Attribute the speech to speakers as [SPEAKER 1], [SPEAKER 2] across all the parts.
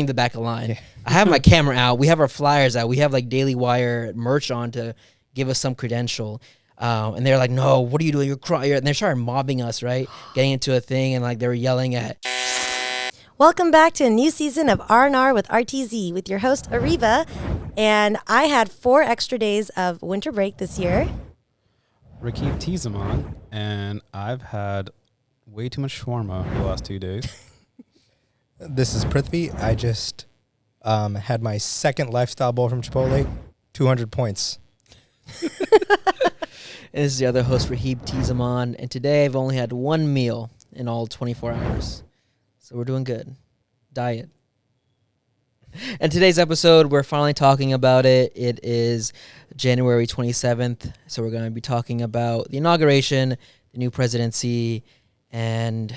[SPEAKER 1] standing in the back of the line. Yeah. I have my camera out. We have our flyers out. We have like DailyWire merch on to give us some credential. And they're like, no, what are you doing? You're crying. And they started mobbing us, right? Getting into a thing, and like they were yelling at.
[SPEAKER 2] Welcome back to a new season of R&R with RTZ with your host, Arriba. And I had 4 extra days of winter break this year.
[SPEAKER 3] Rahib Tizamon, and I've had way too much shawarma for the last 2 days.
[SPEAKER 4] This is Prithvi. I just had my second lifestyle bowl from Chipotle, 200 points.
[SPEAKER 1] And this is the other host, Rahib Tizamon, and today I've only had one meal in all 24 hours. So we're doing good. Diet. And today's episode, we're finally talking about it. It is January 27th, so we're going to be talking about the inauguration, the new presidency, and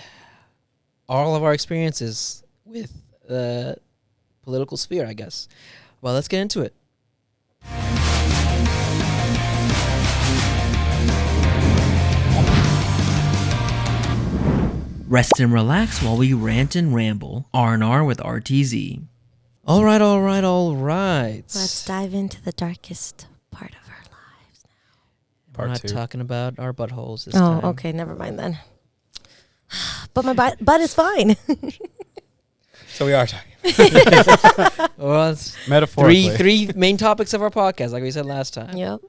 [SPEAKER 1] all of our experiences with the political sphere, I guess. Well, let's get into it. Rest and relax while we rant and ramble. R&R with RTZ. All right.
[SPEAKER 2] Let's dive into the darkest part of our lives now.
[SPEAKER 1] We're not talking about our buttholes this time.
[SPEAKER 2] Oh, okay. Never mind then. But my butt is fine.
[SPEAKER 4] So we are talking.
[SPEAKER 1] Well, it's
[SPEAKER 3] metaphorically.
[SPEAKER 1] Three main topics of our podcast, like we said last time.
[SPEAKER 2] Yep.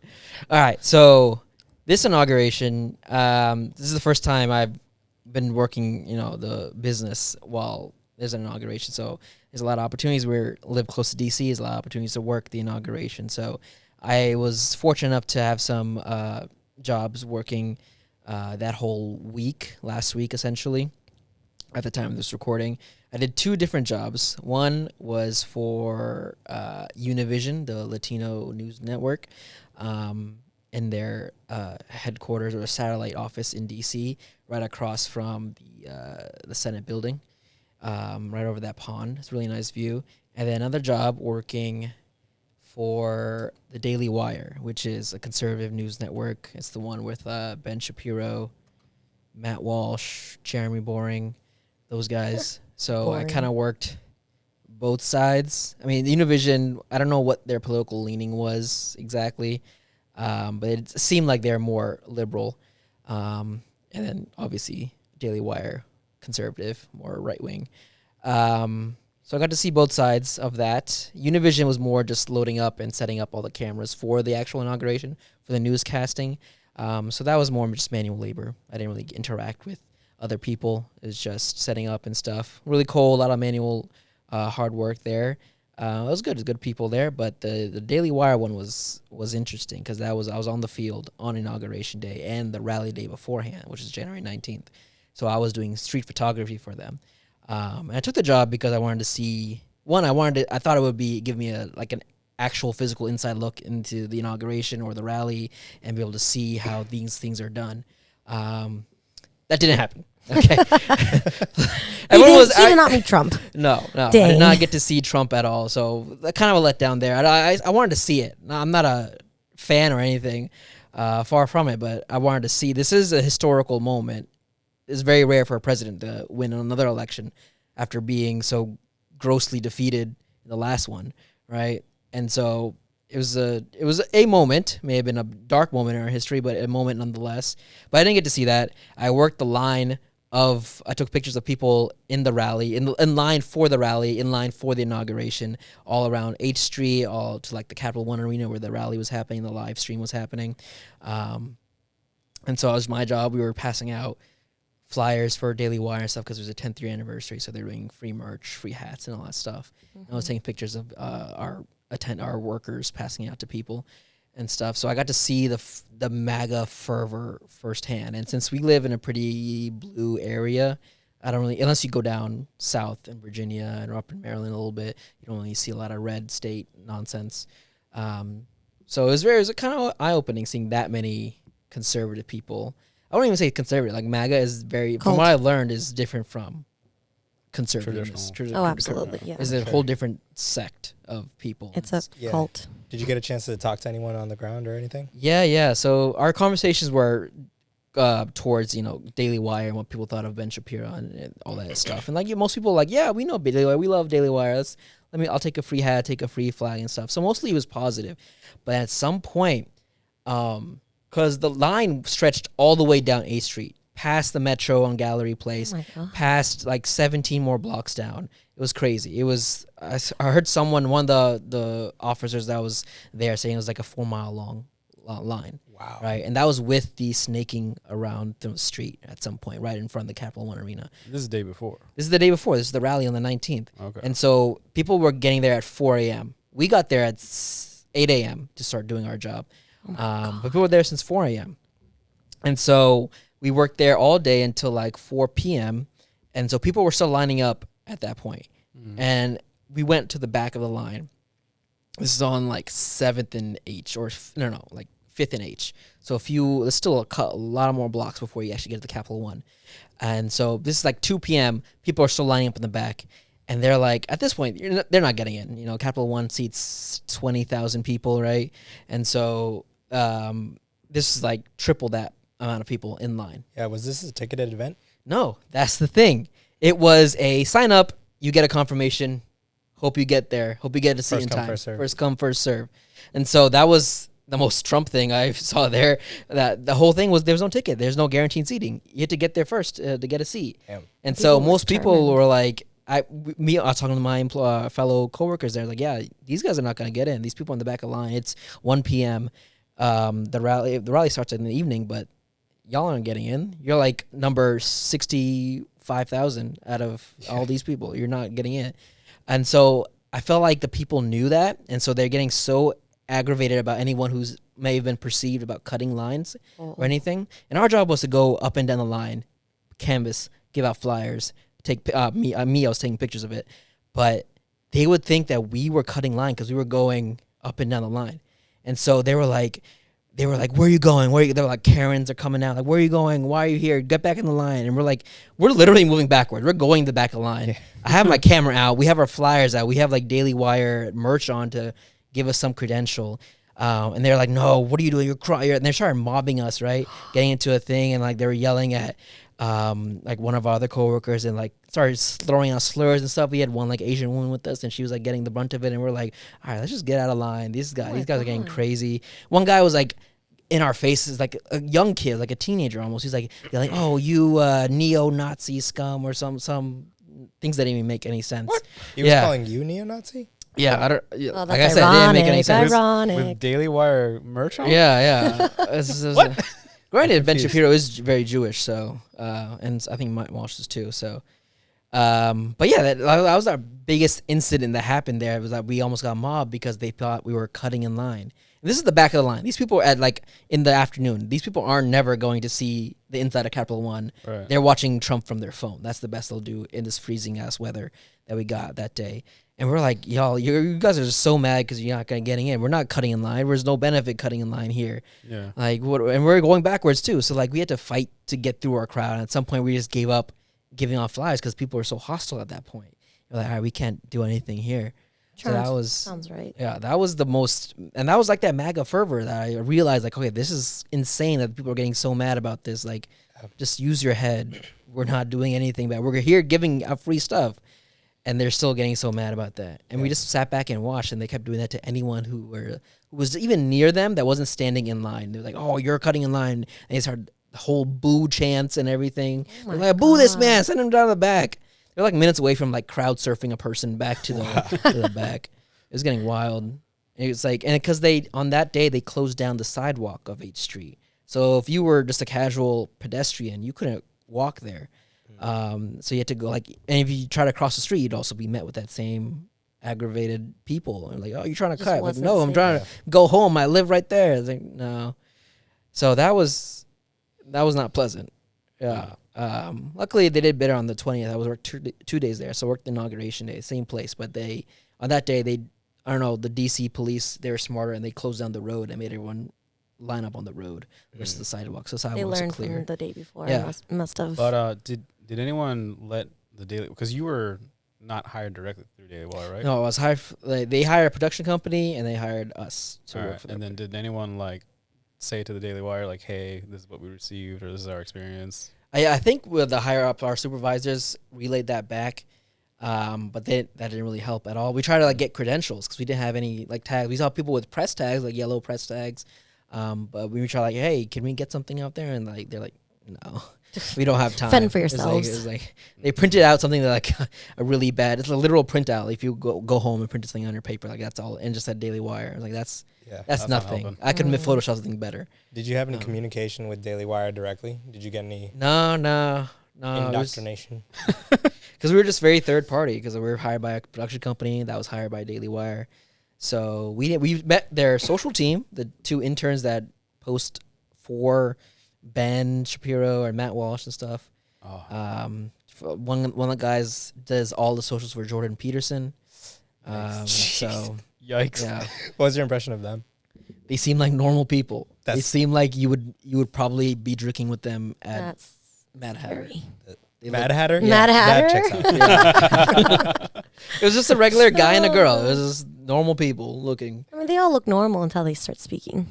[SPEAKER 1] All right. So this inauguration, this is the first time I've been working, the business while there's an inauguration. So there's a lot of opportunities. We live close to DC. There's a lot of opportunities to work the inauguration. So I was fortunate enough to have some jobs working that whole week, last week, essentially, at the time of this recording. I did 2 different jobs. One was for Univision, the Latino news network, in their headquarters or satellite office in DC, right across from the Senate building, right over that pond. It's a really nice view. And then another job working for the DailyWire, which is a conservative news network. It's the one with Ben Shapiro, Matt Walsh, Jeremy Boring, those guys. So
[SPEAKER 2] Boring.
[SPEAKER 1] I kind of worked both sides. I mean, Univision, I don't know what their political leaning was exactly, but it seemed like they're more liberal. And then, obviously, Daily Wire, conservative, more right-wing. So I got to see both sides of that. Univision was more just loading up and setting up all the cameras for the actual inauguration, for the newscasting. So that was more just manual labor. I didn't really interact with other people. It was just setting up and stuff. Really cool, a lot of manual hard work there. It was good. It was good people there, but the Daily Wire one was interesting because I was on the field on Inauguration Day and the rally day beforehand, which is January 19th. So I was doing street photography for them. And I took the job because I wanted to see, I thought it would give me an actual physical inside look into the inauguration or the rally and be able to see how these things are done. That didn't happen. Okay.
[SPEAKER 2] You did not meet Trump.
[SPEAKER 1] No.
[SPEAKER 2] Dang.
[SPEAKER 1] I did not get to see Trump at all. So kind of a letdown there. I wanted to see it. I'm not a fan or anything, far from it, but I wanted to see. This is a historical moment. It's very rare for a president to win another election after being so grossly defeated in the last one, right? And so it was a moment, may have been a dark moment in our history, but a moment nonetheless. But I didn't get to see that. I worked the line I took pictures of people in the rally, in line for the rally, in line for the inauguration, all around H Street, all to the Capital One Arena where the rally was happening, the live stream was happening. And so it was my job. We were passing out flyers for Daily Wire and stuff because it was a 10th year anniversary, so they're doing free merch, free hats, and all that stuff. Mm-hmm. And I was taking pictures of our workers passing out to people and stuff. So I got to see the MAGA fervor firsthand. And since we live in a pretty blue area, I don't really, unless you go down south in Virginia and up in Maryland a little bit, you don't really see a lot of red state nonsense. So it was kind of eye-opening seeing that many conservative people. I wouldn't even say conservative. MAGA is from what I've learned, is different from conservative.
[SPEAKER 2] Oh, absolutely, yeah.
[SPEAKER 1] It's a whole different sect of people.
[SPEAKER 2] It's a cult.
[SPEAKER 4] Did you get a chance to talk to anyone on the ground or anything?
[SPEAKER 1] Yeah. So our conversations were towards DailyWire and what people thought of Ben Shapiro and all that stuff. And like most people like, yeah, we know DailyWire, we love DailyWire. I'll take a free hat, take a free flag and stuff. So mostly it was positive, but at some point, because the line stretched all the way down 8th Street, past the Metro on Gallery Place, past like 17 more blocks down. It was crazy. It was. I heard one of the officers that was there saying it was like a 4-mile long line.
[SPEAKER 4] Wow.
[SPEAKER 1] Right, and that was with the snaking around the street at some point, right in front of the Capital One Arena.
[SPEAKER 3] This is the day before.
[SPEAKER 1] This is the day before. This is the rally on the 19th.
[SPEAKER 3] Okay.
[SPEAKER 1] And so people were getting there at 4 a.m. We got there at 8 a.m. to start doing our job. But people were there since 4 a.m. And so we worked there all day until like 4 p.m. And so people were still lining up at that point. Mm-hmm. And we went to the back of the line. This is on like 7th and H, or like 5th and H. So there's still a lot more blocks before you actually get to the Capital One. And so this is like 2 p.m. People are still lining up in the back. And they're like, at this point, they're not getting in. Capital One seats 20,000 people, right? And so this is like triple that amount of people in line.
[SPEAKER 4] Yeah, was this a ticketed event?
[SPEAKER 1] No, that's the thing. It was a sign up, you get a confirmation, hope you get there, hope you get a seat in time. First come, first serve. And so that was the most Trump thing I saw there. That the whole thing was there was no ticket. There's no guaranteed seating. You had to get there first to get a seat. Damn. And so most people were like, I was talking to my fellow coworkers there, like, yeah, these guys are not going to get in. These people in the back of the line. It's 1 p.m. The rally starts in the evening, but y'all aren't getting in. You're like number 65,000 out of all these people. You're not getting in. And so I felt like the people knew that, and so they're getting so aggravated about anyone who's may have been perceived about cutting lines or anything. And our job was to go up and down the line, canvas, give out flyers, take I was taking pictures of it, but they would think that we were cutting line because we were going up and down the line. And so they were like, where are you going? They were like, Karens are coming out. Like, where are you going? Why are you here? Get back in the line. And we're like, we're literally moving backwards. We're going to the back of the line. Yeah. I have my camera out. We have our flyers out. We have like DailyWire merch on to give us some credential. And they're like, no, what are you doing? You're crying. And they started mobbing us, right? Getting into a thing. And like, they were yelling at like one of our other coworkers and like started throwing out slurs and stuff. We had one like Asian woman with us and she was like getting the brunt of it. And we're like, all right, let's just get out of line. These guys are getting crazy. One guy was like, in our faces, like a young kid, like a teenager almost. He's like, oh, you neo-Nazi scum or some things that didn't even make any sense.
[SPEAKER 4] What? He was calling you neo-Nazi?
[SPEAKER 1] Yeah, I don't.
[SPEAKER 2] Oh,
[SPEAKER 1] like I said, it didn't make any sense.
[SPEAKER 3] With DailyWire merch on?
[SPEAKER 1] Yeah.
[SPEAKER 3] What?
[SPEAKER 1] Granted, Ben Shapiro is very Jewish, so and I think Mike Walsh is too. So, but yeah, that was our biggest incident that happened there. Was that we almost got mobbed because they thought we were cutting in line. This is the back of the line. These people at like in the afternoon. These people are never going to see the inside of Capital One. Right. They're watching Trump from their phone. That's the best they'll do in this freezing ass weather that we got that day. And we're like, y'all, you guys are just so mad because you're not getting in. We're not cutting in line. There's no benefit cutting in line here. Yeah. Like and we're going backwards too. So like we had to fight to get through our crowd. And at some point we just gave up giving off flyers because people were so hostile at that point. We're like, all right, we can't do anything here. So that was
[SPEAKER 2] sounds right.
[SPEAKER 1] Yeah, that was the most, and that was like that MAGA fervor that I realized, like, okay, this is insane that people are getting so mad about this. Like, just use your head. We're not doing anything bad. We're here giving out free stuff, and they're still getting so mad about that. And we just sat back and watched, and they kept doing that to anyone who was even near them that wasn't standing in line. They're like, "Oh, you're cutting in line," and they started the whole boo chants and everything. They're like, "Boo this man! Send him down the back." They're like minutes away from like crowd surfing a person back to the to the back. It was getting wild. It was like, and because on that day they closed down the sidewalk of 8th Street. So if you were just a casual pedestrian, you couldn't walk there. So you had to go like, and if you try to cross the street, you'd also be met with that same aggravated people and like, oh, you're trying to cut? Like, no, I'm trying to go home. I live right there. It's like, no. So that was not pleasant. Yeah. Luckily they did better on the 20th. I was worked 2 days there. So I worked the inauguration day, same place, but on that day, I don't know, the DC police, they were smarter and they closed down the road and made everyone line up on the road versus the sidewalk. So sidewalks are clear.
[SPEAKER 2] They learned from the day before.
[SPEAKER 1] Yeah.
[SPEAKER 2] Must have.
[SPEAKER 3] But did anyone let the Daily, because you were not hired directly through DailyWire, right?
[SPEAKER 1] No, I was hired, they hired a production company and they hired us to work for them.
[SPEAKER 3] And then did anyone like say to the Daily Wire, like, hey, this is what we received, or this is our experience?
[SPEAKER 1] I think with the higher up, our supervisors relayed that back, but that didn't really help at all. We tried to like get credentials because we didn't have any like tags. We saw people with press tags, like yellow press tags, but we tried like, hey, can we get something out there? And like they're like, no, we don't have time.
[SPEAKER 2] Fend for
[SPEAKER 1] It
[SPEAKER 2] yourselves.
[SPEAKER 1] was like they printed out something that like a really bad. It's a literal printout. If you go home and print something on your paper, like that's all, and just said Daily Wire. Like that's
[SPEAKER 3] That's not
[SPEAKER 1] nothing.
[SPEAKER 3] helping.
[SPEAKER 1] I could Photoshop something better.
[SPEAKER 4] Did you have any communication with Daily Wire directly? Did you get any
[SPEAKER 1] No.
[SPEAKER 4] indoctrination?
[SPEAKER 1] Because we were just very third party. Because we were hired by a production company that was hired by Daily Wire. So we met their social team, the 2 interns that post for Ben Shapiro and Matt Walsh and stuff. One of the guys does all the socials for Jordan Peterson. So
[SPEAKER 3] Yikes.
[SPEAKER 1] yeah,
[SPEAKER 4] What was your impression of them?
[SPEAKER 1] they seem like normal people. They
[SPEAKER 4] That's-
[SPEAKER 1] seem like you would probably be drinking with them at
[SPEAKER 2] That's
[SPEAKER 1] Mad Hatter.
[SPEAKER 2] scary.
[SPEAKER 1] They
[SPEAKER 4] Mad
[SPEAKER 1] look-
[SPEAKER 4] Hatter?
[SPEAKER 2] Mad Hatter?
[SPEAKER 4] That checks out.
[SPEAKER 1] It was just a regular guy and a girl. It was just normal people looking.
[SPEAKER 2] I mean, they all look normal until they start speaking.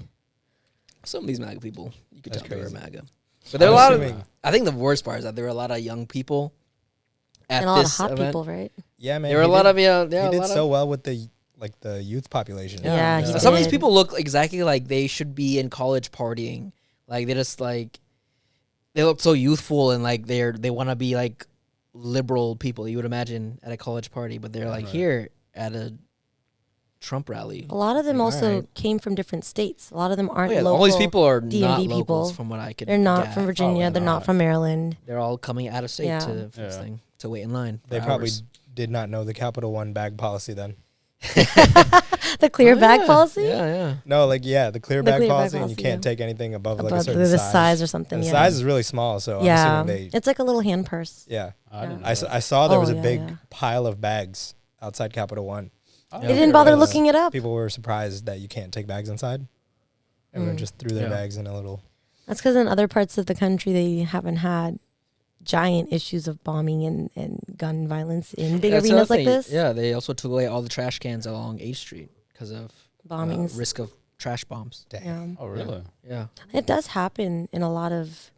[SPEAKER 1] Some of these MAGA people, you could
[SPEAKER 4] That's
[SPEAKER 1] tell they were
[SPEAKER 4] crazy.
[SPEAKER 1] MAGA. But there were a lot of.
[SPEAKER 4] assuming-
[SPEAKER 1] I think the worst part is that there were a lot of young people at
[SPEAKER 2] And a lot of
[SPEAKER 1] this
[SPEAKER 2] hot
[SPEAKER 1] event.
[SPEAKER 2] people, right?
[SPEAKER 4] Yeah, man.
[SPEAKER 1] There were a
[SPEAKER 4] he
[SPEAKER 1] lot
[SPEAKER 4] did-
[SPEAKER 1] of yeah.
[SPEAKER 4] He
[SPEAKER 1] a
[SPEAKER 4] did
[SPEAKER 1] lot
[SPEAKER 4] so
[SPEAKER 1] of,
[SPEAKER 4] well with the youth population.
[SPEAKER 2] Yeah, he
[SPEAKER 1] Some of these
[SPEAKER 2] did.
[SPEAKER 1] people look exactly like they should be in college partying. Like they just like they look so youthful and like they want to be like liberal people you would imagine at a college party, but they're like
[SPEAKER 3] Right.
[SPEAKER 1] here at a Trump rally.
[SPEAKER 2] A lot of them
[SPEAKER 1] Like,
[SPEAKER 2] also
[SPEAKER 1] alright.
[SPEAKER 2] came from different states. A lot of them aren't
[SPEAKER 1] Oh, yeah,
[SPEAKER 2] local.
[SPEAKER 1] all these people are
[SPEAKER 2] DMV
[SPEAKER 1] not
[SPEAKER 2] people.
[SPEAKER 1] locals from what I could.
[SPEAKER 2] They're not
[SPEAKER 1] gather.
[SPEAKER 2] from Virginia.
[SPEAKER 3] Probably
[SPEAKER 2] They're not
[SPEAKER 3] not.
[SPEAKER 2] from Maryland.
[SPEAKER 1] They're all coming out of state
[SPEAKER 2] Yeah.
[SPEAKER 1] for this
[SPEAKER 3] Yeah.
[SPEAKER 1] thing to wait in line.
[SPEAKER 4] They
[SPEAKER 1] for
[SPEAKER 4] probably
[SPEAKER 1] hours.
[SPEAKER 4] did not know the Capital One bag policy then.
[SPEAKER 2] The clear
[SPEAKER 1] Oh,
[SPEAKER 2] bag
[SPEAKER 1] yeah.
[SPEAKER 2] policy?
[SPEAKER 1] Yeah.
[SPEAKER 4] No, the clear
[SPEAKER 2] The
[SPEAKER 4] bag
[SPEAKER 2] clear bag
[SPEAKER 4] policy, and you
[SPEAKER 2] policy,
[SPEAKER 4] can't
[SPEAKER 2] yeah.
[SPEAKER 4] take anything above like a
[SPEAKER 2] Above
[SPEAKER 4] certain
[SPEAKER 2] the
[SPEAKER 4] size.
[SPEAKER 2] size or something.
[SPEAKER 4] And the
[SPEAKER 2] Yeah.
[SPEAKER 4] size is really small, so
[SPEAKER 2] Yeah.
[SPEAKER 4] I'm assuming
[SPEAKER 2] It's like a little hand purse.
[SPEAKER 4] yeah.
[SPEAKER 3] I didn't know
[SPEAKER 4] I
[SPEAKER 3] that.
[SPEAKER 4] saw there was
[SPEAKER 2] Oh,
[SPEAKER 4] a
[SPEAKER 2] yeah,
[SPEAKER 4] big
[SPEAKER 2] yeah.
[SPEAKER 4] pile of bags outside Capital One.
[SPEAKER 3] Oh,
[SPEAKER 2] They didn't bother
[SPEAKER 4] because
[SPEAKER 2] looking it up.
[SPEAKER 4] People were surprised that you can't take bags inside. Everyone just threw their
[SPEAKER 3] Yeah.
[SPEAKER 4] bags in a little.
[SPEAKER 2] That's because in other parts of the country, they haven't had giant issues of bombing and gun violence in big
[SPEAKER 1] That's the
[SPEAKER 2] arenas
[SPEAKER 1] other
[SPEAKER 2] like
[SPEAKER 1] thing.
[SPEAKER 2] this.
[SPEAKER 1] Yeah, they also took away all the trash cans along 8th Street because of
[SPEAKER 2] Bombings.
[SPEAKER 1] risk of trash bombs.
[SPEAKER 4] Dang.
[SPEAKER 2] Yeah.
[SPEAKER 3] Oh, really?
[SPEAKER 1] Yeah,
[SPEAKER 2] It does happen in a lot of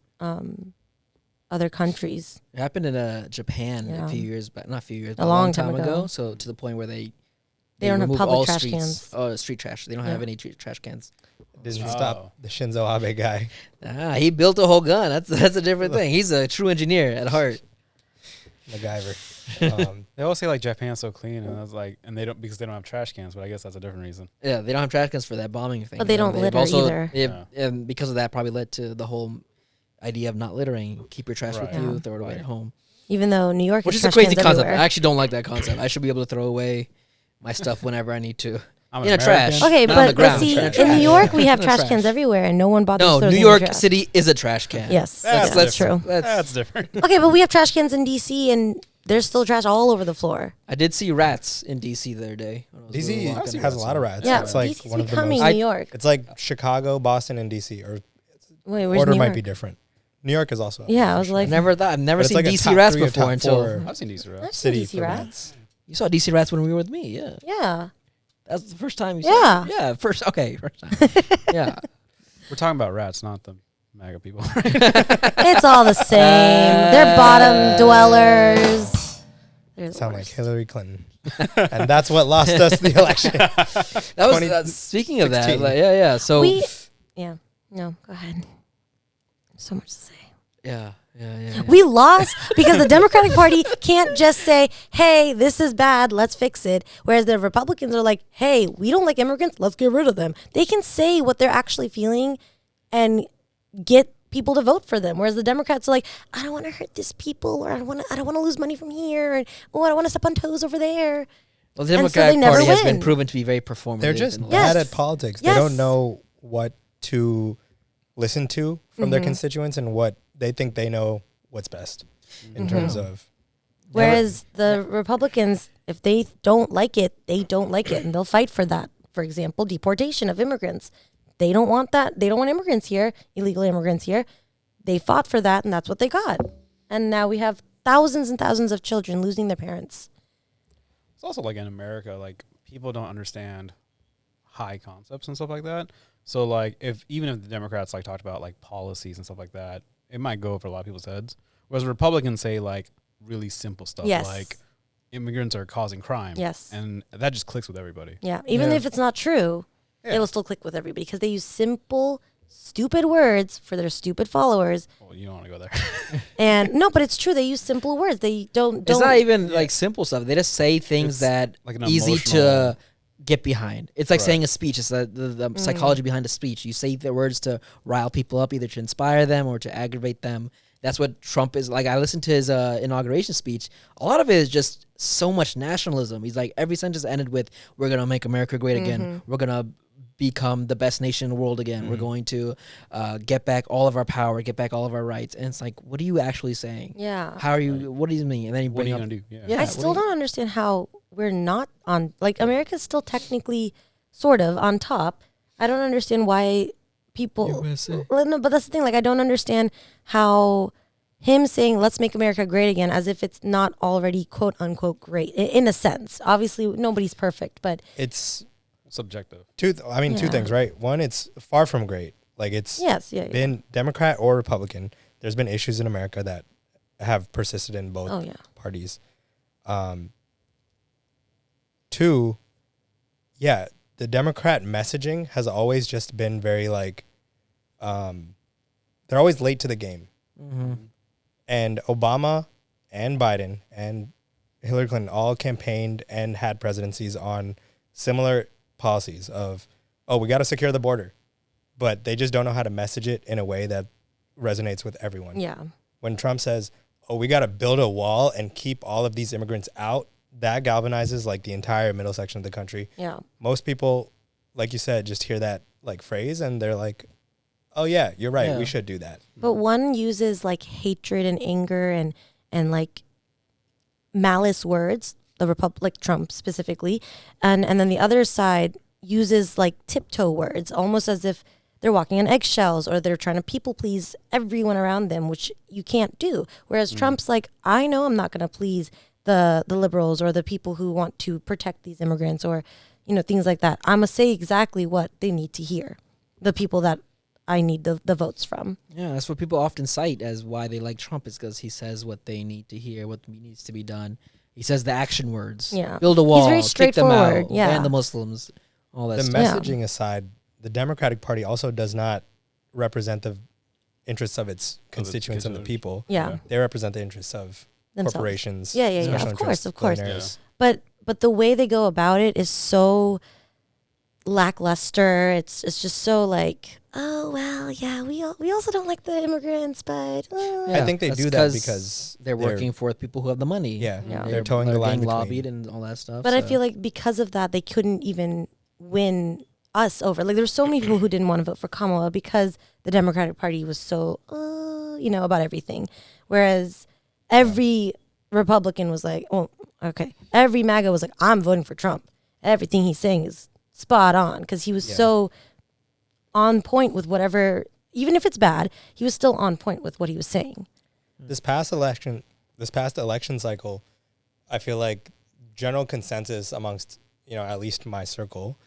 [SPEAKER 2] other countries.
[SPEAKER 1] it happened in Japan
[SPEAKER 2] Yeah.
[SPEAKER 1] a few years back. Not a few years,
[SPEAKER 2] A
[SPEAKER 1] but
[SPEAKER 2] long
[SPEAKER 1] time
[SPEAKER 2] time
[SPEAKER 1] ago.
[SPEAKER 2] ago.
[SPEAKER 1] So to the point where they
[SPEAKER 2] They don't have
[SPEAKER 1] remove
[SPEAKER 2] public
[SPEAKER 1] all
[SPEAKER 2] trash
[SPEAKER 1] streets.
[SPEAKER 2] cans.
[SPEAKER 1] Oh, street trash. They don't have
[SPEAKER 2] Yeah.
[SPEAKER 1] any trash cans.
[SPEAKER 4] Didn't
[SPEAKER 3] Oh.
[SPEAKER 4] stop the Shinzo Abe guy.
[SPEAKER 1] He built a whole gun. That's a different thing. He's a true engineer at heart.
[SPEAKER 4] MacGyver.
[SPEAKER 3] They always say like Japan's so clean, and I was like, and they don't because they don't have trash cans. But I guess that's a different reason.
[SPEAKER 1] Yeah, they don't have trash cans for that bombing thing.
[SPEAKER 2] But they don't
[SPEAKER 1] They've
[SPEAKER 2] litter
[SPEAKER 1] also,
[SPEAKER 2] either.
[SPEAKER 1] And because of that, probably led to the whole idea of not littering. Keep your trash
[SPEAKER 3] Right.
[SPEAKER 1] with you,
[SPEAKER 2] Yeah.
[SPEAKER 1] throw it away
[SPEAKER 3] Right.
[SPEAKER 1] at home.
[SPEAKER 2] Even though New York
[SPEAKER 1] Which
[SPEAKER 2] has
[SPEAKER 1] is a
[SPEAKER 2] trash
[SPEAKER 1] crazy
[SPEAKER 2] cans
[SPEAKER 1] concept.
[SPEAKER 2] everywhere.
[SPEAKER 1] I actually don't like that concept. I should be able to throw away my stuff whenever I need to.
[SPEAKER 3] I'm
[SPEAKER 1] In a
[SPEAKER 3] an
[SPEAKER 1] trash.
[SPEAKER 3] American.
[SPEAKER 2] Okay,
[SPEAKER 1] Not on the
[SPEAKER 2] but
[SPEAKER 1] ground.
[SPEAKER 2] see,
[SPEAKER 1] Trash.
[SPEAKER 2] in New York we have
[SPEAKER 1] In the
[SPEAKER 2] trash
[SPEAKER 1] trash.
[SPEAKER 2] cans everywhere, and no one bothers.
[SPEAKER 1] No,
[SPEAKER 2] throwing
[SPEAKER 1] New
[SPEAKER 2] them in the
[SPEAKER 1] York
[SPEAKER 2] trash.
[SPEAKER 1] City is a trash can.
[SPEAKER 2] Yes,
[SPEAKER 3] That's
[SPEAKER 2] that's
[SPEAKER 3] different.
[SPEAKER 2] true.
[SPEAKER 3] That's different.
[SPEAKER 2] Okay, but we have trash cans in DC, and there's still trash all over the floor.
[SPEAKER 1] I did see rats in DC the other day. when I was
[SPEAKER 4] DC
[SPEAKER 1] walking.
[SPEAKER 3] I've seen
[SPEAKER 4] has a
[SPEAKER 3] rats
[SPEAKER 4] lot of
[SPEAKER 3] in-
[SPEAKER 4] rats.
[SPEAKER 2] Yeah,
[SPEAKER 4] It's like
[SPEAKER 2] DC's
[SPEAKER 4] one of the
[SPEAKER 2] becoming
[SPEAKER 4] most.
[SPEAKER 2] New York.
[SPEAKER 4] It's like Chicago, Boston, and DC, or
[SPEAKER 2] Wait, where's
[SPEAKER 4] order
[SPEAKER 2] New
[SPEAKER 4] might
[SPEAKER 2] York?
[SPEAKER 4] be different. New York is also. up
[SPEAKER 2] Yeah,
[SPEAKER 4] there
[SPEAKER 2] I
[SPEAKER 4] for
[SPEAKER 2] was
[SPEAKER 4] sure.
[SPEAKER 2] like,
[SPEAKER 1] I've never
[SPEAKER 4] But it's
[SPEAKER 1] seen
[SPEAKER 4] like a
[SPEAKER 1] DC
[SPEAKER 4] top
[SPEAKER 1] rats
[SPEAKER 4] 3 or
[SPEAKER 1] before
[SPEAKER 4] top
[SPEAKER 1] until
[SPEAKER 4] 4
[SPEAKER 3] I've seen these rats.
[SPEAKER 2] I've seen
[SPEAKER 4] city
[SPEAKER 2] DC
[SPEAKER 4] for
[SPEAKER 2] rats.
[SPEAKER 4] rats.
[SPEAKER 1] you saw DC rats when we were with me. Yeah,
[SPEAKER 2] Yeah.
[SPEAKER 1] that's the first time you
[SPEAKER 2] Yeah.
[SPEAKER 1] saw. Yeah, first. Okay, first time. Yeah,
[SPEAKER 3] We're talking about rats, not the MAGA people.
[SPEAKER 2] It's all the same. They're bottom dwellers. They're the
[SPEAKER 4] Sound like
[SPEAKER 2] worst.
[SPEAKER 4] Hillary Clinton, and that's what lost us the election.
[SPEAKER 1] that was speaking of that.
[SPEAKER 4] 2016.
[SPEAKER 1] Like, yeah. So
[SPEAKER 2] Yeah. No, go ahead. So much to say.
[SPEAKER 1] yeah.
[SPEAKER 2] We lost because the Democratic Party can't just say, hey, this is bad, let's fix it. Whereas the Republicans are like, hey, we don't like immigrants, let's get rid of them. They can say what they're actually feeling and get people to vote for them. Whereas the Democrats are like, I don't want to hurt this people, or I don't want to lose money from here, and I don't want to step on toes over there.
[SPEAKER 1] Well, the
[SPEAKER 2] And so
[SPEAKER 1] Democratic
[SPEAKER 2] they never
[SPEAKER 1] Party has been
[SPEAKER 2] win.
[SPEAKER 1] proven to be very performative.
[SPEAKER 4] They're just
[SPEAKER 1] in the
[SPEAKER 2] Yes.
[SPEAKER 4] bad at politics.
[SPEAKER 2] Yes.
[SPEAKER 4] They don't know what to listen to from their constituents and what they think they know what's best in terms of.
[SPEAKER 2] Whereas the Republicans, if they don't like it, they don't like it, and they'll fight for that. For example, deportation of immigrants. They don't want that. They don't want immigrants here, illegal immigrants here. They fought for that, and that's what they got. And now we have thousands and thousands of children losing their parents.
[SPEAKER 3] It's also like in America, like people don't understand high concepts and stuff like that. So like even if the Democrats like talked about like policies and stuff like that, it might go over a lot of people's heads. Whereas Republicans say like really simple stuff
[SPEAKER 2] Yes.
[SPEAKER 3] like immigrants are causing crime.
[SPEAKER 2] Yes.
[SPEAKER 3] And that just clicks with everybody.
[SPEAKER 2] Yeah. Even
[SPEAKER 1] Yeah.
[SPEAKER 2] if it's not true,
[SPEAKER 3] Yeah.
[SPEAKER 2] it will still click with everybody because they use simple, stupid words for their stupid followers.
[SPEAKER 3] Well, you don't want to go there.
[SPEAKER 2] And no, but it's true. They use simple words. They don't.
[SPEAKER 1] It's not even like simple stuff. They just say things
[SPEAKER 3] It's
[SPEAKER 1] that
[SPEAKER 3] like an
[SPEAKER 1] easy to
[SPEAKER 3] emotional-
[SPEAKER 1] get behind. It's like
[SPEAKER 3] Right.
[SPEAKER 1] saying a speech. It's the psychology behind a speech. You say the words to rile people up, either to inspire them or to aggravate them. That's what Trump is like. I listened to his inauguration speech. A lot of it is just so much nationalism. He's like, every sentence ended with, "We're gonna make America great again. We're gonna become the best nation in the world again. We're going to get back all of our power, get back all of our rights." And it's like, what are you actually saying?
[SPEAKER 2] Yeah.
[SPEAKER 1] How are you? What do you mean? And then you
[SPEAKER 3] What
[SPEAKER 1] bring
[SPEAKER 3] are you
[SPEAKER 1] up.
[SPEAKER 3] going to do? Yeah.
[SPEAKER 1] Yeah.
[SPEAKER 2] I
[SPEAKER 1] what
[SPEAKER 2] still
[SPEAKER 1] do you-
[SPEAKER 2] don't understand how we're not on. Like America's still technically, sort of, on top. I don't understand why people.
[SPEAKER 1] USA.
[SPEAKER 2] Well, no, but that's the thing. Like I don't understand how him saying "Let's make America great again" as if it's not already quote unquote great in a sense. Obviously, nobody's perfect, but
[SPEAKER 4] It's
[SPEAKER 3] Subjective.
[SPEAKER 4] two
[SPEAKER 2] Yeah.
[SPEAKER 4] things, right? One, it's far from great. Like it's
[SPEAKER 2] yes, yeah.
[SPEAKER 4] been Democrat or Republican. There's been issues in America that have persisted in both
[SPEAKER 2] Oh yeah.
[SPEAKER 4] parties. Two, yeah, the Democrat messaging has always just been very like, they're always late to the game.
[SPEAKER 1] Mm-hmm.
[SPEAKER 4] And Obama and Biden and Hillary Clinton all campaigned and had presidencies on similar policies of, oh, we got to secure the border. But they just don't know how to message it in a way that resonates with everyone.
[SPEAKER 2] Yeah.
[SPEAKER 4] When Trump says, oh, we got to build a wall and keep all of these immigrants out, that galvanizes like the entire middle section of the country.
[SPEAKER 2] Yeah.
[SPEAKER 4] Most people, like you said, just hear that like phrase and they're like, oh yeah, you're right.
[SPEAKER 1] Yeah.
[SPEAKER 4] We should do that.
[SPEAKER 2] But one uses like hatred and anger and like malice words, like Trump specifically, and then the other side uses like tiptoe words, almost as if they're walking on eggshells or they're trying to people please everyone around them, which you can't do. Whereas Trump's like, I know I'm not going to please the liberals or the people who want to protect these immigrants or, you know, things like that. I'm going to say exactly what they need to hear, the people that I need the votes from.
[SPEAKER 1] Yeah, that's what people often cite as why they like Trump, is because he says what they need to hear, what needs to be done. He says the action words.
[SPEAKER 2] Yeah.
[SPEAKER 1] Build a wall.
[SPEAKER 2] very
[SPEAKER 1] Kick them
[SPEAKER 2] straightforward,
[SPEAKER 1] out,
[SPEAKER 2] yeah.
[SPEAKER 1] ban the Muslims. All that
[SPEAKER 4] The
[SPEAKER 1] stuff.
[SPEAKER 4] messaging aside, the Democratic Party also does not represent the interests of its constituents and the
[SPEAKER 3] constituents.
[SPEAKER 4] people.
[SPEAKER 2] Yeah.
[SPEAKER 4] They represent the interests of
[SPEAKER 2] Themselves.
[SPEAKER 4] corporations.
[SPEAKER 2] Yeah, yeah, yeah.
[SPEAKER 4] special
[SPEAKER 2] Of course,
[SPEAKER 4] interests,
[SPEAKER 2] of course.
[SPEAKER 4] billionaires.
[SPEAKER 2] But the way they go about it is so lackluster. It's just so like, oh well, yeah, we also don't like the immigrants, but
[SPEAKER 4] I think they
[SPEAKER 1] that's
[SPEAKER 4] do that because
[SPEAKER 1] they're working for people who have the money.
[SPEAKER 4] Yeah,
[SPEAKER 2] Yeah.
[SPEAKER 4] they're towing the line
[SPEAKER 1] being
[SPEAKER 4] between.
[SPEAKER 1] lobbied and all that stuff.
[SPEAKER 2] But I
[SPEAKER 1] so.
[SPEAKER 2] feel like because of that, they couldn't even win us over. Like there's so many people who didn't want to vote for Kamala because the Democratic Party was so, about everything. Whereas every Republican was like, oh, okay. Every MAGA was like, I'm voting for Trump. Everything he's saying is spot on because he was so on point with whatever, even if it's bad, he was still on point with what he was saying.
[SPEAKER 4] This past election cycle, I feel like general consensus amongst, at least my circle,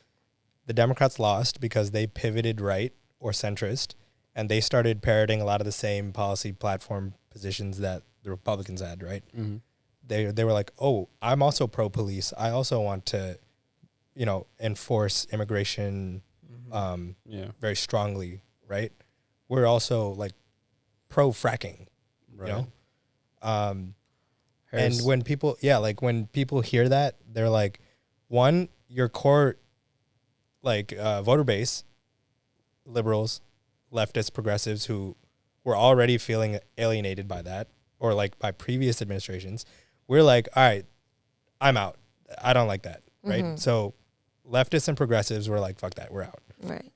[SPEAKER 4] the Democrats lost because they pivoted right or centrist, and they started parroting a lot of the same policy platform positions that the Republicans had, right?
[SPEAKER 3] Mm-hmm.
[SPEAKER 4] They were like, oh, I'm also pro-police. I also want to, enforce immigration very strongly, right? We're also like pro-fracking,
[SPEAKER 3] Right.
[SPEAKER 4] And when people, when people hear that, they're like, one, your core, voter base, liberals, leftists, progressives who were already feeling alienated by that or like by previous administrations, we're like, all right, I'm out. I don't like that, right?
[SPEAKER 2] Mm-hmm.
[SPEAKER 4] So leftists and progressives were like, fuck that, we're out.
[SPEAKER 2] Right.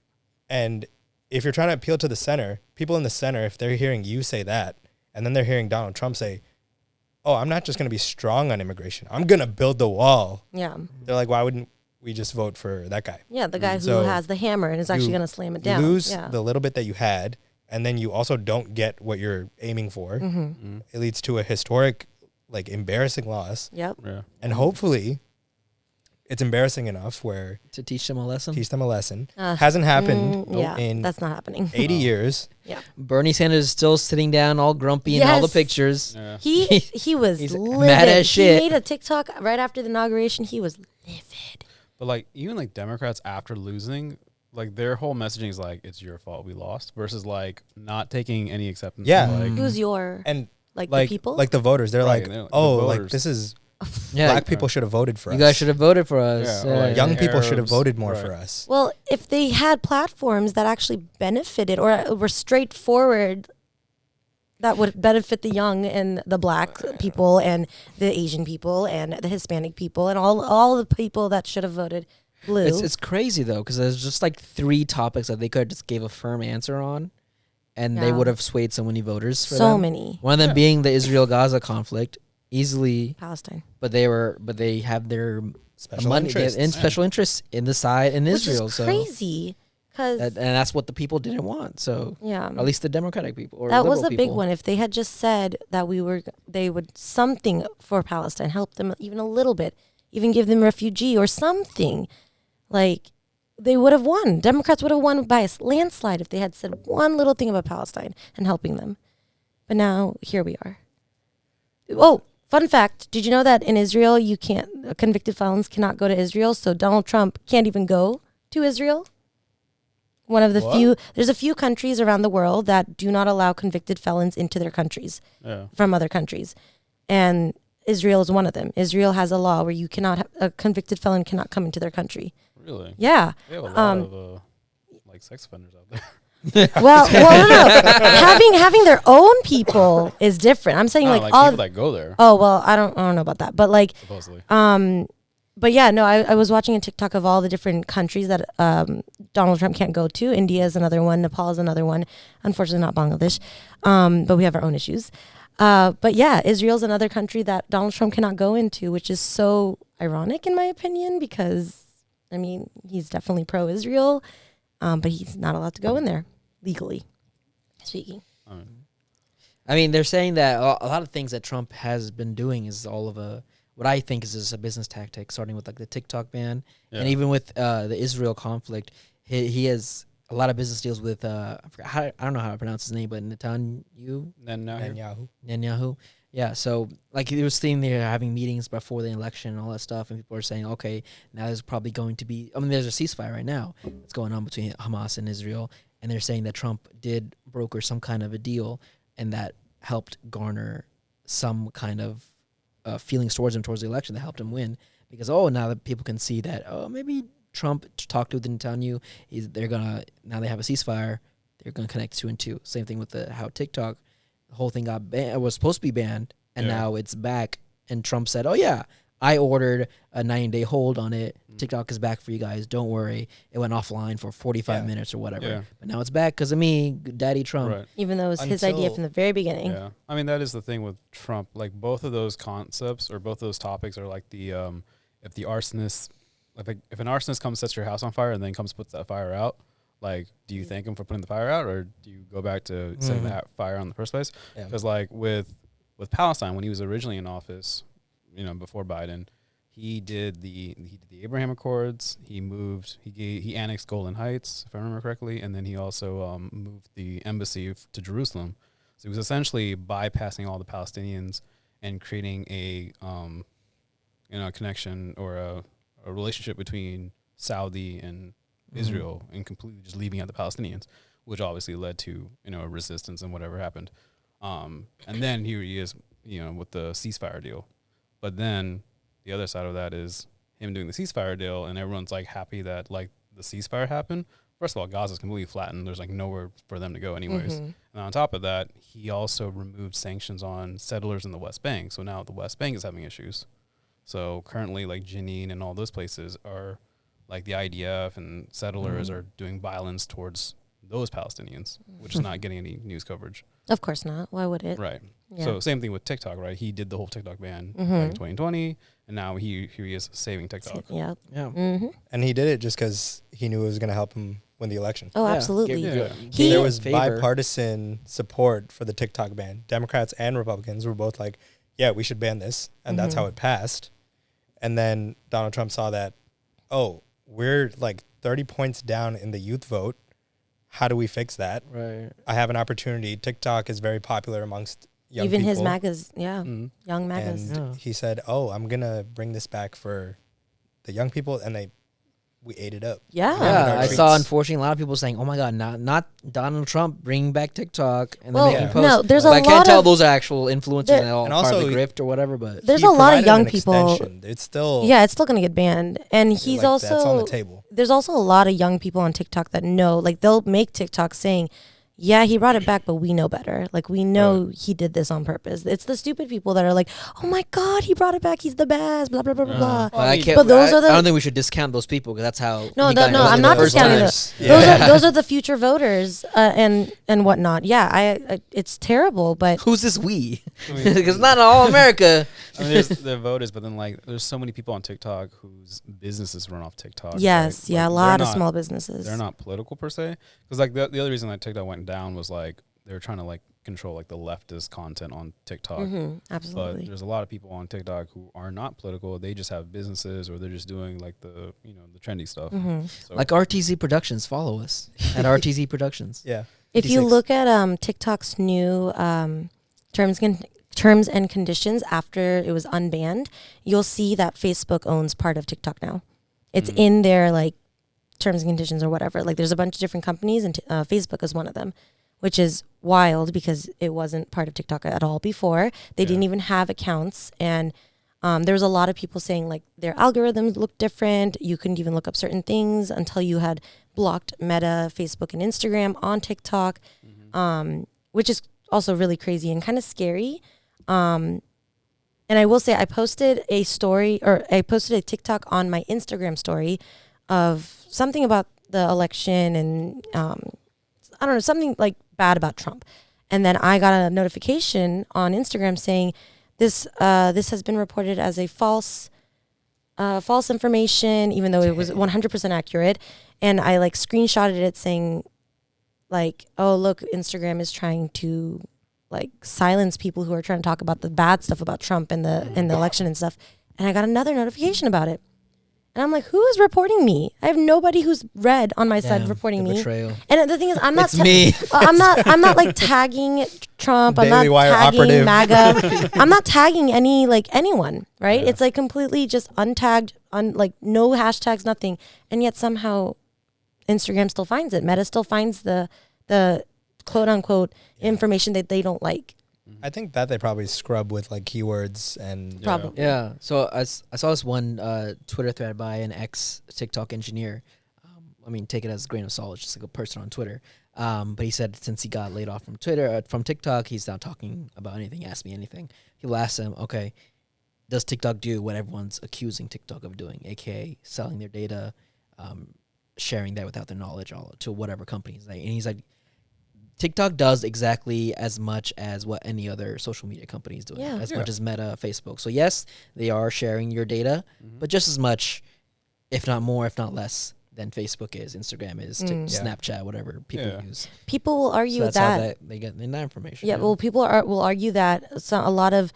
[SPEAKER 4] And if you're trying to appeal to the center, people in the center, if they're hearing you say that, and then they're hearing Donald Trump say, oh, I'm not just going to be strong on immigration. I'm going to build the wall.
[SPEAKER 2] Yeah.
[SPEAKER 4] They're like, why wouldn't we just vote for that guy?
[SPEAKER 2] Yeah, the guy who
[SPEAKER 4] So
[SPEAKER 2] has the hammer and is actually going to slam it down.
[SPEAKER 4] You lose
[SPEAKER 2] yeah.
[SPEAKER 4] the little bit that you had, and then you also don't get what you're aiming for.
[SPEAKER 2] Mm-hmm.
[SPEAKER 4] It leads to a historic, embarrassing loss.
[SPEAKER 2] Yep.
[SPEAKER 3] Yeah.
[SPEAKER 4] And hopefully, it's embarrassing enough where
[SPEAKER 1] To teach them a lesson.
[SPEAKER 4] Hasn't happened
[SPEAKER 2] Yeah,
[SPEAKER 4] in
[SPEAKER 2] that's not happening.
[SPEAKER 4] 80 years.
[SPEAKER 2] Yeah.
[SPEAKER 1] Bernie Sanders is still sitting down, all grumpy in all the
[SPEAKER 2] Yes.
[SPEAKER 1] pictures.
[SPEAKER 3] Yeah.
[SPEAKER 2] He was
[SPEAKER 1] He's
[SPEAKER 2] livid.
[SPEAKER 1] mad as shit.
[SPEAKER 2] He made a TikTok right after the inauguration. He was livid.
[SPEAKER 3] But like even like Democrats after losing, like their whole messaging is like it's your fault we lost versus like not taking any acceptance.
[SPEAKER 4] Yeah.
[SPEAKER 3] Like,
[SPEAKER 2] Who's your
[SPEAKER 4] And
[SPEAKER 2] like
[SPEAKER 4] like
[SPEAKER 2] the people?
[SPEAKER 4] like the voters, they're
[SPEAKER 3] Right,
[SPEAKER 4] like,
[SPEAKER 3] they're like,
[SPEAKER 4] oh,
[SPEAKER 3] the
[SPEAKER 4] like
[SPEAKER 3] voters.
[SPEAKER 4] this is
[SPEAKER 1] Yeah,
[SPEAKER 4] black people should have voted for us.
[SPEAKER 1] you guys should have voted for us.
[SPEAKER 3] Yeah, or like
[SPEAKER 4] Young people should have
[SPEAKER 3] Arabs,
[SPEAKER 4] voted more
[SPEAKER 3] right.
[SPEAKER 4] for us.
[SPEAKER 2] Well, if they had platforms that actually benefited or were straightforward, that would benefit the young and the black people and the Asian people and the Hispanic people and all the people that should have voted blue.
[SPEAKER 1] It's crazy though, because there's just like 3 topics that they could have just gave a firm answer on, and they
[SPEAKER 2] Yeah.
[SPEAKER 1] would have swayed so many voters. For
[SPEAKER 2] so
[SPEAKER 1] them.
[SPEAKER 2] many.
[SPEAKER 1] One of them being the Israel-Gaza conflict, easily,
[SPEAKER 2] Palestine.
[SPEAKER 1] but they have their
[SPEAKER 4] Special
[SPEAKER 1] money
[SPEAKER 4] interests.
[SPEAKER 1] and special interests in the side in
[SPEAKER 2] Which
[SPEAKER 1] Israel.
[SPEAKER 2] is
[SPEAKER 1] So
[SPEAKER 2] crazy. Because,
[SPEAKER 1] and that's what the people didn't want. So
[SPEAKER 2] yeah.
[SPEAKER 1] at least the Democratic people or
[SPEAKER 2] That was
[SPEAKER 1] liberal
[SPEAKER 2] a big
[SPEAKER 1] people.
[SPEAKER 2] one. If they had just said that they would something for Palestine, help them even a little bit, even give them refugee or something, like they would have won. Democrats would have won by a landslide if they had said one little thing about Palestine and helping them. But now here we are. Oh, fun fact. Did you know that in Israel, convicted felons cannot go to Israel? So Donald Trump can't even go to Israel. One of the there's a few countries around the world that do not allow convicted felons into their countries from other countries. And Israel is one of them. Israel has a law where you cannot, a convicted felon cannot come into their country.
[SPEAKER 3] Really?
[SPEAKER 2] Yeah.
[SPEAKER 3] They have a lot of like sex offenders out there.
[SPEAKER 2] Well, no. having their own people is different. I'm saying like all
[SPEAKER 3] people that go there.
[SPEAKER 2] Oh, well, I don't know about that. But like,
[SPEAKER 3] Supposedly.
[SPEAKER 2] but yeah, no, I was watching a TikTok of all the different countries that Donald Trump can't go to. India is another one. Nepal is another one. Unfortunately, not Bangladesh. But we have our own issues. But yeah, Israel's another country that Donald Trump cannot go into, which is so ironic in my opinion, because, I mean, he's definitely pro-Israel, but he's not allowed to go in there legally speaking.
[SPEAKER 1] I mean, they're saying that a lot of things that Trump has been doing is all of what I think is just a business tactic, starting with like the TikTok ban, and even with the Israel conflict. He has a lot of business deals with I don't know how to pronounce his name, but Netanyahu. Yeah, so like he was saying they're having meetings before the election and all that stuff, and people are saying, okay, now there's probably going to be, I mean, there's a ceasefire right now that's going on between Hamas and Israel, and they're saying that Trump did broker some kind of a deal, and that helped garner some kind of feelings towards him towards the election that helped him win, because now that people can see that maybe Trump talked to Netanyahu, now they have a ceasefire, they're gonna connect 2 and 2. Same thing with how TikTok, the whole thing got banned. It was supposed to be banned, and now it's back. And Trump said, "Oh yeah, I ordered a 90-day hold on it. TikTok is back for you guys. Don't worry. It went offline for 45 minutes or whatever.
[SPEAKER 3] Yeah.
[SPEAKER 1] But now it's back because of me, Daddy Trump."
[SPEAKER 3] Right.
[SPEAKER 2] Even though it was his idea from the very beginning.
[SPEAKER 3] Yeah. I mean, that is the thing with Trump. Like both of those concepts or both those topics are like the if the arsonist, if an arsonist comes sets your house on fire and then comes puts that fire out, like, do you thank him for putting the fire out, or do you go back to setting that fire on in the first place? Because like with Palestine, when he was originally in office, before Biden, he did the Abraham Accords. He annexed Golan Heights, if I remember correctly, and then he also moved the embassy to Jerusalem. So he was essentially bypassing all the Palestinians and creating a connection or a relationship between Saudi and Israel, and completely just leaving out the Palestinians, which obviously led to a resistance and whatever happened. And then here he is, with the ceasefire deal. But then the other side of that is him doing the ceasefire deal, and everyone's like happy that like the ceasefire happened. First of all, Gaza's completely flattened. There's like nowhere for them to go anyways. And on top of that, he also removed sanctions on settlers in the West Bank. So now the West Bank is having issues. So currently like Jenin and all those places are like the IDF and settlers are doing violence towards those Palestinians, which is not getting any news coverage.
[SPEAKER 2] Of course not. Why would it?
[SPEAKER 3] Right.
[SPEAKER 2] Yeah.
[SPEAKER 3] So same thing with TikTok, right? He did the whole TikTok ban back in 2020, and now here he is saving TikTok.
[SPEAKER 2] Yeah.
[SPEAKER 4] And he did it just because he knew it was going to help him win the election.
[SPEAKER 2] Oh, absolutely.
[SPEAKER 4] There was bipartisan support for the TikTok ban. Democrats and Republicans were both like, yeah, we should ban this. And that's how it passed. And then Donald Trump saw that, oh, we're like 30 points down in the youth vote. How do we fix that?
[SPEAKER 1] Right.
[SPEAKER 4] I have an opportunity. TikTok is very popular amongst young
[SPEAKER 2] Even
[SPEAKER 4] people.
[SPEAKER 2] his MAGAs, young MAGAs.
[SPEAKER 4] And he said, oh, I'm going to bring this back for the young people. And we ate it up.
[SPEAKER 2] Yeah.
[SPEAKER 1] Yeah, I
[SPEAKER 4] treats.
[SPEAKER 1] saw unfortunately a lot of people saying, "Oh my God, not Donald Trump bringing back TikTok," and then
[SPEAKER 2] Well,
[SPEAKER 1] making
[SPEAKER 4] yeah.
[SPEAKER 1] posts.
[SPEAKER 2] no, there's
[SPEAKER 1] But
[SPEAKER 2] a
[SPEAKER 1] I can't
[SPEAKER 2] lot
[SPEAKER 1] tell
[SPEAKER 2] of-
[SPEAKER 1] those are actual influencers
[SPEAKER 2] There-
[SPEAKER 1] and all
[SPEAKER 4] And
[SPEAKER 1] part of
[SPEAKER 4] also
[SPEAKER 1] the grift or whatever. But
[SPEAKER 2] There's
[SPEAKER 4] He
[SPEAKER 2] a lot of
[SPEAKER 4] provided
[SPEAKER 2] young
[SPEAKER 4] an
[SPEAKER 2] people.
[SPEAKER 4] extension. It's still
[SPEAKER 2] Yeah, it's still gonna get banned, and he's
[SPEAKER 4] like,
[SPEAKER 2] also
[SPEAKER 4] that's on the table.
[SPEAKER 2] There's also a lot of young people on TikTok that know, like they'll make TikTok saying, yeah, he brought it back, but we know better. Like we know he did this on purpose. It's the stupid people that are like, oh my God, he brought it back. He's the best. Blah blah blah blah blah.
[SPEAKER 1] But I can't.
[SPEAKER 2] But those are the-
[SPEAKER 1] I don't think we should discount those people because that's how.
[SPEAKER 2] No,
[SPEAKER 1] he got
[SPEAKER 2] no,
[SPEAKER 1] into
[SPEAKER 2] I'm
[SPEAKER 1] it
[SPEAKER 2] not
[SPEAKER 1] the first
[SPEAKER 2] discounting
[SPEAKER 1] time.
[SPEAKER 2] those.
[SPEAKER 4] Yeah.
[SPEAKER 2] Those are the future voters, and whatnot. Yeah, I it's terrible, but
[SPEAKER 1] Who's this we?
[SPEAKER 3] I mean,
[SPEAKER 1] Because not all America.
[SPEAKER 3] I mean, there's voters, but then like there's so many people on TikTok whose businesses run off TikTok.
[SPEAKER 2] yes,
[SPEAKER 3] Like,
[SPEAKER 2] yeah, a
[SPEAKER 3] they're
[SPEAKER 2] lot of
[SPEAKER 3] not-
[SPEAKER 2] small businesses.
[SPEAKER 3] They're not political per se, because like the other reason that TikTok went down was like they were trying to like control like the leftist content on TikTok.
[SPEAKER 2] Mhm,
[SPEAKER 3] But
[SPEAKER 2] absolutely.
[SPEAKER 3] there's a lot of people on TikTok who are not political. They just have businesses or they're just doing like the the trendy stuff.
[SPEAKER 2] Mhm.
[SPEAKER 3] So
[SPEAKER 1] Like RTZ Productions, follow us at RTZ Productions.
[SPEAKER 4] Yeah.
[SPEAKER 2] If you
[SPEAKER 4] 56.
[SPEAKER 2] look at TikTok's new terms and conditions after it was unbanned, you'll see that Facebook owns part of TikTok now. It's in their like terms and conditions or whatever. Like there's a bunch of different companies, and Facebook is one of them, which is wild because it wasn't part of TikTok at all before. They didn't even have accounts, and there was a lot of people saying like their algorithms look different. You couldn't even look up certain things until you had blocked Meta, Facebook, and Instagram on TikTok, which is also really crazy and kind of scary. And I will say I posted a TikTok on my Instagram story of something about the election and I don't know, something like bad about Trump. And then I got a notification on Instagram saying this has been reported as a false information, even though it was 100% accurate. And I like screenshotted it saying like, oh, look, Instagram is trying to like silence people who are trying to talk about the bad stuff about Trump and the election and stuff. And I got another notification about it. And I'm like, who is reporting me? I have nobody who's red on my side
[SPEAKER 1] Damn,
[SPEAKER 2] reporting
[SPEAKER 1] the
[SPEAKER 2] me.
[SPEAKER 1] betrayal.
[SPEAKER 2] And the thing is, I'm not.
[SPEAKER 1] It's me.
[SPEAKER 2] I'm not like tagging Trump. I'm not
[SPEAKER 4] DailyWire
[SPEAKER 2] tagging
[SPEAKER 4] operative.
[SPEAKER 2] MAGA. I'm not tagging anyone. Right?
[SPEAKER 4] Yeah.
[SPEAKER 2] It's like completely just untagged, like no hashtags, nothing. And yet somehow, Instagram still finds it. Meta still finds the quote unquote information that they don't like.
[SPEAKER 4] I think that they probably scrub with like keywords and
[SPEAKER 2] Probably.
[SPEAKER 1] Yeah. So I saw this one Twitter thread by an ex-TikTok engineer. I mean, take it as a grain of salt. It's just like a person on Twitter. But he said since he got laid off from from TikTok, he's not talking about anything. Ask me anything. People asked him, okay, does TikTok do what everyone's accusing TikTok of doing, aka selling their data, sharing that without their knowledge to whatever companies? And he's like, TikTok does exactly as much as what any other social media company is doing, as much as Meta, Facebook. So yes, they are sharing your data, but just as much, if not more, if not less, than Facebook is, Instagram is, Snapchat, whatever people use.
[SPEAKER 2] People will argue
[SPEAKER 1] So that's
[SPEAKER 2] that.
[SPEAKER 1] how they get that information.
[SPEAKER 2] Yeah, well, people will argue that. So a lot of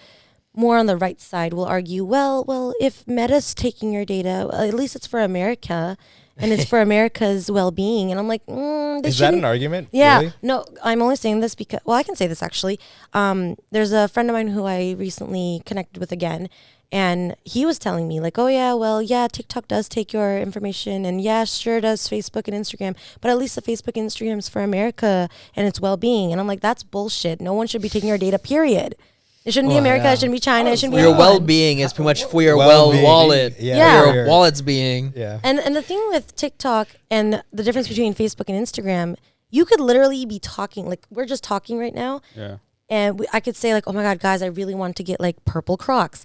[SPEAKER 2] more on the right side will argue, well, if Meta's taking your data, at least it's for America, and it's for America's well-being. And I'm like,
[SPEAKER 4] is that an argument?
[SPEAKER 2] Yeah,
[SPEAKER 4] Really?
[SPEAKER 2] no, I'm only saying this because, well, I can say this actually. There's a friend of mine who I recently connected with again, and he was telling me like, oh yeah, well, yeah, TikTok does take your information, and yeah, sure does Facebook and Instagram, but at least the Facebook and Instagram is for America and its well-being. And I'm like, that's bullshit. No one should be taking your data, period. It shouldn't be America. It shouldn't be China. It shouldn't be
[SPEAKER 1] Your
[SPEAKER 2] anyone.
[SPEAKER 1] well-being is pretty much for your
[SPEAKER 4] Well-being.
[SPEAKER 1] wallet.
[SPEAKER 2] Yeah.
[SPEAKER 1] For your wallet's being.
[SPEAKER 4] Yeah.
[SPEAKER 2] And the thing with TikTok and the difference between Facebook and Instagram, you could literally be talking, like we're just talking right now,
[SPEAKER 3] Yeah.
[SPEAKER 2] and I could say like, oh my God, guys, I really want to get like purple Crocs.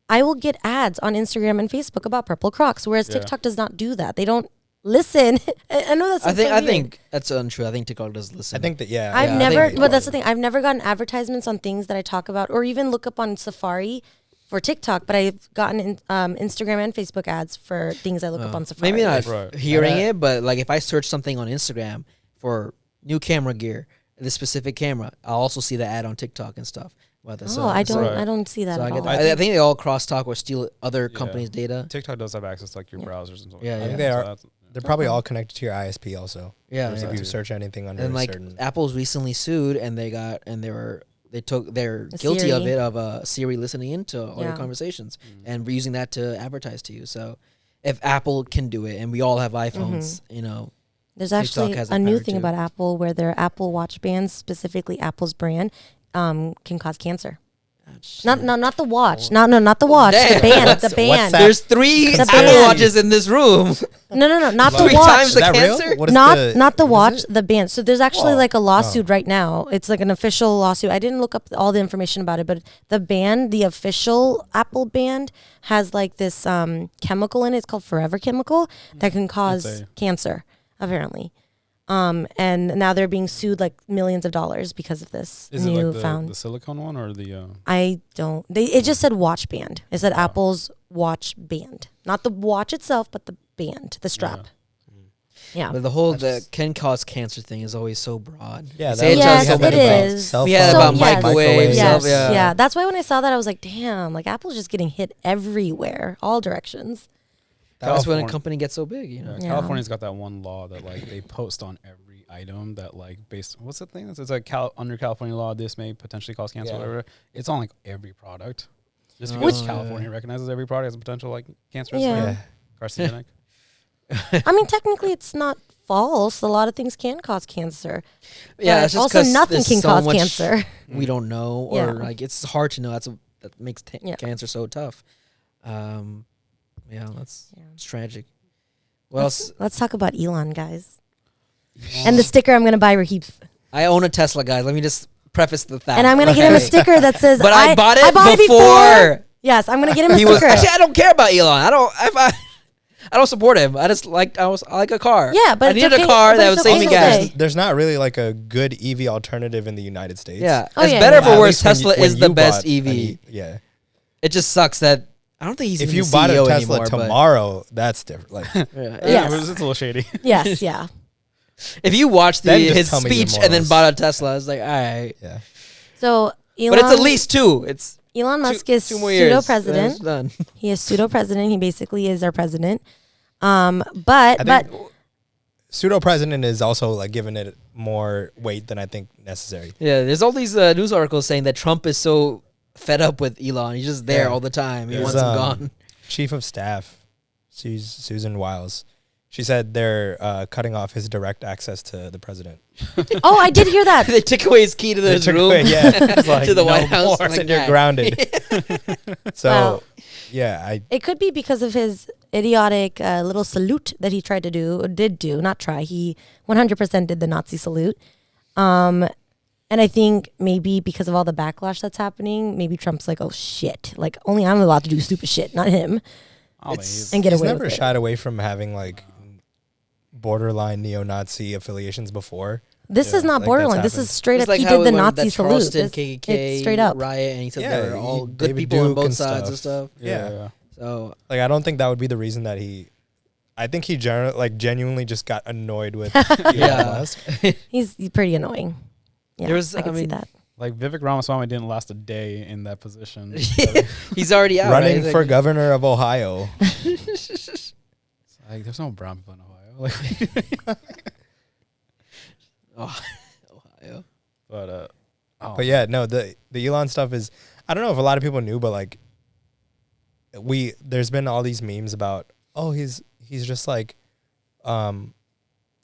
[SPEAKER 2] I will get ads on Instagram and Facebook about purple Crocs, whereas TikTok does not do that. They don't listen. I know that's.
[SPEAKER 1] I think that's untrue. I think TikTok does listen.
[SPEAKER 4] I think that
[SPEAKER 2] I've
[SPEAKER 1] I
[SPEAKER 2] never,
[SPEAKER 1] think-
[SPEAKER 2] but that's the thing. I've never gotten advertisements on things that I talk about, or even look up on Safari for TikTok. But I've gotten Instagram and Facebook ads for things I look up on Safari.
[SPEAKER 1] Maybe not
[SPEAKER 3] Right.
[SPEAKER 1] hearing it, but like if I search something on Instagram for new camera gear, this specific camera. I'll also see the ad on TikTok and stuff about this.
[SPEAKER 2] Oh, I don't see that
[SPEAKER 1] So
[SPEAKER 2] at all.
[SPEAKER 1] I think they all crosstalk or steal other companies' data.
[SPEAKER 3] TikTok does have access to like your browsers and stuff.
[SPEAKER 1] Yeah,
[SPEAKER 3] like
[SPEAKER 1] I
[SPEAKER 3] that.
[SPEAKER 1] think
[SPEAKER 4] they
[SPEAKER 3] So
[SPEAKER 4] are.
[SPEAKER 3] that's-
[SPEAKER 4] They're probably all connected to your ISP also.
[SPEAKER 1] Yeah,
[SPEAKER 4] If
[SPEAKER 1] yeah.
[SPEAKER 4] you search anything under
[SPEAKER 1] And
[SPEAKER 4] a
[SPEAKER 1] like
[SPEAKER 4] certain.
[SPEAKER 1] Apple's recently sued, and they're guilty of
[SPEAKER 2] Siri.
[SPEAKER 1] it of Siri listening into all your
[SPEAKER 2] Yeah.
[SPEAKER 1] conversations and using that to advertise to you. So if Apple can do it, and we all have iPhones, you know,
[SPEAKER 2] There's
[SPEAKER 1] TikTok
[SPEAKER 2] actually
[SPEAKER 1] has
[SPEAKER 2] a
[SPEAKER 1] that
[SPEAKER 2] new
[SPEAKER 1] power
[SPEAKER 2] thing
[SPEAKER 1] too.
[SPEAKER 2] about Apple where their Apple Watch bands, specifically Apple's brand, can cause cancer. Not the watch. Not the watch.
[SPEAKER 1] Damn.
[SPEAKER 2] The band. The
[SPEAKER 4] What's
[SPEAKER 2] band.
[SPEAKER 4] that?
[SPEAKER 1] there's 3
[SPEAKER 2] The
[SPEAKER 1] Apple
[SPEAKER 2] band.
[SPEAKER 1] Watches in this room.
[SPEAKER 2] No. Not the
[SPEAKER 1] 3
[SPEAKER 2] watch.
[SPEAKER 1] times
[SPEAKER 4] Is
[SPEAKER 1] the
[SPEAKER 4] that
[SPEAKER 1] cancer.
[SPEAKER 4] real? What is
[SPEAKER 2] Not
[SPEAKER 4] the,
[SPEAKER 2] not the
[SPEAKER 4] what is
[SPEAKER 2] watch,
[SPEAKER 4] it?
[SPEAKER 2] the band. So there's actually
[SPEAKER 4] Whoa.
[SPEAKER 2] like a lawsuit right now. It's like an official lawsuit. I didn't look up all the information about it, but the band, the official Apple band, has like this chemical in it. It's called Forever Chemical that can cause cancer, apparently. And now they're being sued like millions of dollars because of this
[SPEAKER 3] Is it
[SPEAKER 2] new
[SPEAKER 3] like
[SPEAKER 2] found.
[SPEAKER 3] the silicone one or the?
[SPEAKER 2] I don't. It just said watch band. It said Apple's watch band, not the watch itself, but the band, the strap. Yeah.
[SPEAKER 1] But the whole can cause cancer thing is always so broad.
[SPEAKER 4] Yeah,
[SPEAKER 1] They say
[SPEAKER 2] Yes,
[SPEAKER 1] does so
[SPEAKER 2] it
[SPEAKER 1] many things.
[SPEAKER 2] is.
[SPEAKER 4] Cell
[SPEAKER 1] We had
[SPEAKER 2] So,
[SPEAKER 1] about
[SPEAKER 2] yes.
[SPEAKER 1] microwaves.
[SPEAKER 2] Yes,
[SPEAKER 1] Yeah.
[SPEAKER 2] yeah. That's why when I saw that, I was like, damn, like Apple's just getting hit everywhere, all directions.
[SPEAKER 1] That's when a
[SPEAKER 3] California-
[SPEAKER 1] company gets so big, you know.
[SPEAKER 2] Yeah.
[SPEAKER 3] California's got that one law that like they post on every item that like based what's the thing? It's like under California law, this may potentially cause cancer.
[SPEAKER 4] Yeah.
[SPEAKER 3] Whatever. It's on like every product. Just
[SPEAKER 1] Oh,
[SPEAKER 3] because
[SPEAKER 1] yeah.
[SPEAKER 3] California recognizes every product as a potential like cancerous,
[SPEAKER 2] Yeah.
[SPEAKER 3] like, carcinogenic.
[SPEAKER 2] I mean, technically, it's not false. A lot of things can cause cancer.
[SPEAKER 1] Yeah,
[SPEAKER 2] But
[SPEAKER 1] it's just
[SPEAKER 2] also
[SPEAKER 1] 'cause
[SPEAKER 2] nothing
[SPEAKER 1] there's
[SPEAKER 2] can
[SPEAKER 1] so
[SPEAKER 2] cause
[SPEAKER 1] much
[SPEAKER 2] cancer.
[SPEAKER 1] we don't know, or
[SPEAKER 2] Yeah.
[SPEAKER 1] like it's hard to know. That makes
[SPEAKER 2] Yeah.
[SPEAKER 1] cancer so tough. Yeah, it's tragic. What
[SPEAKER 2] Let's,
[SPEAKER 1] else?
[SPEAKER 2] let's talk about Elon, guys. And the sticker I'm going to buy Rahib.
[SPEAKER 1] I own a Tesla, guys. Let me just preface the fact.
[SPEAKER 2] And I'm going to get him a
[SPEAKER 1] Okay.
[SPEAKER 2] sticker that says,
[SPEAKER 1] But I bought it
[SPEAKER 2] before.
[SPEAKER 1] before.
[SPEAKER 2] Yes, I'm going to get him a
[SPEAKER 1] He was
[SPEAKER 2] sticker.
[SPEAKER 1] actually. I don't care about Elon. I don't support him. I like a car.
[SPEAKER 2] Yeah, but
[SPEAKER 1] I
[SPEAKER 2] it's
[SPEAKER 1] needed
[SPEAKER 2] okay-
[SPEAKER 1] a car
[SPEAKER 2] but
[SPEAKER 1] that
[SPEAKER 2] it's
[SPEAKER 1] would save me
[SPEAKER 2] okay to
[SPEAKER 1] gas.
[SPEAKER 2] say.
[SPEAKER 4] There's not really like a good EV alternative in the United States.
[SPEAKER 1] Yeah,
[SPEAKER 2] Oh,
[SPEAKER 1] it's
[SPEAKER 2] yeah,
[SPEAKER 1] better
[SPEAKER 2] yeah.
[SPEAKER 1] for
[SPEAKER 4] At
[SPEAKER 1] worse.
[SPEAKER 4] least when
[SPEAKER 1] Tesla is
[SPEAKER 4] you
[SPEAKER 1] the best
[SPEAKER 4] bought an
[SPEAKER 1] EV.
[SPEAKER 4] Yeah.
[SPEAKER 1] It just sucks that I don't think he's
[SPEAKER 4] If
[SPEAKER 1] even
[SPEAKER 4] you
[SPEAKER 1] the
[SPEAKER 4] bought a
[SPEAKER 1] CEO
[SPEAKER 4] Tesla
[SPEAKER 1] anymore, but-
[SPEAKER 4] tomorrow, that's different. Like,
[SPEAKER 1] Yeah.
[SPEAKER 2] Yes.
[SPEAKER 3] It's a little shady.
[SPEAKER 2] Yes, yeah.
[SPEAKER 1] If you watched
[SPEAKER 4] Then just
[SPEAKER 1] his
[SPEAKER 4] tell me your
[SPEAKER 1] speech and then
[SPEAKER 4] morals.
[SPEAKER 1] bought a Tesla, it's like, all right.
[SPEAKER 4] yeah.
[SPEAKER 2] So Elon,
[SPEAKER 1] But it's at least 2. It's
[SPEAKER 2] Elon Musk is
[SPEAKER 1] 2 more years.
[SPEAKER 2] pseudo-president.
[SPEAKER 1] It's done.
[SPEAKER 2] He is pseudo-president. He basically is our president.
[SPEAKER 4] I
[SPEAKER 2] But
[SPEAKER 4] think pseudo president is also like giving it more weight than I think necessary.
[SPEAKER 1] Yeah, there's all these news articles saying that Trump is so fed up with Elon. He's just there
[SPEAKER 4] Yeah.
[SPEAKER 1] all the time. He
[SPEAKER 4] There's,
[SPEAKER 1] wants him gone.
[SPEAKER 4] Chief of Staff, Susan Wiles, she said they're cutting off his direct access to the president.
[SPEAKER 2] oh, I did hear that.
[SPEAKER 1] They took away his key to
[SPEAKER 4] They
[SPEAKER 1] his
[SPEAKER 4] took
[SPEAKER 1] room.
[SPEAKER 4] away, yeah, it's like,
[SPEAKER 1] To the
[SPEAKER 4] no
[SPEAKER 1] White House.
[SPEAKER 4] more,
[SPEAKER 1] Like,
[SPEAKER 4] and you're
[SPEAKER 1] nah.
[SPEAKER 4] grounded. So,
[SPEAKER 2] Wow.
[SPEAKER 4] yeah,
[SPEAKER 2] It could be because of his idiotic little salute that he tried to do, or did do, not try. He 100% did the Nazi salute. And I think maybe because of all the backlash that's happening, maybe Trump's like, oh shit, like only I'm allowed to do stupid shit, not him,
[SPEAKER 3] Oh,
[SPEAKER 1] It's-
[SPEAKER 2] and get
[SPEAKER 4] he's
[SPEAKER 2] away
[SPEAKER 4] never
[SPEAKER 2] with it.
[SPEAKER 4] shied away from having like borderline neo-Nazi affiliations before.
[SPEAKER 2] This
[SPEAKER 4] Yeah,
[SPEAKER 2] is not
[SPEAKER 4] like,
[SPEAKER 2] borderline.
[SPEAKER 4] that's
[SPEAKER 2] This
[SPEAKER 4] happened.
[SPEAKER 2] is straight
[SPEAKER 1] It's
[SPEAKER 2] up.
[SPEAKER 1] like
[SPEAKER 2] He
[SPEAKER 1] how
[SPEAKER 2] did the
[SPEAKER 1] when
[SPEAKER 2] Nazi
[SPEAKER 1] that
[SPEAKER 2] salute.
[SPEAKER 1] Charleston
[SPEAKER 2] It's
[SPEAKER 1] KKK
[SPEAKER 2] straight up.
[SPEAKER 1] riot, and he said
[SPEAKER 4] Yeah,
[SPEAKER 1] they were all good
[SPEAKER 4] David
[SPEAKER 1] people on
[SPEAKER 4] Duke
[SPEAKER 1] both
[SPEAKER 4] and
[SPEAKER 1] sides and
[SPEAKER 4] stuff.
[SPEAKER 1] stuff.
[SPEAKER 4] Yeah.
[SPEAKER 1] So
[SPEAKER 4] Like, I don't think that would be the reason that he. I think he genuinely just got annoyed with
[SPEAKER 1] Yeah.
[SPEAKER 4] Elon Musk.
[SPEAKER 2] He's pretty annoying. Yeah,
[SPEAKER 1] There was-
[SPEAKER 2] I can
[SPEAKER 1] I
[SPEAKER 2] see
[SPEAKER 1] mean,
[SPEAKER 2] that.
[SPEAKER 3] Like Vivek Ramaswamy didn't last a day in that position.
[SPEAKER 1] he's already out.
[SPEAKER 4] Running
[SPEAKER 1] right?
[SPEAKER 4] for governor of Ohio.
[SPEAKER 3] It's like there's no brown people in Ohio. Like,
[SPEAKER 1] Ohio.
[SPEAKER 3] but
[SPEAKER 4] But yeah, no, the Elon stuff is, I don't know if a lot of people knew, but like there's been all these memes about, oh, he's just like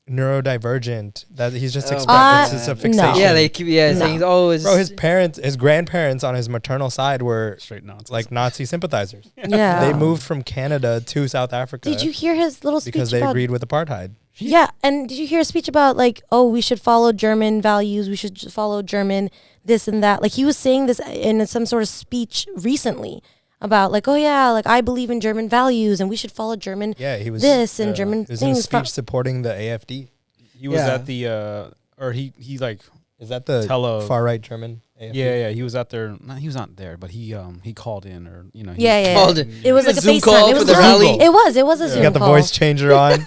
[SPEAKER 4] neurodivergent, that he's just
[SPEAKER 1] Oh,
[SPEAKER 4] it's just a
[SPEAKER 2] no.
[SPEAKER 4] fixation.
[SPEAKER 1] Yeah, they keep
[SPEAKER 2] No.
[SPEAKER 1] saying, oh,
[SPEAKER 4] Bro, his grandparents on his maternal side were
[SPEAKER 3] straight nonsense.
[SPEAKER 4] like Nazi sympathizers.
[SPEAKER 2] Yeah.
[SPEAKER 4] They moved from Canada to South Africa
[SPEAKER 2] Did you hear his little speech
[SPEAKER 4] because they
[SPEAKER 2] about?
[SPEAKER 4] agreed with apartheid.
[SPEAKER 2] Yeah, and did you hear a speech about like, oh, we should follow German values, we should follow German this and that? Like he was saying this in some sort of speech recently about like, oh yeah, like I believe in German values and we should follow German
[SPEAKER 4] Yeah, he was
[SPEAKER 2] this and German
[SPEAKER 4] It was in a
[SPEAKER 2] things.
[SPEAKER 4] speech supporting the AFD.
[SPEAKER 3] he was
[SPEAKER 1] Yeah.
[SPEAKER 3] at the or he like
[SPEAKER 4] Is that the far right German AFD?
[SPEAKER 3] yeah he was out there. No, he was not there, but he called in or he
[SPEAKER 2] Yeah.
[SPEAKER 1] Called it.
[SPEAKER 2] It was like a
[SPEAKER 1] Zoom
[SPEAKER 2] FaceTime.
[SPEAKER 1] call
[SPEAKER 2] It
[SPEAKER 1] for
[SPEAKER 2] was
[SPEAKER 1] the
[SPEAKER 2] a Zoom
[SPEAKER 1] rally.
[SPEAKER 2] call. It was a
[SPEAKER 4] You
[SPEAKER 2] Zoom
[SPEAKER 4] got the
[SPEAKER 2] call.
[SPEAKER 4] voice changer on.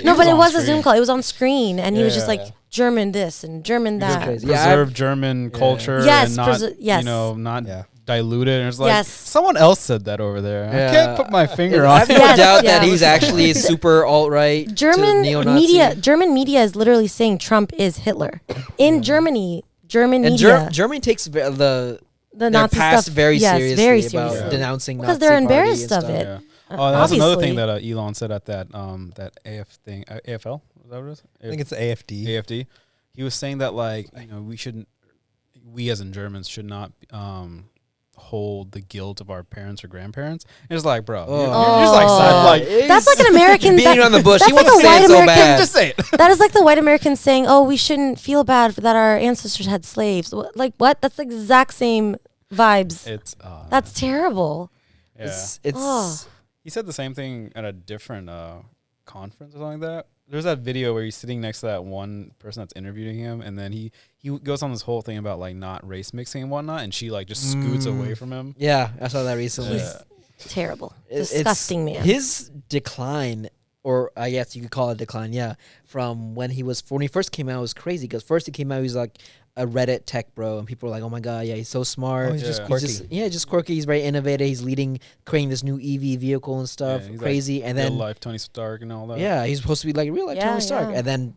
[SPEAKER 2] No, but it was a Zoom call. It was on screen, and he was
[SPEAKER 4] Yeah,
[SPEAKER 2] just like
[SPEAKER 4] yeah.
[SPEAKER 2] German this and German that.
[SPEAKER 1] crazy.
[SPEAKER 3] Preserve German culture and not, not dilute it. And it's like, someone else said that over there. I can't put my finger on
[SPEAKER 1] it. I have no doubt that he's actually super alt-right
[SPEAKER 2] German media is literally saying Trump is Hitler. In German media.
[SPEAKER 1] Germany takes the
[SPEAKER 2] Nazi
[SPEAKER 1] past
[SPEAKER 2] stuff
[SPEAKER 1] very seriously about
[SPEAKER 2] seriously.
[SPEAKER 1] denouncing
[SPEAKER 2] because
[SPEAKER 1] Nazi
[SPEAKER 2] they're embarrassed of
[SPEAKER 1] party and
[SPEAKER 2] it.
[SPEAKER 1] stuff.
[SPEAKER 3] Oh, that's another thing that Elon said at that that AF thing, AFL. Is that what it is?
[SPEAKER 4] I think it's AFD.
[SPEAKER 3] AFD. He was saying that we as in Germans should not hold the guilt of our parents or grandparents. And it's like, bro, you're just like
[SPEAKER 2] that's like an American
[SPEAKER 1] beating on the bush. He
[SPEAKER 2] like
[SPEAKER 1] wants to say it so bad.
[SPEAKER 3] Just say it.
[SPEAKER 2] That is like the white Americans saying, "Oh, we shouldn't feel bad that our ancestors had slaves." Like what? That's the exact same vibes.
[SPEAKER 3] It's
[SPEAKER 2] that's terrible.
[SPEAKER 3] Yeah.
[SPEAKER 2] It's
[SPEAKER 3] He said the same thing at a different conference or something like that. There's that video where he's sitting next to that one person that's interviewing him, and then he goes on this whole thing about like not race mixing and whatnot, and she like just scoots away from him.
[SPEAKER 1] Yeah, I saw that recently.
[SPEAKER 2] He's terrible, disgusting man.
[SPEAKER 1] His decline, or I guess you could call it decline, from when he first came out was crazy, because first he came out, he was like a Reddit tech bro, and people were like, "Oh my god, he's so smart."
[SPEAKER 4] He's just quirky.
[SPEAKER 1] Just quirky. He's very innovative. He's creating this new EV vehicle and stuff, crazy.
[SPEAKER 3] Like
[SPEAKER 1] and then
[SPEAKER 3] real life Tony Stark and all that.
[SPEAKER 1] Yeah, he's supposed to be like real life Tony Stark, and then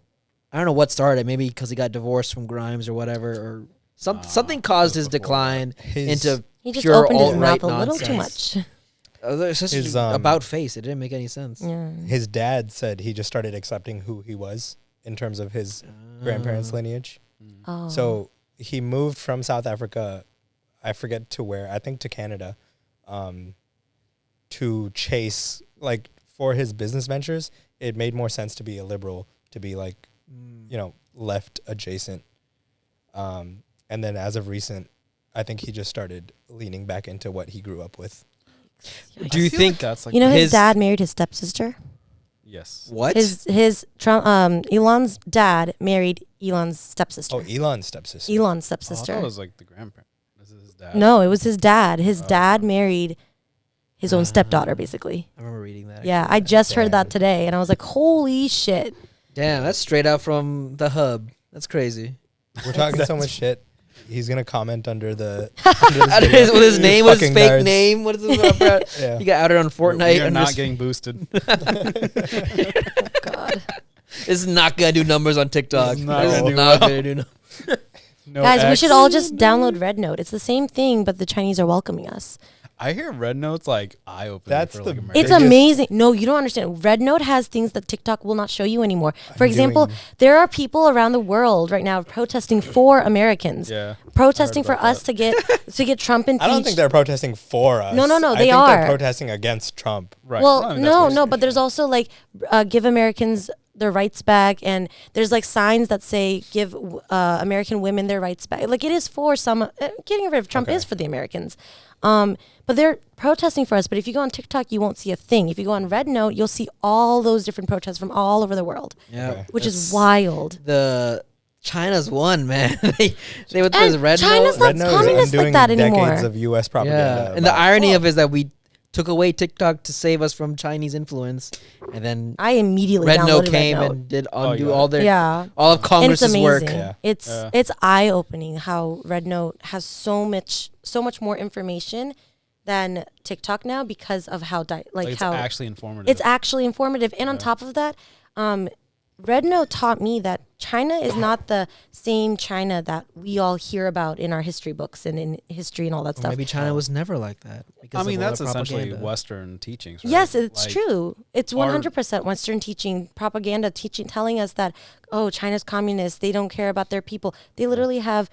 [SPEAKER 1] I don't know what started. Maybe because he got divorced from Grimes or whatever, or something caused his decline into
[SPEAKER 2] he just
[SPEAKER 1] pure
[SPEAKER 2] opened his mouth a
[SPEAKER 1] nonsense.
[SPEAKER 2] little too much.
[SPEAKER 1] It's just about face. It didn't make any sense.
[SPEAKER 2] Yeah.
[SPEAKER 4] His dad said he just started accepting who he was in terms of his grandparents' lineage.
[SPEAKER 2] Oh.
[SPEAKER 4] So he moved from South Africa, I forget to where, I think to Canada, to chase, like, for his business ventures, it made more sense to be a liberal, to be like, left adjacent. And then as of recent, I think he just started leaning back into what he grew up with.
[SPEAKER 1] Do you think
[SPEAKER 3] that's like
[SPEAKER 2] his dad married his stepsister?
[SPEAKER 3] Yes.
[SPEAKER 1] What?
[SPEAKER 2] His Trump Elon's dad married Elon's stepsister.
[SPEAKER 4] Oh, Elon's stepsister.
[SPEAKER 2] Elon's
[SPEAKER 3] I
[SPEAKER 2] stepsister.
[SPEAKER 3] thought it was like the grandparent. This is his dad.
[SPEAKER 2] No, it was his dad. His dad married his own stepdaughter, basically.
[SPEAKER 1] I remember reading that.
[SPEAKER 2] Yeah, I just heard that today, and I was like, "Holy shit!"
[SPEAKER 1] Damn, that's straight out from the hub. That's crazy.
[SPEAKER 4] We're talking so much shit. He's gonna comment under the
[SPEAKER 1] with his name, with his fake
[SPEAKER 4] nerds.
[SPEAKER 1] name. What is this about?
[SPEAKER 4] Yeah.
[SPEAKER 1] He got outed on Fortnite.
[SPEAKER 3] We are not getting boosted.
[SPEAKER 2] God,
[SPEAKER 1] This is not gonna do numbers on TikTok.
[SPEAKER 3] It's
[SPEAKER 1] This is
[SPEAKER 3] not
[SPEAKER 1] not
[SPEAKER 3] gonna
[SPEAKER 1] gonna do numbers.
[SPEAKER 3] No
[SPEAKER 2] guys, we
[SPEAKER 3] X.
[SPEAKER 2] should all just download Red Note. It's the same thing, but the Chinese are welcoming us.
[SPEAKER 3] I hear Red Note's like eye opening.
[SPEAKER 4] That's
[SPEAKER 3] for
[SPEAKER 4] the
[SPEAKER 3] like
[SPEAKER 2] It's
[SPEAKER 3] Americans.
[SPEAKER 2] amazing. No, you don't understand. Red Note has things that TikTok will not show you anymore. For example, there are people around the world right now protesting for Americans.
[SPEAKER 3] Yeah.
[SPEAKER 2] Protesting for
[SPEAKER 3] about
[SPEAKER 2] us to get Trump impeached.
[SPEAKER 4] I don't think they're protesting for us.
[SPEAKER 2] No,
[SPEAKER 4] I
[SPEAKER 2] they
[SPEAKER 4] think
[SPEAKER 2] are.
[SPEAKER 4] They're protesting against Trump.
[SPEAKER 3] Right.
[SPEAKER 2] Well,
[SPEAKER 3] I mean, that's what
[SPEAKER 2] no,
[SPEAKER 3] it's
[SPEAKER 2] but there's also like give Americans their rights back, and there's like signs that say give American women their rights back. Like it is for some. Getting rid of Trump is for the Americans, but they're protesting for us. But if you go on TikTok, you won't see a thing. If you go on Red Note, you'll see all those different protests from all over the world.
[SPEAKER 1] Yeah,
[SPEAKER 4] Okay.
[SPEAKER 2] Which is wild.
[SPEAKER 1] The China's won, man. they went through
[SPEAKER 2] And
[SPEAKER 1] his Red
[SPEAKER 2] China's
[SPEAKER 1] Note.
[SPEAKER 2] not communist like that anymore.
[SPEAKER 4] Decades of U.S. propaganda.
[SPEAKER 1] Yeah, and the
[SPEAKER 4] about-
[SPEAKER 1] irony of it is that we took away TikTok to save us from Chinese influence, and then
[SPEAKER 2] I immediately
[SPEAKER 1] Red
[SPEAKER 2] downloaded
[SPEAKER 1] Note
[SPEAKER 2] Red
[SPEAKER 1] came
[SPEAKER 2] Note.
[SPEAKER 1] and did
[SPEAKER 3] Oh,
[SPEAKER 1] undo
[SPEAKER 3] you got
[SPEAKER 1] all
[SPEAKER 3] it.
[SPEAKER 1] their
[SPEAKER 2] And
[SPEAKER 1] all of
[SPEAKER 2] it's
[SPEAKER 1] Congress's
[SPEAKER 2] amazing.
[SPEAKER 1] work.
[SPEAKER 4] Yeah.
[SPEAKER 2] It's eye opening how Red Note has so much more information than TikTok now because of how
[SPEAKER 3] it's
[SPEAKER 2] how
[SPEAKER 3] actually informative.
[SPEAKER 2] it's actually informative. And on top of that, Red Note taught me that China is not the same China that we all hear about in our history books and in history and all that
[SPEAKER 1] Or
[SPEAKER 2] stuff.
[SPEAKER 1] maybe China was never like that. because
[SPEAKER 3] I
[SPEAKER 1] of
[SPEAKER 3] mean,
[SPEAKER 1] all
[SPEAKER 3] that's
[SPEAKER 1] the
[SPEAKER 3] essentially
[SPEAKER 1] propaganda.
[SPEAKER 3] Western teachings. Right?
[SPEAKER 2] Yes, it's
[SPEAKER 3] Like,
[SPEAKER 2] true. It's
[SPEAKER 3] our-
[SPEAKER 2] 100% Western teaching, propaganda teaching, telling us that, oh, China's communist. They don't care about their people. They literally have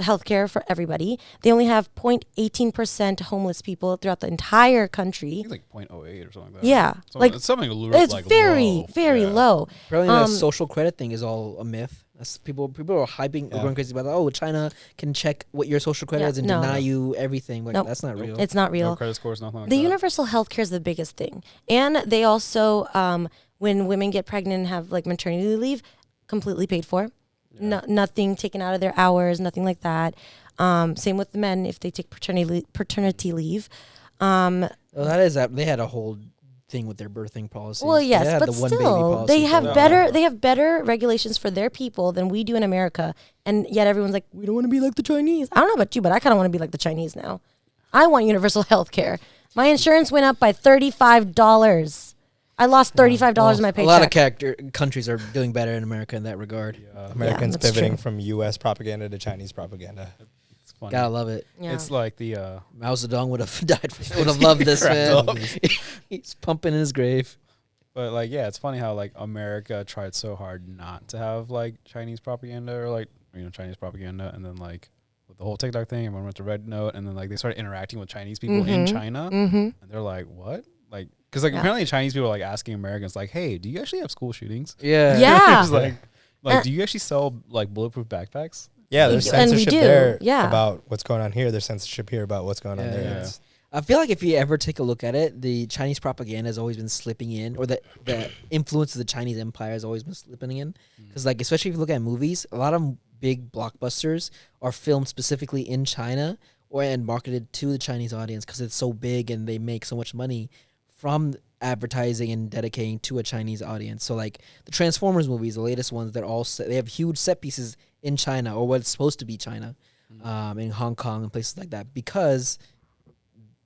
[SPEAKER 2] healthcare for everybody. They only have 0.18% homeless people throughout the entire
[SPEAKER 3] I
[SPEAKER 2] country.
[SPEAKER 3] think like 0.08 or something like that.
[SPEAKER 2] Yeah,
[SPEAKER 3] Something,
[SPEAKER 2] like
[SPEAKER 3] it's something a little
[SPEAKER 2] it's
[SPEAKER 3] like
[SPEAKER 2] very,
[SPEAKER 3] low.
[SPEAKER 2] very
[SPEAKER 3] Yeah.
[SPEAKER 2] low.
[SPEAKER 1] Apparently, the social credit thing is all a myth. That's people are hyping,
[SPEAKER 4] Yeah.
[SPEAKER 1] going crazy about. Oh, China can check what your social credit
[SPEAKER 2] Yeah,
[SPEAKER 1] is and
[SPEAKER 2] no.
[SPEAKER 1] deny you everything. Like
[SPEAKER 2] Nope.
[SPEAKER 1] that's not real.
[SPEAKER 2] It's not
[SPEAKER 3] No
[SPEAKER 2] real.
[SPEAKER 3] credit scores, nothing like
[SPEAKER 2] The
[SPEAKER 3] that.
[SPEAKER 2] universal health care is the biggest thing. And they also, when women get pregnant and have like maternity leave, completely paid for. No, nothing taken out of their hours, nothing like that. Same with the men if they take paternity leave.
[SPEAKER 1] Well, that is that they had a whole thing with their birthing policies.
[SPEAKER 2] Well, yes,
[SPEAKER 1] They had
[SPEAKER 2] but
[SPEAKER 1] the one baby
[SPEAKER 2] still,
[SPEAKER 1] policy
[SPEAKER 2] they
[SPEAKER 1] for
[SPEAKER 2] have
[SPEAKER 1] a while.
[SPEAKER 2] better regulations for their people than we do in America, and yet everyone's like, we don't want to be like the Chinese. I don't know about you, but I kind of want to be like the Chinese now. I want universal health care. My insurance went up by $35. I lost $35 in my paycheck.
[SPEAKER 1] A lot of countries are doing better in America in that regard.
[SPEAKER 4] Americans
[SPEAKER 2] that's
[SPEAKER 4] pivoting
[SPEAKER 2] true.
[SPEAKER 4] from U.S. propaganda to Chinese propaganda.
[SPEAKER 3] It's funny.
[SPEAKER 1] Gotta love it.
[SPEAKER 2] Yeah.
[SPEAKER 3] It's like the
[SPEAKER 1] Mao Zedong would have died. Would have loved this, man. He's pumping in his grave.
[SPEAKER 3] but like yeah, it's funny how like America tried so hard not to have like Chinese propaganda or like Chinese propaganda, and then like with the whole TikTok thing, everyone went to Red Note, and then like they started interacting with Chinese people in China, and they're like, what? Like, because like apparently Chinese people are like asking Americans like, hey, do you actually have school shootings?
[SPEAKER 1] Yeah.
[SPEAKER 2] Yeah.
[SPEAKER 3] It's like, do you actually sell like bulletproof backpacks?
[SPEAKER 4] Yeah, there's
[SPEAKER 2] And we
[SPEAKER 4] censorship
[SPEAKER 2] do,
[SPEAKER 4] there
[SPEAKER 2] yeah.
[SPEAKER 4] about what's going on here. There's censorship here about what's going on there.
[SPEAKER 3] Yeah.
[SPEAKER 4] It's-
[SPEAKER 1] I feel like if you ever take a look at it, the Chinese propaganda has always been slipping in, or the influence of the Chinese empire has always been slipping in. Because like, especially if you look at movies, a lot of big blockbusters are filmed specifically in China and marketed to the Chinese audience because it's so big and they make so much money from advertising and dedicating to a Chinese audience. So like the Transformers movies, the latest ones, they have huge set pieces in China, or what's supposed to be China, in Hong Kong and places like that, because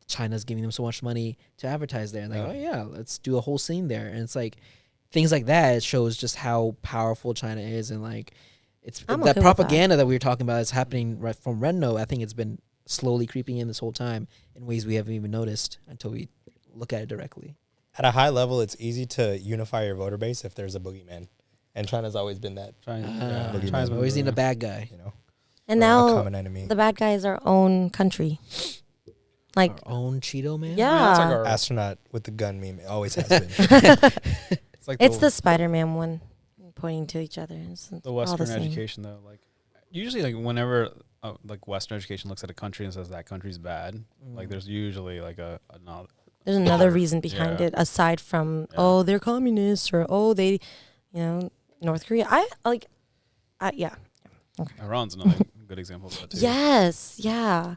[SPEAKER 1] China's giving them so much money to advertise there. And like, oh yeah, let's do a whole scene there. And it's like things like that. It shows just how powerful China is, and like it's
[SPEAKER 2] I'm
[SPEAKER 1] that
[SPEAKER 2] okay with
[SPEAKER 1] propaganda that we were talking about is happening right from Renno. I think it's been slowly creeping in this whole time in ways we haven't even noticed until we look at it directly.
[SPEAKER 4] At a high level, it's easy to unify your voter base if there's a boogeyman, and China's always been that.
[SPEAKER 3] China's
[SPEAKER 1] China's
[SPEAKER 3] been
[SPEAKER 1] always
[SPEAKER 3] doing
[SPEAKER 1] need a
[SPEAKER 3] that.
[SPEAKER 1] bad guy.
[SPEAKER 4] You know,
[SPEAKER 2] And
[SPEAKER 4] or a
[SPEAKER 2] now
[SPEAKER 4] common enemy.
[SPEAKER 2] the bad guy is our own country. Like,
[SPEAKER 1] Our own Cheeto man.
[SPEAKER 2] yeah.
[SPEAKER 3] That's like our,
[SPEAKER 4] Astronaut with the gun meme. It always has been.
[SPEAKER 3] it's like
[SPEAKER 2] It's the Spider-Man one, pointing to each other. It's
[SPEAKER 3] the
[SPEAKER 2] all
[SPEAKER 3] Western
[SPEAKER 2] same.
[SPEAKER 3] education though. Like usually, like whenever like Western education looks at a country and says that country's bad, like there's usually like a
[SPEAKER 2] There's another reason behind
[SPEAKER 3] Yeah.
[SPEAKER 2] it aside from
[SPEAKER 3] Yeah.
[SPEAKER 2] oh they're communists or oh they, North Korea. Yeah.
[SPEAKER 3] Iran's another good example of that too.
[SPEAKER 2] Yes. Yeah.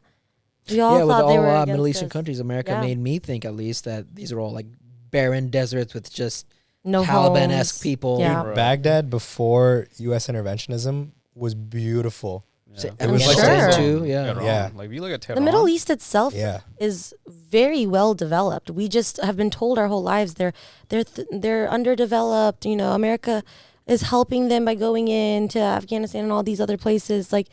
[SPEAKER 2] We all
[SPEAKER 1] Yeah, with
[SPEAKER 2] thought they
[SPEAKER 1] all
[SPEAKER 2] were
[SPEAKER 1] Middle
[SPEAKER 2] against
[SPEAKER 1] Eastern
[SPEAKER 2] us.
[SPEAKER 1] countries, America
[SPEAKER 2] Yeah.
[SPEAKER 1] made me think at least that these are all like barren deserts with just
[SPEAKER 2] No
[SPEAKER 1] Taliban-esque
[SPEAKER 2] homes.
[SPEAKER 1] people.
[SPEAKER 2] Yeah.
[SPEAKER 3] Right.
[SPEAKER 4] Baghdad before U.S. interventionism was beautiful.
[SPEAKER 3] Yeah.
[SPEAKER 1] It
[SPEAKER 2] was Afghanistan
[SPEAKER 1] too,
[SPEAKER 3] Tehran.
[SPEAKER 1] yeah.
[SPEAKER 3] Tehran.
[SPEAKER 4] Yeah.
[SPEAKER 3] Like if you look at
[SPEAKER 2] The
[SPEAKER 3] Tehran,
[SPEAKER 2] Middle East itself
[SPEAKER 4] Yeah.
[SPEAKER 2] is very well developed. We just have been told our whole lives they're underdeveloped. America is helping them by going into Afghanistan and all these other places. Like,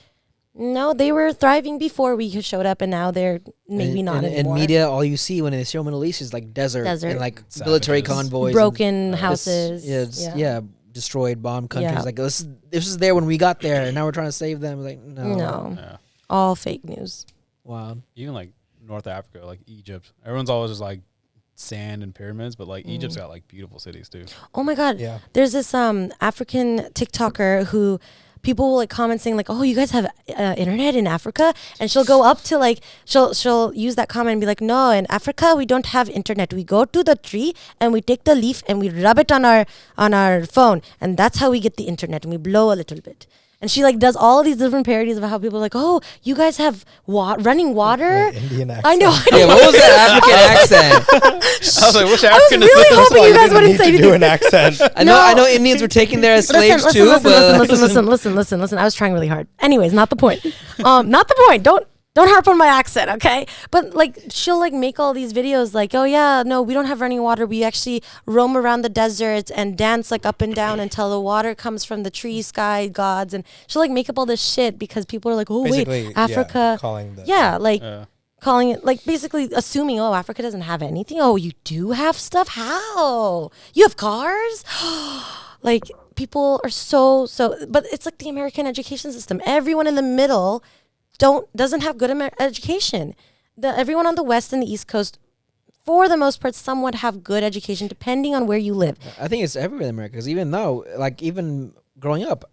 [SPEAKER 2] no, they were thriving before we showed up, and now they're maybe not
[SPEAKER 1] in
[SPEAKER 2] anymore.
[SPEAKER 1] media, all you see when they show Middle East is like desert. And like military
[SPEAKER 3] Savages.
[SPEAKER 1] convoys,
[SPEAKER 2] broken
[SPEAKER 1] and
[SPEAKER 2] houses.
[SPEAKER 1] yeah, destroyed, bombed countries.
[SPEAKER 2] Yeah.
[SPEAKER 1] Like this is there when we got there, and now we're trying to save them. Like
[SPEAKER 2] No,
[SPEAKER 3] yeah.
[SPEAKER 2] all fake news.
[SPEAKER 1] wow.
[SPEAKER 3] Even like North Africa, like Egypt, everyone's always just like sand and pyramids, but like Egypt's got like beautiful cities too.
[SPEAKER 2] Oh my God.
[SPEAKER 4] Yeah.
[SPEAKER 2] There's this African TikToker who people will like comment saying like, oh, you guys have internet in Africa? And she'll go up to like, she'll use that comment and be like, no, in Africa, we don't have internet. We go to the tree and we take the leaf and we rub it on our phone. And that's how we get the internet. And we blow a little bit. And she like does all of these different parodies of how people are like, oh, you guys have running water?
[SPEAKER 4] Like Indian accent.
[SPEAKER 2] I know.
[SPEAKER 1] Yeah, what was that African accent?
[SPEAKER 3] I was like, which
[SPEAKER 2] I was
[SPEAKER 3] African is
[SPEAKER 2] really
[SPEAKER 3] this?
[SPEAKER 2] hoping you guys wouldn't
[SPEAKER 4] Need
[SPEAKER 2] say
[SPEAKER 4] to
[SPEAKER 2] anything.
[SPEAKER 4] do an accent.
[SPEAKER 1] I know Indians were taken there as slaves too.
[SPEAKER 2] Listen. I was trying really hard. Anyways, not the point. Not the point. Don't harp on my accent, okay? But like she'll like make all these videos like, oh yeah, no, we don't have running water. We actually roam around the deserts and dance like up and down until the water comes from the tree, sky, gods, and she'll like make up all this shit because people are like, oh
[SPEAKER 4] Basically,
[SPEAKER 2] wait, Africa,
[SPEAKER 4] calling the
[SPEAKER 2] calling it like basically assuming, oh, Africa doesn't have anything. Oh, you do have stuff? How? You have cars? Like people are so but it's like the American education system. Everyone in the middle doesn't have good education. Everyone on the West and the East Coast, for the most part, somewhat have good education depending on where you live.
[SPEAKER 1] I think it's everywhere in America. Because even though, like, even growing up,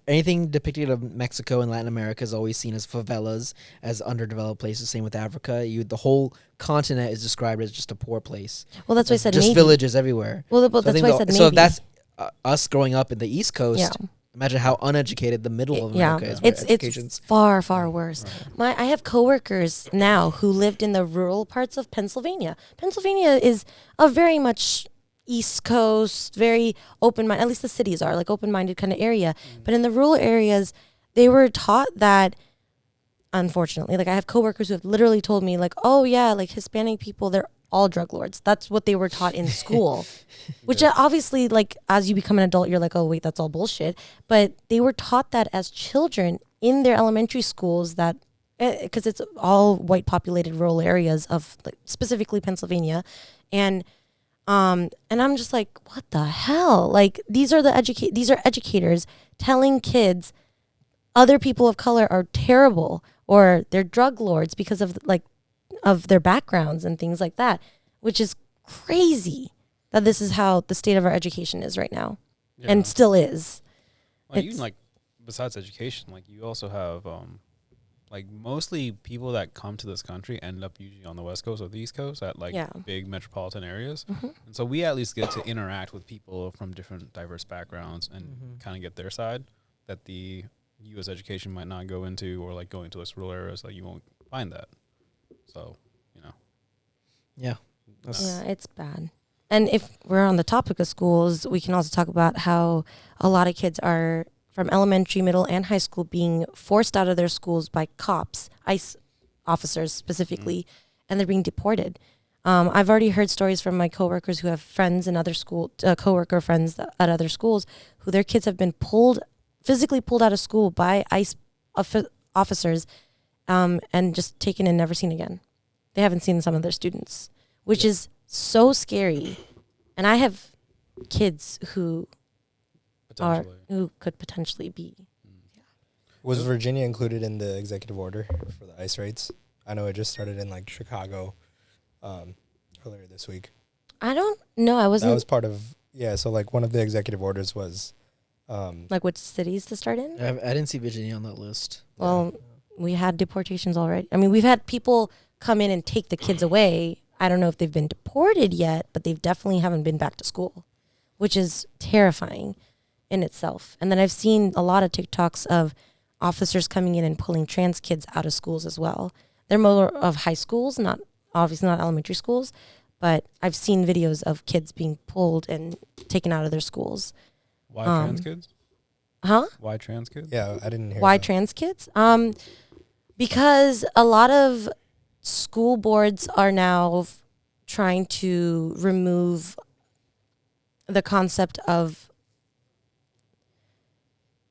[SPEAKER 1] anything depicted of Mexico and Latin America is always seen as favelas, as underdeveloped places. Same with Africa. The whole continent is described as just a poor place.
[SPEAKER 2] Well, that's why I said
[SPEAKER 1] just
[SPEAKER 2] maybe.
[SPEAKER 1] villages everywhere.
[SPEAKER 2] Well, that's why I said maybe.
[SPEAKER 1] So if that's us growing up in the East Coast, Imagine how uneducated the middle of
[SPEAKER 2] Yeah,
[SPEAKER 1] America is. Where
[SPEAKER 2] it's
[SPEAKER 1] education's
[SPEAKER 2] far worse. I have coworkers now who lived in the rural parts of Pennsylvania. Pennsylvania is a very much East Coast, very open-minded, at least the cities are, like open-minded kind of area. But in the rural areas, they were taught that, unfortunately, like I have coworkers who have literally told me like, oh yeah, like Hispanic people, they're all drug lords. That's what they were taught in school, which obviously, like, as you become an adult, you're like, oh wait, that's all bullshit. But they were taught that as children in their elementary schools, that because it's all white populated rural areas of like, specifically Pennsylvania. And I'm just like, what the hell? Like, these are educators telling kids other people of color are terrible or they're drug lords because of like of their backgrounds and things like that, which is crazy that this is how the state of our education is right now, and still is.
[SPEAKER 3] Well, even like besides education, like you also have like mostly people that come to this country end up usually on the West Coast or the East Coast at like big metropolitan areas. And so we at least get to interact with people from different diverse backgrounds and kind of get their side that the U.S. education might not go into, or like going to those rural areas, like you won't find that. So, you know.
[SPEAKER 1] Yeah.
[SPEAKER 2] Yeah, it's bad. And if we're on the topic of schools, we can also talk about how a lot of kids are from elementary, middle, and high school being forced out of their schools by cops, ICE officers specifically, and they're being deported. I've already heard stories from my coworkers who have friends in other school, coworker friends at other schools, who their kids have been physically pulled out of school by ICE officers, and just taken and never seen again. They haven't seen some of their students, which is so scary. And I have kids who could potentially be.
[SPEAKER 4] Was Virginia included in the executive order for the ICE raids? I know it just started in like Chicago earlier this week.
[SPEAKER 2] I don't know. I wasn't.
[SPEAKER 4] That was part of, so like one of the executive orders was
[SPEAKER 2] like which cities to start in?
[SPEAKER 1] I didn't see Virginia on that list.
[SPEAKER 2] Well, we had deportations already. I mean, we've had people come in and take the kids away. I don't know if they've been deported yet, but they've definitely haven't been back to school, which is terrifying in itself. And then I've seen a lot of TikToks of officers coming in and pulling trans kids out of schools as well. They're more of high schools, obviously not elementary schools, but I've seen videos of kids being pulled and taken out of their schools.
[SPEAKER 3] Why trans kids?
[SPEAKER 2] Huh?
[SPEAKER 3] Why trans kids?
[SPEAKER 4] Yeah, I didn't hear
[SPEAKER 2] Why
[SPEAKER 4] that.
[SPEAKER 2] trans kids? Because a lot of school boards are now trying to remove the concept of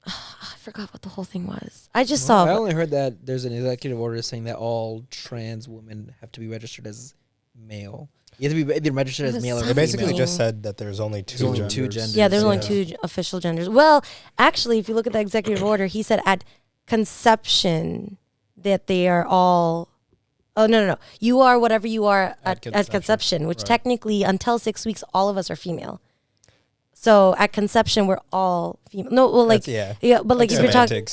[SPEAKER 2] I forgot what the whole thing was. I
[SPEAKER 1] only heard that there's an executive order saying that all trans women have to be registered as male. You have to be either registered as male or
[SPEAKER 4] They
[SPEAKER 1] female.
[SPEAKER 4] basically just said that there's only two
[SPEAKER 1] only
[SPEAKER 4] genders.
[SPEAKER 1] two genders.
[SPEAKER 2] Yeah, there's only two official genders. Well, actually, if you look at the executive order, he said at conception that they are all. Oh, no. You are whatever you are at conception, which technically until 6 weeks, all of us are female. So at conception, we're all female. No, well, like, but like if you're talking,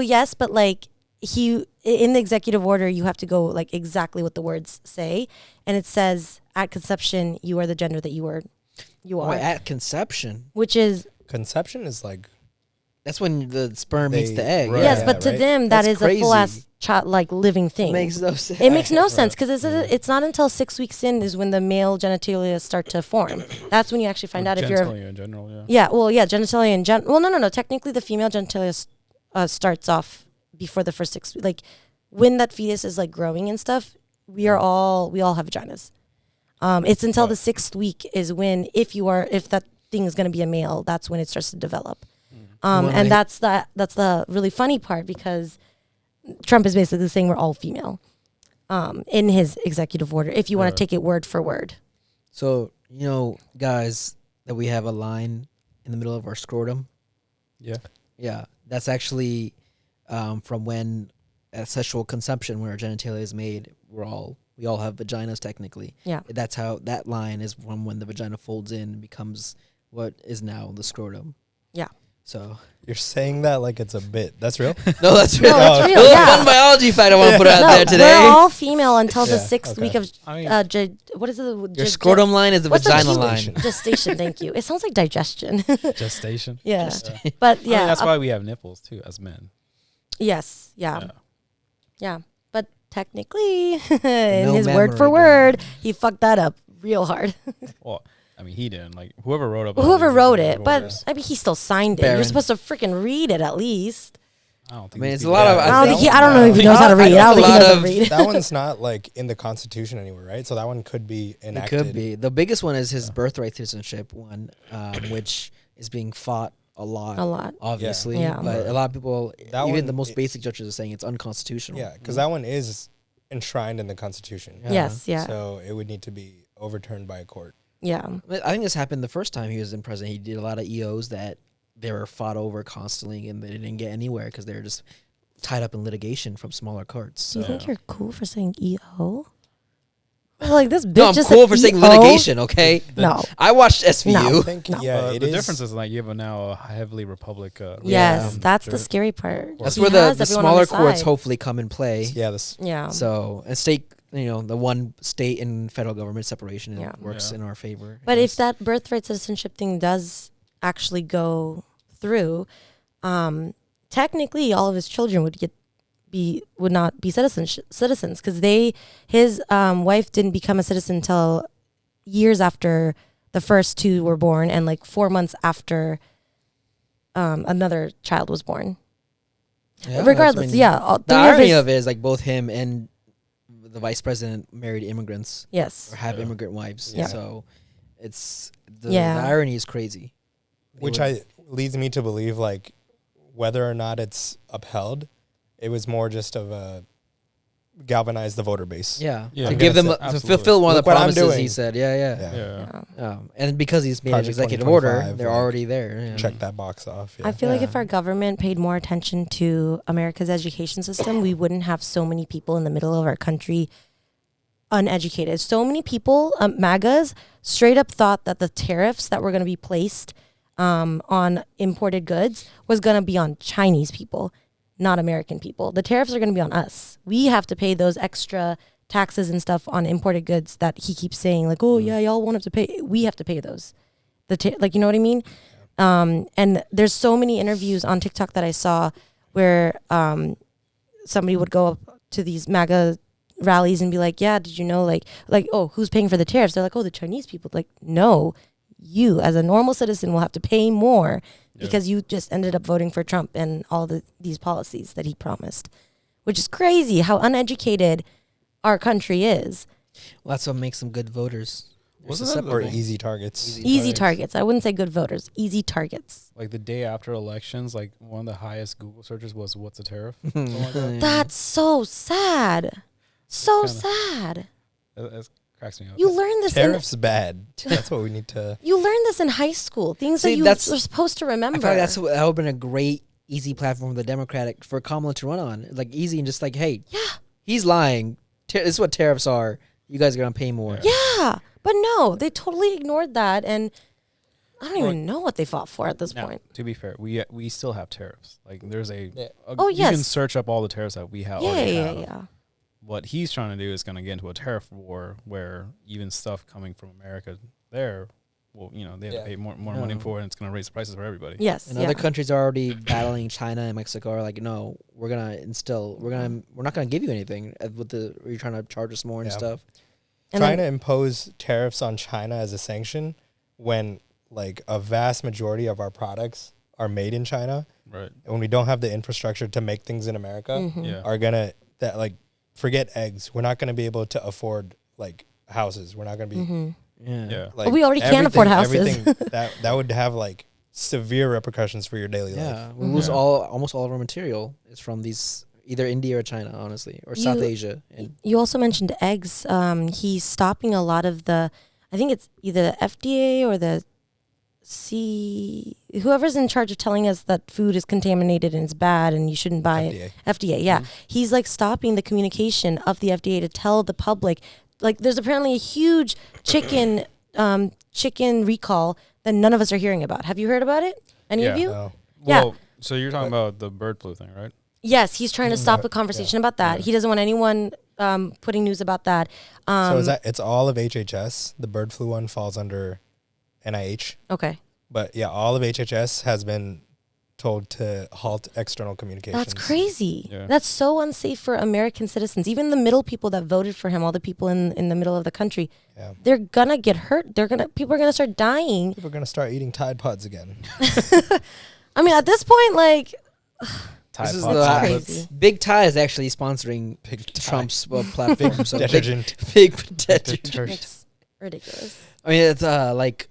[SPEAKER 2] yes, but like in the executive order, you have to go like exactly what the words say. And it says at conception, you are the gender that you are.
[SPEAKER 1] At conception?
[SPEAKER 2] Which is.
[SPEAKER 4] Conception is like.
[SPEAKER 1] That's when the sperm meets the egg.
[SPEAKER 4] Right.
[SPEAKER 2] Yes, but to them, that is
[SPEAKER 1] crazy.
[SPEAKER 2] a full ass child, like living thing.
[SPEAKER 1] It makes no sense.
[SPEAKER 2] It makes no sense because it's not until 6 weeks in is when the male genitalia start to form. That's when you actually find out if you're.
[SPEAKER 3] Genitalia in general, yeah.
[SPEAKER 2] Yeah, well, yeah, genitalia in general. Well, no. Technically, the female genitalia starts off before the first 6 weeks. Like when that fetus is like growing and stuff, we all have vaginas. It's until the 6th week is when if that thing is going to be a male, that's when it starts to develop. And that's the really funny part because Trump is basically saying we're all female in his executive order, if you want to take it word for word.
[SPEAKER 1] So, guys, that we have a line in the middle of our scrotum.
[SPEAKER 3] Yeah.
[SPEAKER 1] Yeah. That's actually from when at sexual conception, when our genitalia is made, we all have vaginas technically.
[SPEAKER 2] Yeah.
[SPEAKER 1] That's how that line is from when the vagina folds in and becomes what is now the scrotum.
[SPEAKER 2] Yeah.
[SPEAKER 1] So
[SPEAKER 4] You're saying that like it's a bit. That's real?
[SPEAKER 1] no, that's real.
[SPEAKER 2] No, that's real,
[SPEAKER 1] A little
[SPEAKER 2] yeah.
[SPEAKER 1] fun biology fact I want to put out there today.
[SPEAKER 2] We're all female until the
[SPEAKER 4] Yeah,
[SPEAKER 2] 6th
[SPEAKER 4] okay.
[SPEAKER 2] week of
[SPEAKER 3] I mean,
[SPEAKER 2] what is it?
[SPEAKER 1] Your scrotum line is the
[SPEAKER 2] what's the
[SPEAKER 1] vaginal
[SPEAKER 2] gestation?
[SPEAKER 1] line.
[SPEAKER 2] Gestation. Thank you. It sounds like digestion.
[SPEAKER 3] gestation.
[SPEAKER 2] yeah, but
[SPEAKER 3] I mean,
[SPEAKER 2] yeah,
[SPEAKER 3] that's why we have nipples too, as men.
[SPEAKER 2] yes, yeah.
[SPEAKER 3] Yeah.
[SPEAKER 2] But technically, in
[SPEAKER 1] No
[SPEAKER 2] his word for
[SPEAKER 1] mammary
[SPEAKER 2] word, he fucked that up real hard.
[SPEAKER 3] Well, I mean, he didn't. Like whoever wrote up.
[SPEAKER 2] Whoever wrote it,
[SPEAKER 3] orders,
[SPEAKER 2] but I mean, he still signed it.
[SPEAKER 1] Baron.
[SPEAKER 2] You're supposed to freaking read it at least.
[SPEAKER 3] I don't
[SPEAKER 1] I
[SPEAKER 3] think.
[SPEAKER 1] mean,
[SPEAKER 3] these
[SPEAKER 1] it's a
[SPEAKER 3] people-
[SPEAKER 1] lot of.
[SPEAKER 2] I don't,
[SPEAKER 4] that
[SPEAKER 2] think he,
[SPEAKER 4] one-
[SPEAKER 2] I don't know if he
[SPEAKER 4] no.
[SPEAKER 2] knows how to read. I don't think he
[SPEAKER 1] A lot
[SPEAKER 2] knows how to
[SPEAKER 1] of-
[SPEAKER 2] read.
[SPEAKER 4] That one's not like in the Constitution anywhere, right? So that one could be
[SPEAKER 1] It
[SPEAKER 4] enacted.
[SPEAKER 1] could be. The biggest one is his birthright citizenship one, which is being fought a lot.
[SPEAKER 2] A lot.
[SPEAKER 1] Obviously.
[SPEAKER 2] Yeah.
[SPEAKER 1] But a lot of people,
[SPEAKER 4] That
[SPEAKER 1] even
[SPEAKER 4] one,
[SPEAKER 1] the most
[SPEAKER 4] it-
[SPEAKER 1] basic judges are saying it's unconstitutional.
[SPEAKER 4] Yeah, because that one is enshrined in the Constitution.
[SPEAKER 1] Yeah.
[SPEAKER 2] Yes, yeah,
[SPEAKER 4] So it would need to be overturned by a court.
[SPEAKER 2] yeah.
[SPEAKER 1] I think this happened the first time he was in president. He did a lot of EOs that they were fought over constantly and they didn't get anywhere because they were just tied up in litigation from smaller courts.
[SPEAKER 2] Do you
[SPEAKER 1] So.
[SPEAKER 2] think you're cool for saying EO? Like this bitch
[SPEAKER 1] No, I'm
[SPEAKER 2] just
[SPEAKER 1] cool
[SPEAKER 2] said
[SPEAKER 1] for saying
[SPEAKER 2] EO?
[SPEAKER 1] litigation, okay?
[SPEAKER 2] No.
[SPEAKER 1] I watched SVU.
[SPEAKER 2] No.
[SPEAKER 4] I think,
[SPEAKER 2] No.
[SPEAKER 4] yeah, it
[SPEAKER 3] the
[SPEAKER 4] is.
[SPEAKER 3] difference is like you have now a heavily Republic.
[SPEAKER 2] Yes,
[SPEAKER 1] Yeah.
[SPEAKER 2] that's the
[SPEAKER 3] Sure.
[SPEAKER 2] scary part.
[SPEAKER 1] That's
[SPEAKER 2] He
[SPEAKER 1] where
[SPEAKER 2] has
[SPEAKER 1] the
[SPEAKER 2] everyone on
[SPEAKER 1] smaller
[SPEAKER 2] his
[SPEAKER 1] courts
[SPEAKER 2] side.
[SPEAKER 1] hopefully come in play.
[SPEAKER 4] Yeah, this.
[SPEAKER 2] Yeah.
[SPEAKER 1] So, and state, the one state and federal government separation
[SPEAKER 2] Yeah.
[SPEAKER 1] works
[SPEAKER 3] Yeah.
[SPEAKER 1] in our favor.
[SPEAKER 2] But if
[SPEAKER 1] Yes.
[SPEAKER 2] that birthright citizenship thing does actually go through, technically all of his children would not be citizens because his wife didn't become a citizen until years after the first two were born and like 4 months after another child was born.
[SPEAKER 1] Yeah,
[SPEAKER 2] Regardless,
[SPEAKER 1] that's-
[SPEAKER 2] yeah.
[SPEAKER 1] The
[SPEAKER 2] Three
[SPEAKER 1] irony
[SPEAKER 2] his,
[SPEAKER 1] of it is like both him and the vice president married immigrants
[SPEAKER 2] yes.
[SPEAKER 1] or have
[SPEAKER 3] Yeah.
[SPEAKER 1] immigrant wives.
[SPEAKER 2] Yeah.
[SPEAKER 1] So it's the
[SPEAKER 2] Yeah.
[SPEAKER 1] irony is crazy.
[SPEAKER 4] Which leads me to believe like whether or not it's upheld, it was more just of a galvanize the voter base.
[SPEAKER 1] Yeah.
[SPEAKER 3] Yeah.
[SPEAKER 1] To
[SPEAKER 3] I'm
[SPEAKER 1] give them
[SPEAKER 4] gonna
[SPEAKER 1] to
[SPEAKER 3] absolutely.
[SPEAKER 1] fulfill one of
[SPEAKER 4] Look
[SPEAKER 1] the
[SPEAKER 4] what I'm
[SPEAKER 1] promises he
[SPEAKER 4] doing.
[SPEAKER 1] said. Yeah,
[SPEAKER 4] Yeah.
[SPEAKER 3] Yeah.
[SPEAKER 2] Yeah.
[SPEAKER 1] And because he's made
[SPEAKER 4] Project
[SPEAKER 1] an executive
[SPEAKER 4] 2025,
[SPEAKER 1] order, they're
[SPEAKER 4] like,
[SPEAKER 1] already there. Yeah.
[SPEAKER 4] Check that box off. Yeah.
[SPEAKER 2] I feel like
[SPEAKER 1] Yeah.
[SPEAKER 2] if our government paid more attention to America's education system, we wouldn't have so many people in the middle of our country uneducated. So many people, MAGAs, straight up thought that the tariffs that were going to be placed on imported goods was going to be on Chinese people, not American people. The tariffs are going to be on us. We have to pay those extra taxes and stuff on imported goods that he keeps saying, like, oh, yeah, y'all won't have to pay. We have to pay those. Like, you know what I mean? And there's so many interviews on TikTok that I saw where somebody would go up to these MAGA rallies and be like, yeah, did you know, like, oh, who's paying for the tariffs? They're like, oh, the Chinese people. Like, no, you as a normal citizen will have to pay more because you just ended up voting for Trump and all these policies that he promised, which is crazy how uneducated our country is.
[SPEAKER 1] Well, that's what makes them good voters.
[SPEAKER 3] Wasn't
[SPEAKER 1] There's a
[SPEAKER 3] that
[SPEAKER 4] or
[SPEAKER 1] separate-
[SPEAKER 4] easy targets.
[SPEAKER 2] Easy targets. I wouldn't say good voters. Easy targets.
[SPEAKER 3] Like the day after elections, like one of the highest Google searches was "What's a tariff?"
[SPEAKER 2] That's so sad. So
[SPEAKER 3] Kinda.
[SPEAKER 2] sad.
[SPEAKER 3] That cracks me up.
[SPEAKER 2] You learn this
[SPEAKER 4] Tariffs bad. That's what we need to.
[SPEAKER 2] you learn this in high school. Things
[SPEAKER 1] See,
[SPEAKER 2] that you
[SPEAKER 1] that's-
[SPEAKER 2] are supposed to
[SPEAKER 1] I
[SPEAKER 2] remember.
[SPEAKER 1] feel like that would have been a great, easy platform for the Democratic for Kamala to run on. Like easy and just like, hey,
[SPEAKER 2] Yeah.
[SPEAKER 1] he's lying. This is what tariffs are. You guys are gonna pay more.
[SPEAKER 2] Yeah. But no, they totally ignored that, and I don't even know what they fought for at this
[SPEAKER 3] Now,
[SPEAKER 2] point.
[SPEAKER 3] to be fair, we still have tariffs. Like there's
[SPEAKER 2] Oh,
[SPEAKER 3] you can
[SPEAKER 2] yes.
[SPEAKER 3] search up all the tariffs that we have.
[SPEAKER 2] Yeah,
[SPEAKER 3] already
[SPEAKER 2] yeah,
[SPEAKER 3] have.
[SPEAKER 2] yeah.
[SPEAKER 3] What he's trying to do is going to get into a tariff war where even stuff coming from America there, well, they have to pay more money for it, and it's going to raise the prices for everybody.
[SPEAKER 2] Yes.
[SPEAKER 1] And
[SPEAKER 2] yeah.
[SPEAKER 1] other countries are already battling. China and Mexico are like, no, we're not gonna give you anything. You're trying to charge us more and
[SPEAKER 4] Yeah.
[SPEAKER 1] stuff.
[SPEAKER 2] And
[SPEAKER 4] Trying
[SPEAKER 2] then-
[SPEAKER 4] to impose tariffs on China as a sanction when like a vast majority of our products are made in China,
[SPEAKER 3] Right.
[SPEAKER 4] and when we don't have the infrastructure to make things in America,
[SPEAKER 2] Mhm.
[SPEAKER 3] Yeah.
[SPEAKER 4] are gonna forget eggs. We're not gonna be able to afford like houses. We're not gonna be
[SPEAKER 2] Mhm.
[SPEAKER 1] Yeah.
[SPEAKER 3] Yeah.
[SPEAKER 4] like
[SPEAKER 2] We already can't afford houses.
[SPEAKER 4] Everything that would have like severe repercussions for your daily life.
[SPEAKER 1] Yeah, we lose
[SPEAKER 3] Mhm.
[SPEAKER 1] almost all of our material is from these either India or China, honestly, or South
[SPEAKER 2] You-
[SPEAKER 1] Asia. And
[SPEAKER 2] You also mentioned eggs. He's stopping a lot of I think it's either the FDA or the whoever's in charge of telling us that food is contaminated and it's bad and you shouldn't buy it. FDA, yeah. He's like stopping the communication of the FDA to tell the public. Like there's apparently a huge chicken recall that none of us are hearing about. Have you heard about it? Any of
[SPEAKER 3] Yeah.
[SPEAKER 2] you?
[SPEAKER 4] No.
[SPEAKER 2] Yeah.
[SPEAKER 3] Well, so you're talking about the bird flu thing, right?
[SPEAKER 2] Yes, he's trying to stop the conversation about that.
[SPEAKER 3] Yeah.
[SPEAKER 2] He doesn't want anyone putting news about that.
[SPEAKER 4] So is that it's all of HHS? The bird flu one falls under NIH.
[SPEAKER 2] Okay.
[SPEAKER 4] But yeah, all of HHS has been told to halt external communications.
[SPEAKER 2] That's crazy.
[SPEAKER 3] Yeah.
[SPEAKER 2] That's so unsafe for American citizens. Even the middle people that voted for him, all the people in the middle of the country, they're gonna get hurt. People are gonna start dying.
[SPEAKER 4] People are gonna start eating Tide Pods again.
[SPEAKER 2] I mean, at this point, like,
[SPEAKER 1] This is
[SPEAKER 3] Pods.
[SPEAKER 2] crazy.
[SPEAKER 1] Big Tie is actually sponsoring
[SPEAKER 4] Big Tide.
[SPEAKER 1] Trump's platform. So
[SPEAKER 4] Detergent.
[SPEAKER 1] big detergent.
[SPEAKER 4] Detergent.
[SPEAKER 2] it's ridiculous.
[SPEAKER 1] I mean, it's like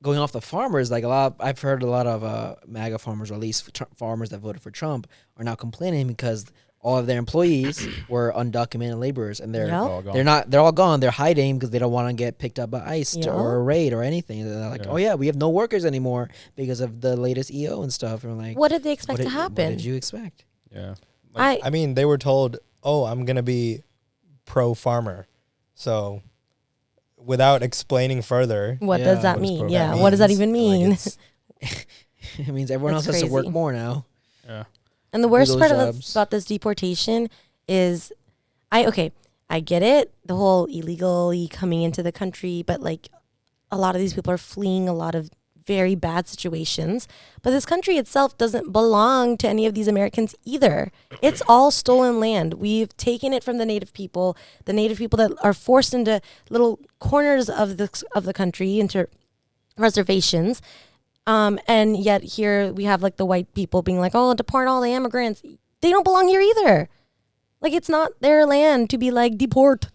[SPEAKER 1] going off the farmers. Like I've heard a lot of MAGA farmers, or at least farmers that voted for Trump, are now complaining because all of their employees were undocumented laborers, and they're
[SPEAKER 2] Yep.
[SPEAKER 1] they're all gone. They're hiding because they don't want to get picked up by ICE
[SPEAKER 2] Yeah.
[SPEAKER 1] or a raid or anything. And they're like,
[SPEAKER 3] Yeah.
[SPEAKER 1] oh yeah, we have no workers anymore because of the latest EO and stuff. And we're like,
[SPEAKER 2] What did they expect to
[SPEAKER 1] What
[SPEAKER 2] happen?
[SPEAKER 1] did you expect?
[SPEAKER 3] Yeah.
[SPEAKER 4] I mean, they were told, "Oh, I'm gonna be pro farmer," so without explaining further,
[SPEAKER 2] What
[SPEAKER 1] Yeah.
[SPEAKER 2] does that
[SPEAKER 3] What does
[SPEAKER 2] mean?
[SPEAKER 3] pro-
[SPEAKER 2] Yeah.
[SPEAKER 3] that
[SPEAKER 2] What does that
[SPEAKER 4] means,
[SPEAKER 2] even
[SPEAKER 4] like,
[SPEAKER 2] mean?
[SPEAKER 4] it's-
[SPEAKER 1] It means everyone
[SPEAKER 2] That's
[SPEAKER 1] else has to work
[SPEAKER 2] crazy.
[SPEAKER 1] more now.
[SPEAKER 3] Yeah.
[SPEAKER 2] And the worst
[SPEAKER 1] those
[SPEAKER 2] part
[SPEAKER 1] jobs.
[SPEAKER 2] about this deportation is, I get it, the whole illegally coming into the country, but like a lot of these people are fleeing a lot of very bad situations. But this country itself doesn't belong to any of these Americans either. It's all stolen land. We've taken it from the native people that are forced into little corners of the country, into reservations. And yet here we have like the white people being like, oh, deport all the immigrants. They don't belong here either. Like, it's not their land to be like, deport.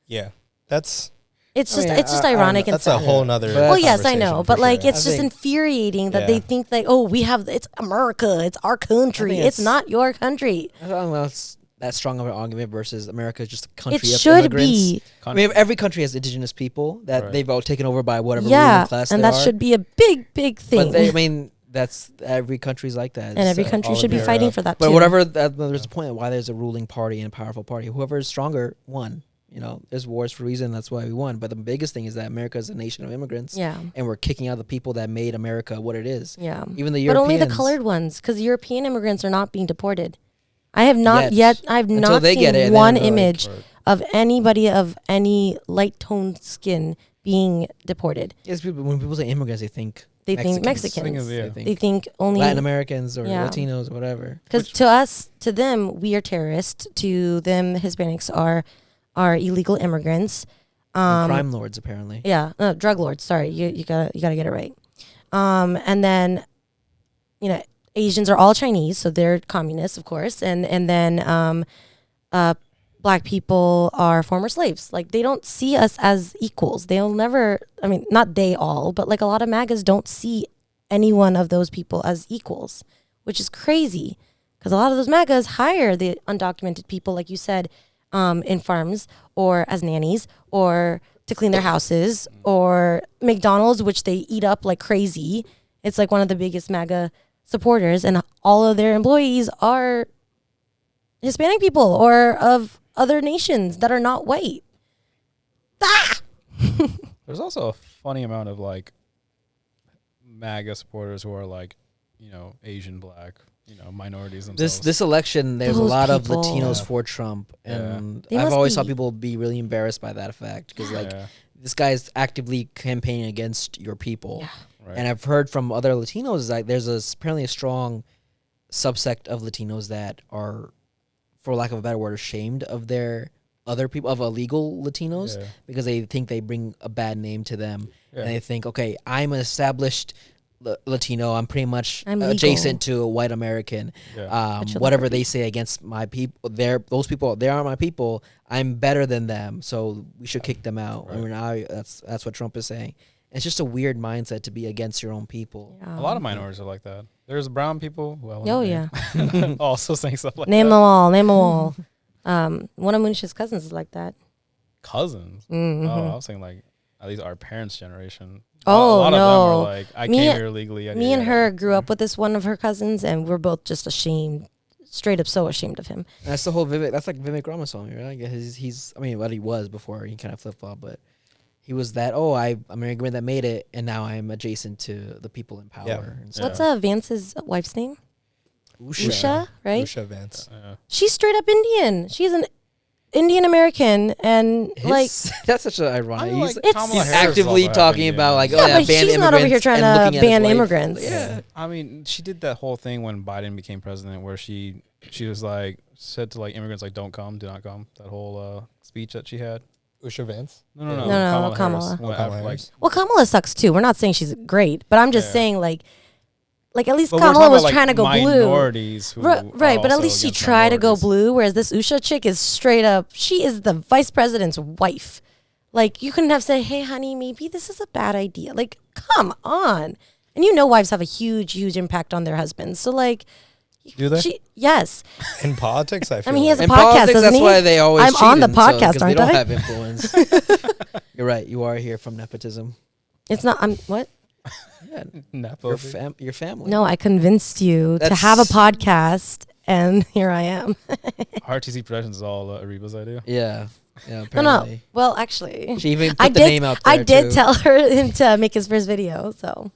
[SPEAKER 4] yeah, that's
[SPEAKER 2] It's
[SPEAKER 1] I
[SPEAKER 2] just
[SPEAKER 1] mean,
[SPEAKER 2] it's just
[SPEAKER 1] I don't
[SPEAKER 2] ironic
[SPEAKER 1] know.
[SPEAKER 2] and
[SPEAKER 4] that's a
[SPEAKER 2] sad.
[SPEAKER 4] whole nother.
[SPEAKER 1] But-
[SPEAKER 2] Well, yes, I
[SPEAKER 4] conversation
[SPEAKER 2] know,
[SPEAKER 4] for
[SPEAKER 2] but like
[SPEAKER 4] sure.
[SPEAKER 2] it's
[SPEAKER 1] I
[SPEAKER 2] just
[SPEAKER 1] think-
[SPEAKER 2] infuriating that they
[SPEAKER 4] Yeah.
[SPEAKER 2] think like, oh, it's America, it's our country.
[SPEAKER 1] think
[SPEAKER 2] It's
[SPEAKER 1] it's-
[SPEAKER 2] not your country.
[SPEAKER 1] I don't know. It's that strong of an argument versus America is just a country
[SPEAKER 2] It
[SPEAKER 1] of
[SPEAKER 2] should
[SPEAKER 1] immigrants.
[SPEAKER 2] be,
[SPEAKER 1] I mean, every country has indigenous people that
[SPEAKER 3] Right.
[SPEAKER 1] they've all taken over by whatever
[SPEAKER 2] yeah,
[SPEAKER 1] ruling class
[SPEAKER 2] and
[SPEAKER 1] they
[SPEAKER 2] that
[SPEAKER 1] are.
[SPEAKER 2] should be a big thing.
[SPEAKER 1] But I mean, that's every country's like that.
[SPEAKER 2] and every
[SPEAKER 1] So-
[SPEAKER 2] country
[SPEAKER 4] all
[SPEAKER 2] should
[SPEAKER 4] of
[SPEAKER 2] be
[SPEAKER 4] your,
[SPEAKER 2] fighting for that
[SPEAKER 1] But
[SPEAKER 2] too.
[SPEAKER 1] whatever, there's a point why there's a ruling party and a powerful party. Whoever is stronger won. You know, there's wars for a reason. That's why we won. But the biggest thing is that America is a nation of immigrants,
[SPEAKER 2] Yeah,
[SPEAKER 1] and we're kicking out the people that made America what it is.
[SPEAKER 2] yeah.
[SPEAKER 1] Even the
[SPEAKER 2] But
[SPEAKER 1] Europeans.
[SPEAKER 2] only the colored ones, because European immigrants are not being deported. I have not
[SPEAKER 1] Yet.
[SPEAKER 2] I've
[SPEAKER 1] Until
[SPEAKER 2] not
[SPEAKER 1] they get it,
[SPEAKER 2] seen
[SPEAKER 1] and then
[SPEAKER 2] one
[SPEAKER 1] they're like,
[SPEAKER 2] image
[SPEAKER 3] Right.
[SPEAKER 2] of anybody of any light toned skin being deported.
[SPEAKER 1] Yes, when people say immigrants, they think
[SPEAKER 2] They think
[SPEAKER 1] Mexicans.
[SPEAKER 2] Mexicans.
[SPEAKER 3] Yeah.
[SPEAKER 1] They think
[SPEAKER 2] They think only
[SPEAKER 1] Latin Americans or
[SPEAKER 2] Yeah.
[SPEAKER 1] Latinos or whatever.
[SPEAKER 2] because to them, we are terrorists. To them, Hispanics are illegal immigrants.
[SPEAKER 1] And crime lords, apparently.
[SPEAKER 2] Yeah, drug lords. Sorry, you gotta get it right. And then, Asians are all Chinese, so they're communists, of course. And then Black people are former slaves. Like, they don't see us as equals. They'll never. I mean, not they all, but like a lot of MAGAs don't see any one of those people as equals, which is crazy. Because a lot of those MAGAs hire the undocumented people, like you said, in farms or as nannies or to clean their houses, or McDonald's, which they eat up like crazy. It's like one of the biggest MAGA supporters, and all of their employees are Hispanic people or of other nations that are not white.
[SPEAKER 3] There's also a funny amount of like MAGA supporters who are like, Asian, Black, minorities themselves.
[SPEAKER 1] This election, there's a
[SPEAKER 2] Those
[SPEAKER 1] lot
[SPEAKER 2] people.
[SPEAKER 1] of Latinos
[SPEAKER 4] Yeah.
[SPEAKER 1] for Trump, and
[SPEAKER 2] They
[SPEAKER 1] I've
[SPEAKER 2] must
[SPEAKER 1] always saw
[SPEAKER 2] be.
[SPEAKER 1] people be really embarrassed by that fact because like
[SPEAKER 3] Yeah,
[SPEAKER 1] this guy's actively campaigning against your people.
[SPEAKER 2] Yeah.
[SPEAKER 3] right.
[SPEAKER 1] And I've heard from other Latinos like there's apparently a strong subsect of Latinos that are, for lack of a better word, ashamed of their other people, of illegal Latinos,
[SPEAKER 3] Yeah.
[SPEAKER 1] because they think they bring a bad name to them,
[SPEAKER 3] Yeah.
[SPEAKER 1] and they think, okay, I'm an established Latino, I'm pretty much
[SPEAKER 2] I'm legal.
[SPEAKER 1] adjacent to a white American.
[SPEAKER 3] Yeah.
[SPEAKER 2] But you'll
[SPEAKER 1] Whatever
[SPEAKER 2] never
[SPEAKER 1] they
[SPEAKER 2] be.
[SPEAKER 1] say against my people, those people, they are my people. I'm better than them, so we should kick them out. I
[SPEAKER 3] Right.
[SPEAKER 1] mean, that's what Trump is saying. It's just a weird mindset to be against your own people.
[SPEAKER 2] Yeah.
[SPEAKER 3] A lot of minorities are like that. There's brown people. Well,
[SPEAKER 2] Oh yeah.
[SPEAKER 3] also saying stuff like
[SPEAKER 2] Name
[SPEAKER 3] that.
[SPEAKER 2] them all. Name them all. One of Munish's cousins is like that.
[SPEAKER 3] Cousins.
[SPEAKER 2] Mhm.
[SPEAKER 3] Oh, I was saying like at least our parents' generation.
[SPEAKER 2] Oh,
[SPEAKER 3] a lot of them
[SPEAKER 2] no.
[SPEAKER 3] are like, I
[SPEAKER 2] Me
[SPEAKER 3] came
[SPEAKER 2] and-
[SPEAKER 3] here legally.
[SPEAKER 2] Me and her grew up with this one of her cousins, and we're both just ashamed, straight up so ashamed of him.
[SPEAKER 1] And that's the whole Vivek. That's like Vivek Ramaswamy, right? I guess he's. I mean, what he was before he kind of flip flop, but he was that. Oh, I'm an immigrant that made it, and now I'm adjacent to the people in power.
[SPEAKER 4] Yeah.
[SPEAKER 1] And stuff.
[SPEAKER 2] What's Vance's wife's name? Usha, right?
[SPEAKER 4] Usha Vance.
[SPEAKER 2] She's straight up Indian. She's an Indian American, and like
[SPEAKER 1] that's such an ironic. He's,
[SPEAKER 2] It's-
[SPEAKER 3] Kamala
[SPEAKER 1] he's
[SPEAKER 3] Harris
[SPEAKER 1] actively
[SPEAKER 3] also
[SPEAKER 1] talking
[SPEAKER 3] happened,
[SPEAKER 1] about like,
[SPEAKER 2] Yeah,
[SPEAKER 1] oh yeah,
[SPEAKER 2] but
[SPEAKER 1] ban
[SPEAKER 2] she's not over here
[SPEAKER 1] immigrants
[SPEAKER 2] trying
[SPEAKER 1] and
[SPEAKER 2] to
[SPEAKER 1] looking at his
[SPEAKER 2] ban
[SPEAKER 1] wife.
[SPEAKER 2] immigrants.
[SPEAKER 1] Yeah.
[SPEAKER 3] I mean, she did that whole thing when Biden became president, where she was like said to like immigrants like don't come, do not come. That whole speech that she had.
[SPEAKER 4] Usha Vance.
[SPEAKER 3] No,
[SPEAKER 2] No,
[SPEAKER 3] Kamala.
[SPEAKER 2] Kamala.
[SPEAKER 3] Harris.
[SPEAKER 4] Kamala
[SPEAKER 3] Like,
[SPEAKER 4] Harris.
[SPEAKER 2] Well, Kamala sucks too. We're not saying she's great, but I'm just
[SPEAKER 3] Yeah.
[SPEAKER 2] saying like at least
[SPEAKER 3] but we're
[SPEAKER 2] Kamala
[SPEAKER 3] talking
[SPEAKER 2] was
[SPEAKER 3] about, like,
[SPEAKER 2] trying to go blue.
[SPEAKER 3] minorities who
[SPEAKER 2] Right,
[SPEAKER 3] are
[SPEAKER 2] but at
[SPEAKER 3] also
[SPEAKER 2] least she
[SPEAKER 3] against
[SPEAKER 2] tried to go
[SPEAKER 3] minorities.
[SPEAKER 2] blue, whereas this Usha chick is straight up. She is the vice president's wife. Like you couldn't have said, "Hey, honey, maybe this is a bad idea." Like, come on. And you know, wives have a huge, huge impact on their husbands. So like,
[SPEAKER 4] Do they?
[SPEAKER 2] Yes.
[SPEAKER 4] In politics, I feel
[SPEAKER 2] mean, he has
[SPEAKER 4] like.
[SPEAKER 2] a
[SPEAKER 1] In
[SPEAKER 2] podcast,
[SPEAKER 1] politics,
[SPEAKER 2] doesn't
[SPEAKER 1] that's
[SPEAKER 2] he?
[SPEAKER 1] why they always.
[SPEAKER 2] I'm on the
[SPEAKER 1] cheating, so,
[SPEAKER 2] podcast,
[SPEAKER 1] 'cause
[SPEAKER 2] aren't
[SPEAKER 1] they don't
[SPEAKER 2] I?
[SPEAKER 1] have influence. You're right. You are here from nepotism.
[SPEAKER 2] It's not. I'm what?
[SPEAKER 1] Yeah,
[SPEAKER 3] Nepo.
[SPEAKER 1] your family.
[SPEAKER 2] No, I convinced you to have a podcast, and here I am.
[SPEAKER 3] RTZ Productions is all Ariba's idea.
[SPEAKER 1] Yeah. Yeah.
[SPEAKER 2] No,
[SPEAKER 1] Apparently.
[SPEAKER 2] no. Well, actually,
[SPEAKER 1] She even put
[SPEAKER 2] I
[SPEAKER 1] the
[SPEAKER 2] did.
[SPEAKER 1] name out there.
[SPEAKER 2] I did
[SPEAKER 1] too.
[SPEAKER 2] tell him to make his first video. So,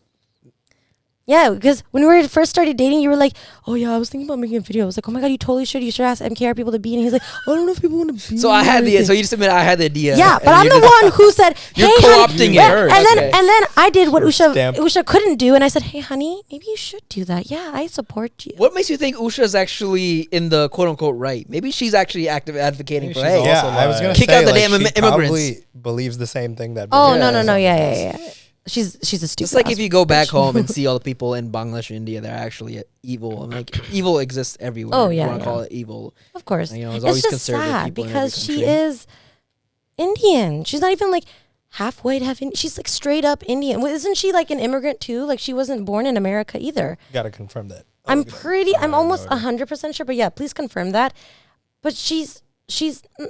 [SPEAKER 2] yeah, because when we first started dating, you were like, "Oh yeah, I was thinking about making a video." I was like, "Oh my god, you totally should. You should ask MKR people to be." And he's like, "I don't know if people want to be."
[SPEAKER 1] So I had the.
[SPEAKER 2] anything."
[SPEAKER 1] So you just admit I had the idea.
[SPEAKER 2] Yeah,
[SPEAKER 1] and
[SPEAKER 2] but I'm
[SPEAKER 1] you're
[SPEAKER 2] the
[SPEAKER 1] just-
[SPEAKER 2] one who said, "Hey,
[SPEAKER 1] You're
[SPEAKER 2] honey,"
[SPEAKER 1] co-opting
[SPEAKER 2] yeah,
[SPEAKER 1] it.
[SPEAKER 2] and then
[SPEAKER 1] Okay.
[SPEAKER 2] and then I did what
[SPEAKER 4] Stamp.
[SPEAKER 2] Usha couldn't do, and I said, "Hey, honey, maybe you should do that. Yeah, I support you."
[SPEAKER 1] What makes you think Usha's actually in the quote unquote right? Maybe she's actually active advocating
[SPEAKER 3] Maybe
[SPEAKER 1] for
[SPEAKER 3] she's
[SPEAKER 1] hey.
[SPEAKER 3] also
[SPEAKER 4] Yeah, I was
[SPEAKER 3] like-
[SPEAKER 4] gonna
[SPEAKER 1] Kick
[SPEAKER 4] say,
[SPEAKER 1] out the
[SPEAKER 4] like,
[SPEAKER 1] damn
[SPEAKER 4] she
[SPEAKER 1] immigrants.
[SPEAKER 4] probably believes the same thing that.
[SPEAKER 2] Oh
[SPEAKER 1] Yeah.
[SPEAKER 2] no, yeah. She's a stupid.
[SPEAKER 1] Just like
[SPEAKER 2] ass
[SPEAKER 1] if you go back
[SPEAKER 2] bitch.
[SPEAKER 1] home and see all the people in Bangladesh, India, they're actually evil. And like evil exists everywhere.
[SPEAKER 2] Oh,
[SPEAKER 1] If
[SPEAKER 2] yeah,
[SPEAKER 1] you want to
[SPEAKER 2] yeah.
[SPEAKER 1] call it evil.
[SPEAKER 2] Of course.
[SPEAKER 1] You know, there's
[SPEAKER 2] It's
[SPEAKER 1] always
[SPEAKER 2] just
[SPEAKER 1] conservative
[SPEAKER 2] sad
[SPEAKER 1] people in every
[SPEAKER 2] because she
[SPEAKER 1] country.
[SPEAKER 2] is Indian. She's not even like half white, half Indian. She's like straight up Indian. Well, isn't she like an immigrant too? Like she wasn't born in America either.
[SPEAKER 4] Gotta confirm that.
[SPEAKER 2] I'm almost
[SPEAKER 4] no
[SPEAKER 2] 100% sure, but yeah, please confirm that. But she's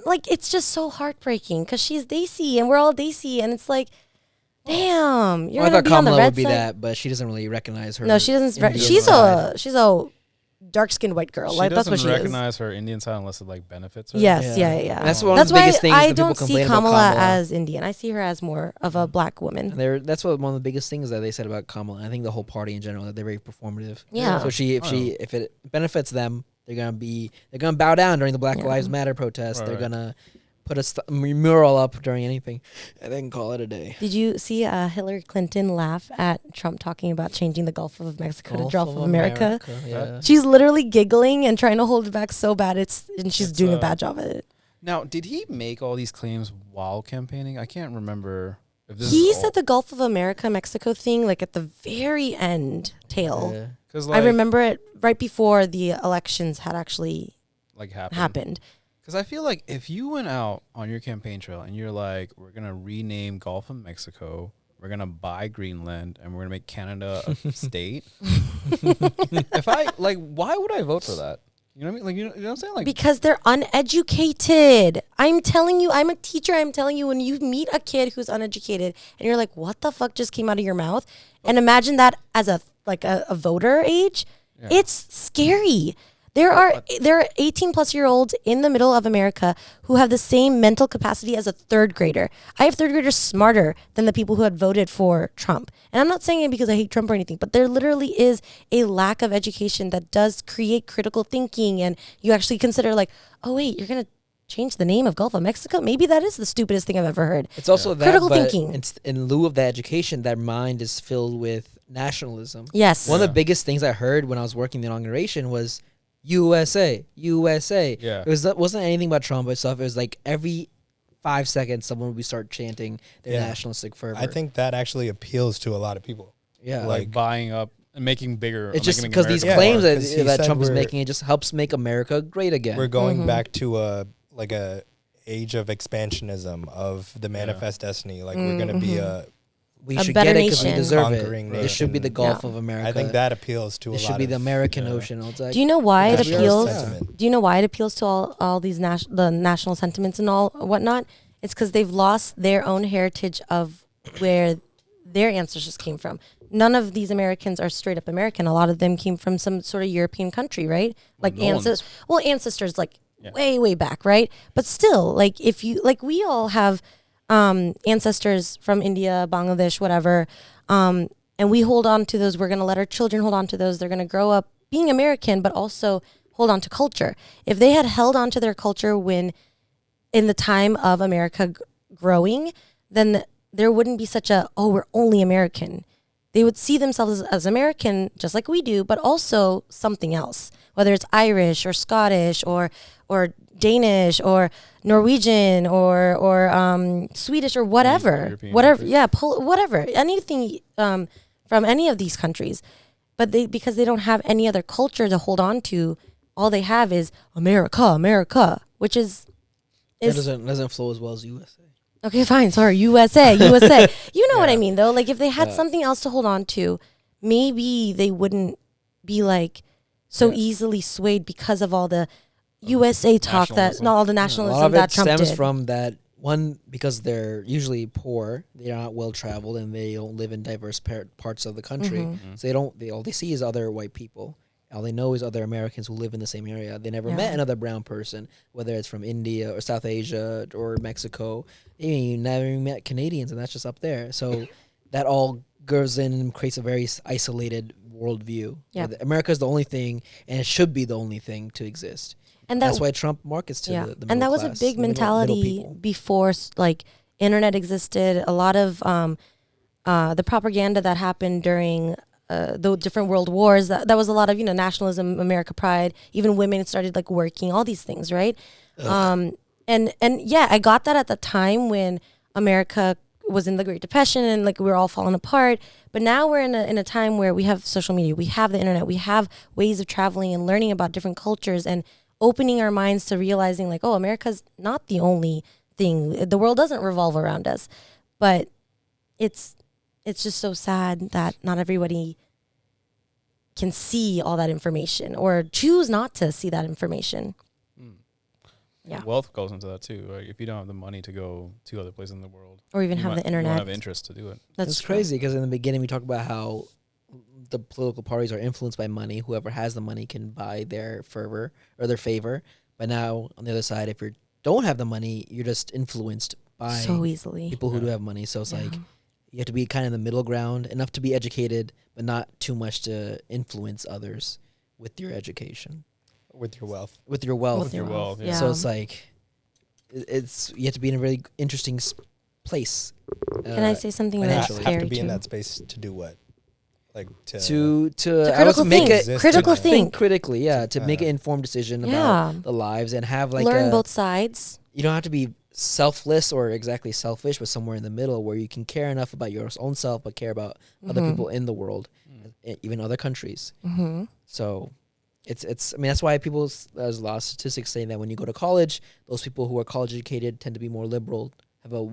[SPEAKER 2] like, it's just so heartbreaking because she's Desi and we're all Desi and it's like, damn, you're
[SPEAKER 1] Well, I
[SPEAKER 2] gonna
[SPEAKER 1] thought
[SPEAKER 2] be on the
[SPEAKER 1] Kamala
[SPEAKER 2] red
[SPEAKER 1] would be
[SPEAKER 2] side.
[SPEAKER 1] that, but she doesn't really recognize her.
[SPEAKER 2] No, she doesn't.
[SPEAKER 1] Indian
[SPEAKER 2] She's
[SPEAKER 1] side.
[SPEAKER 2] a dark-skinned white girl.
[SPEAKER 3] She
[SPEAKER 2] Like that's
[SPEAKER 3] doesn't
[SPEAKER 2] what she is.
[SPEAKER 3] recognize her Indian side unless it like benefits her.
[SPEAKER 2] Yes, yeah.
[SPEAKER 1] And that's one of
[SPEAKER 2] That's
[SPEAKER 1] the
[SPEAKER 2] why
[SPEAKER 1] biggest things
[SPEAKER 2] I
[SPEAKER 1] that people
[SPEAKER 2] don't see
[SPEAKER 1] complain about
[SPEAKER 2] Kamala
[SPEAKER 1] Kamala.
[SPEAKER 2] as Indian. I see her as more of a black woman.
[SPEAKER 1] And that's what one of the biggest things that they said about Kamala. I think the whole party in general, that they're very performative.
[SPEAKER 2] Yeah.
[SPEAKER 1] So if it benefits them, they're gonna bow down during the Black
[SPEAKER 2] Yeah.
[SPEAKER 1] Lives Matter protests.
[SPEAKER 3] Right,
[SPEAKER 1] They're
[SPEAKER 3] right.
[SPEAKER 1] gonna put a mural up during anything, and then call it a day.
[SPEAKER 2] Did you see Hillary Clinton laugh at Trump talking about changing the Gulf of Mexico to
[SPEAKER 1] Gulf
[SPEAKER 2] Gulf of America?
[SPEAKER 1] Yeah.
[SPEAKER 2] She's literally giggling and trying to hold it back so bad. And she's
[SPEAKER 3] It's,
[SPEAKER 2] doing a bad job at it.
[SPEAKER 3] Now, did he make all these claims while campaigning? I can't remember. If this
[SPEAKER 2] He
[SPEAKER 3] is
[SPEAKER 2] said the Gulf of America Mexico thing like at the very end tail.
[SPEAKER 1] Yeah.
[SPEAKER 3] because
[SPEAKER 2] I remember it right before the elections had actually
[SPEAKER 3] like
[SPEAKER 2] happened.
[SPEAKER 3] Because I feel like if you went out on your campaign trail and you're like, we're going to rename Gulf of Mexico, we're going to buy Greenland, and we're going to make Canada a state. If I, like, why would I vote for that? You know what I mean? Like, you know what I'm saying? Like,
[SPEAKER 2] Because they're uneducated. I'm telling you, I'm a teacher. I'm telling you, when you meet a kid who's uneducated and you're like, what the fuck just came out of your mouth? And imagine that as a voter age, it's scary. There are 18 plus year olds in the middle of America who have the same mental capacity as a third grader. I have third graders smarter than the people who had voted for Trump. And I'm not saying it because I hate Trump or anything, but there literally is a lack of education that does create critical thinking. And you actually consider like, oh wait, you're going to change the name of Gulf of Mexico? Maybe that is the stupidest thing I've ever heard.
[SPEAKER 1] It's also that,
[SPEAKER 2] Critical
[SPEAKER 1] but
[SPEAKER 2] thinking.
[SPEAKER 1] in lieu of the education, that mind is filled with nationalism.
[SPEAKER 2] Yes.
[SPEAKER 1] One of the biggest things I heard when I was working the inauguration was USA, USA.
[SPEAKER 3] Yeah.
[SPEAKER 1] It wasn't anything about Trump and stuff. It was like every 5 seconds someone would start chanting their nationalistic fervor.
[SPEAKER 4] I think that actually appeals to a lot of people.
[SPEAKER 1] yeah.
[SPEAKER 3] like buying up and making bigger.
[SPEAKER 1] It's just
[SPEAKER 3] making
[SPEAKER 1] because these
[SPEAKER 3] America
[SPEAKER 1] claims
[SPEAKER 3] more.
[SPEAKER 1] that,
[SPEAKER 4] 'cause he
[SPEAKER 1] that
[SPEAKER 4] said
[SPEAKER 1] Trump is
[SPEAKER 4] we're-
[SPEAKER 1] making, it just helps make America great again.
[SPEAKER 4] We're going
[SPEAKER 2] Mhm.
[SPEAKER 4] back to a age of expansionism of the manifest destiny. Like we're going to be a.
[SPEAKER 1] we
[SPEAKER 2] a
[SPEAKER 1] should
[SPEAKER 2] better
[SPEAKER 1] get it because we
[SPEAKER 2] nation.
[SPEAKER 1] deserve it.
[SPEAKER 4] Conquering
[SPEAKER 1] It should be the
[SPEAKER 4] nation.
[SPEAKER 1] Gulf
[SPEAKER 2] Yeah.
[SPEAKER 1] of America.
[SPEAKER 4] I think that appeals to a lot.
[SPEAKER 1] it should be the
[SPEAKER 4] of,
[SPEAKER 1] American
[SPEAKER 4] you know,
[SPEAKER 1] Ocean. It's like,
[SPEAKER 2] Do you know why it
[SPEAKER 1] Because we are
[SPEAKER 2] appeals?
[SPEAKER 4] sentiment.
[SPEAKER 2] Do you know why it appeals to all these the national sentiments and all whatnot? It's because they've lost their own heritage of where their ancestors came from. None of these Americans are straight up American. A lot of them came from some sort of European country, right? Like
[SPEAKER 3] no one's-
[SPEAKER 2] ancestors like way back, right? But still, like if you like, we all have ancestors from India, Bangladesh, whatever. And we hold on to those. We're going to let our children hold on to those. They're going to grow up being American, but also hold on to culture. If they had held on to their culture when in the time of America growing, then there wouldn't be such a, oh, we're only American. They would see themselves as American, just like we do, but also something else, whether it's Irish or Scottish or Danish or Norwegian or Swedish or whatever, whatever, anything from any of these countries. But because they don't have any other culture to hold on to, all they have is America, which is
[SPEAKER 1] doesn't flow as well as USA.
[SPEAKER 2] Okay, fine. Sorry, USA. You know what I mean, though. Like, if they had something else to hold on to, maybe they wouldn't be like so easily swayed because of all the USA talk all the nationalism
[SPEAKER 1] a lot of
[SPEAKER 2] that
[SPEAKER 1] it
[SPEAKER 2] Trump
[SPEAKER 1] stems
[SPEAKER 2] did.
[SPEAKER 1] from that. One, because they're usually poor, they're not well traveled, and they don't live in diverse parts of the country. So all they see is other white people. All they know is other Americans who live in the same area. They never met another brown person, whether it's from India or South Asia or Mexico. You never even met Canadians, and that's just up there. So that all goes in and creates a very isolated worldview.
[SPEAKER 2] Yeah.
[SPEAKER 1] America is the only thing, and it should be the only thing to exist.
[SPEAKER 2] And
[SPEAKER 1] that's why Trump markets to the middle
[SPEAKER 2] and that was
[SPEAKER 1] class,
[SPEAKER 2] a big
[SPEAKER 1] the middle
[SPEAKER 2] mentality
[SPEAKER 1] people.
[SPEAKER 2] before, like, internet existed. A lot of the propaganda that happened during the different world wars, that was a lot of, nationalism, America pride. Even women started like working, all these things, right? And yeah, I got that at the time when America was in the Great Depression and like we were all falling apart. But now we're in a time where we have social media, we have the internet, we have ways of traveling and learning about different cultures and opening our minds to realizing like, oh, America's not the only thing. The world doesn't revolve around us. But it's just so sad that not everybody can see all that information or choose not to see that information. Yeah.
[SPEAKER 3] Wealth goes into that too. Like, if you don't have the money to go to other places in the world,
[SPEAKER 2] Or even have the
[SPEAKER 3] you
[SPEAKER 2] internet.
[SPEAKER 3] won't have interest to do it.
[SPEAKER 1] That's crazy because in the beginning we talked about how the political parties are influenced by money. Whoever has the money can buy their fervor or their favor. But now on the other side, if you don't have the money, you're just influenced by
[SPEAKER 2] so easily
[SPEAKER 1] people who do have money. So it's like you have to be kind of the middle ground, enough to be educated, but not too much to influence others with your education.
[SPEAKER 4] With your wealth.
[SPEAKER 1] With your wealth.
[SPEAKER 2] With your wealth,
[SPEAKER 3] yeah.
[SPEAKER 1] So it's like, you have to be in a really interesting place.
[SPEAKER 2] Can I say something really
[SPEAKER 1] financially.
[SPEAKER 2] scary
[SPEAKER 4] Have to be in
[SPEAKER 2] too?
[SPEAKER 4] that space to do what? Like to
[SPEAKER 2] critical think. Critical think.
[SPEAKER 1] Think critically, to make an informed decision about the lives and have like
[SPEAKER 2] learn both sides.
[SPEAKER 1] You don't have to be selfless or exactly selfish, but somewhere in the middle where you can care enough about your own self, but care about other people in the world, even other countries. So it's. I mean, that's why there's a lot of statistics saying that when you go to college, those people who are college educated tend to be more liberal, have a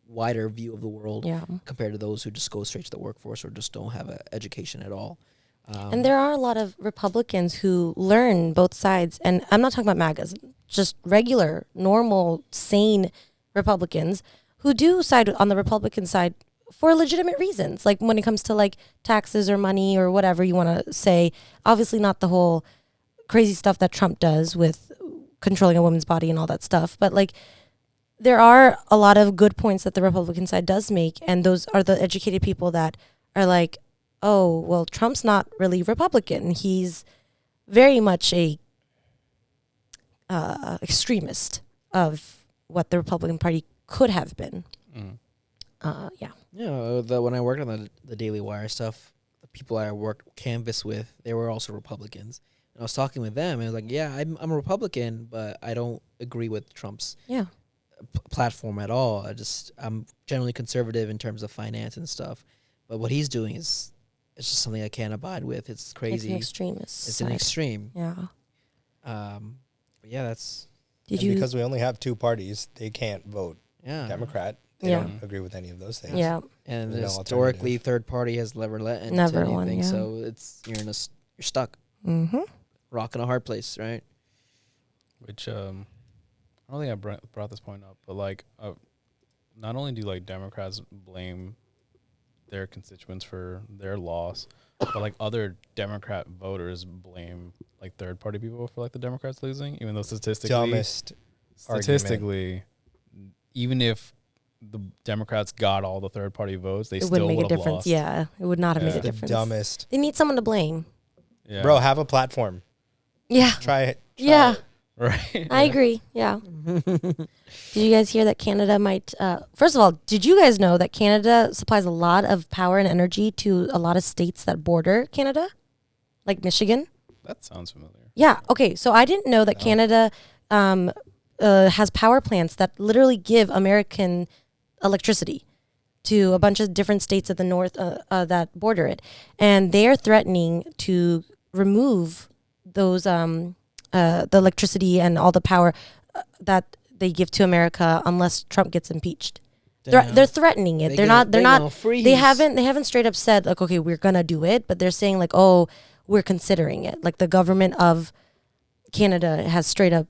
[SPEAKER 1] wider view of the world compared to those who just go straight to the workforce or just don't have an education at all.
[SPEAKER 2] And there are a lot of Republicans who learn both sides. And I'm not talking about MAGAs, just regular, normal, sane Republicans who do side on the Republican side for legitimate reasons. Like when it comes to like taxes or money or whatever you want to say, obviously not the whole crazy stuff that Trump does with controlling a woman's body and all that stuff. But like, there are a lot of good points that the Republican side does make, and those are the educated people that are like, oh, well, Trump's not really Republican. He's very much a extremist of what the Republican Party could have been.
[SPEAKER 1] When I worked on the DailyWire stuff, the people I worked canvas with, they were also Republicans. And I was talking with them, and I was like, yeah, I'm a Republican, but I don't agree with Trump's platform at all. I'm generally conservative in terms of finance and stuff, but what he's doing it's just something I can't abide with. It's crazy.
[SPEAKER 2] It's an extremist.
[SPEAKER 1] It's an extreme.
[SPEAKER 2] Yeah.
[SPEAKER 1] But yeah, that's.
[SPEAKER 4] Because we only have two parties, they can't vote Democrat. They
[SPEAKER 2] Yeah.
[SPEAKER 4] don't agree with any of those things.
[SPEAKER 2] Yeah.
[SPEAKER 1] And
[SPEAKER 4] There's no
[SPEAKER 1] historically, third party has never let into
[SPEAKER 2] Never
[SPEAKER 1] anything.
[SPEAKER 2] won, yeah.
[SPEAKER 1] So you're stuck, rock in a hard place, right?
[SPEAKER 3] Which I don't think I brought this point up, but like, not only do like Democrats blame their constituents for their loss, but like other Democrat voters blame like third party people for like the Democrats losing, even though statistically,
[SPEAKER 4] Dumbest argument.
[SPEAKER 3] even if the Democrats got all the third party votes, they
[SPEAKER 2] It
[SPEAKER 3] still
[SPEAKER 2] wouldn't make
[SPEAKER 3] would
[SPEAKER 2] a
[SPEAKER 3] have
[SPEAKER 2] difference.
[SPEAKER 3] lost.
[SPEAKER 2] Yeah, it would not have made
[SPEAKER 3] Yeah.
[SPEAKER 2] a
[SPEAKER 4] The
[SPEAKER 2] difference.
[SPEAKER 4] dumbest.
[SPEAKER 2] They need someone to blame.
[SPEAKER 3] Yeah.
[SPEAKER 4] Bro, have a platform.
[SPEAKER 2] Yeah,
[SPEAKER 4] Try it.
[SPEAKER 2] yeah,
[SPEAKER 3] Right.
[SPEAKER 2] I agree. Yeah. Did you guys hear that Canada might? First of all, did you guys know that Canada supplies a lot of power and energy to a lot of states that border Canada, like Michigan?
[SPEAKER 3] That sounds familiar.
[SPEAKER 2] Yeah. Okay. So I didn't know that Canada has power plants that literally give American electricity to a bunch of different states at the north that border it, and they are threatening to remove those the electricity and all the power that they give to America unless Trump gets impeached. They're threatening it. They're not. They haven't straight up said like, okay, we're gonna do it, but they're saying like, oh, we're considering it. Like the government of Canada has straight up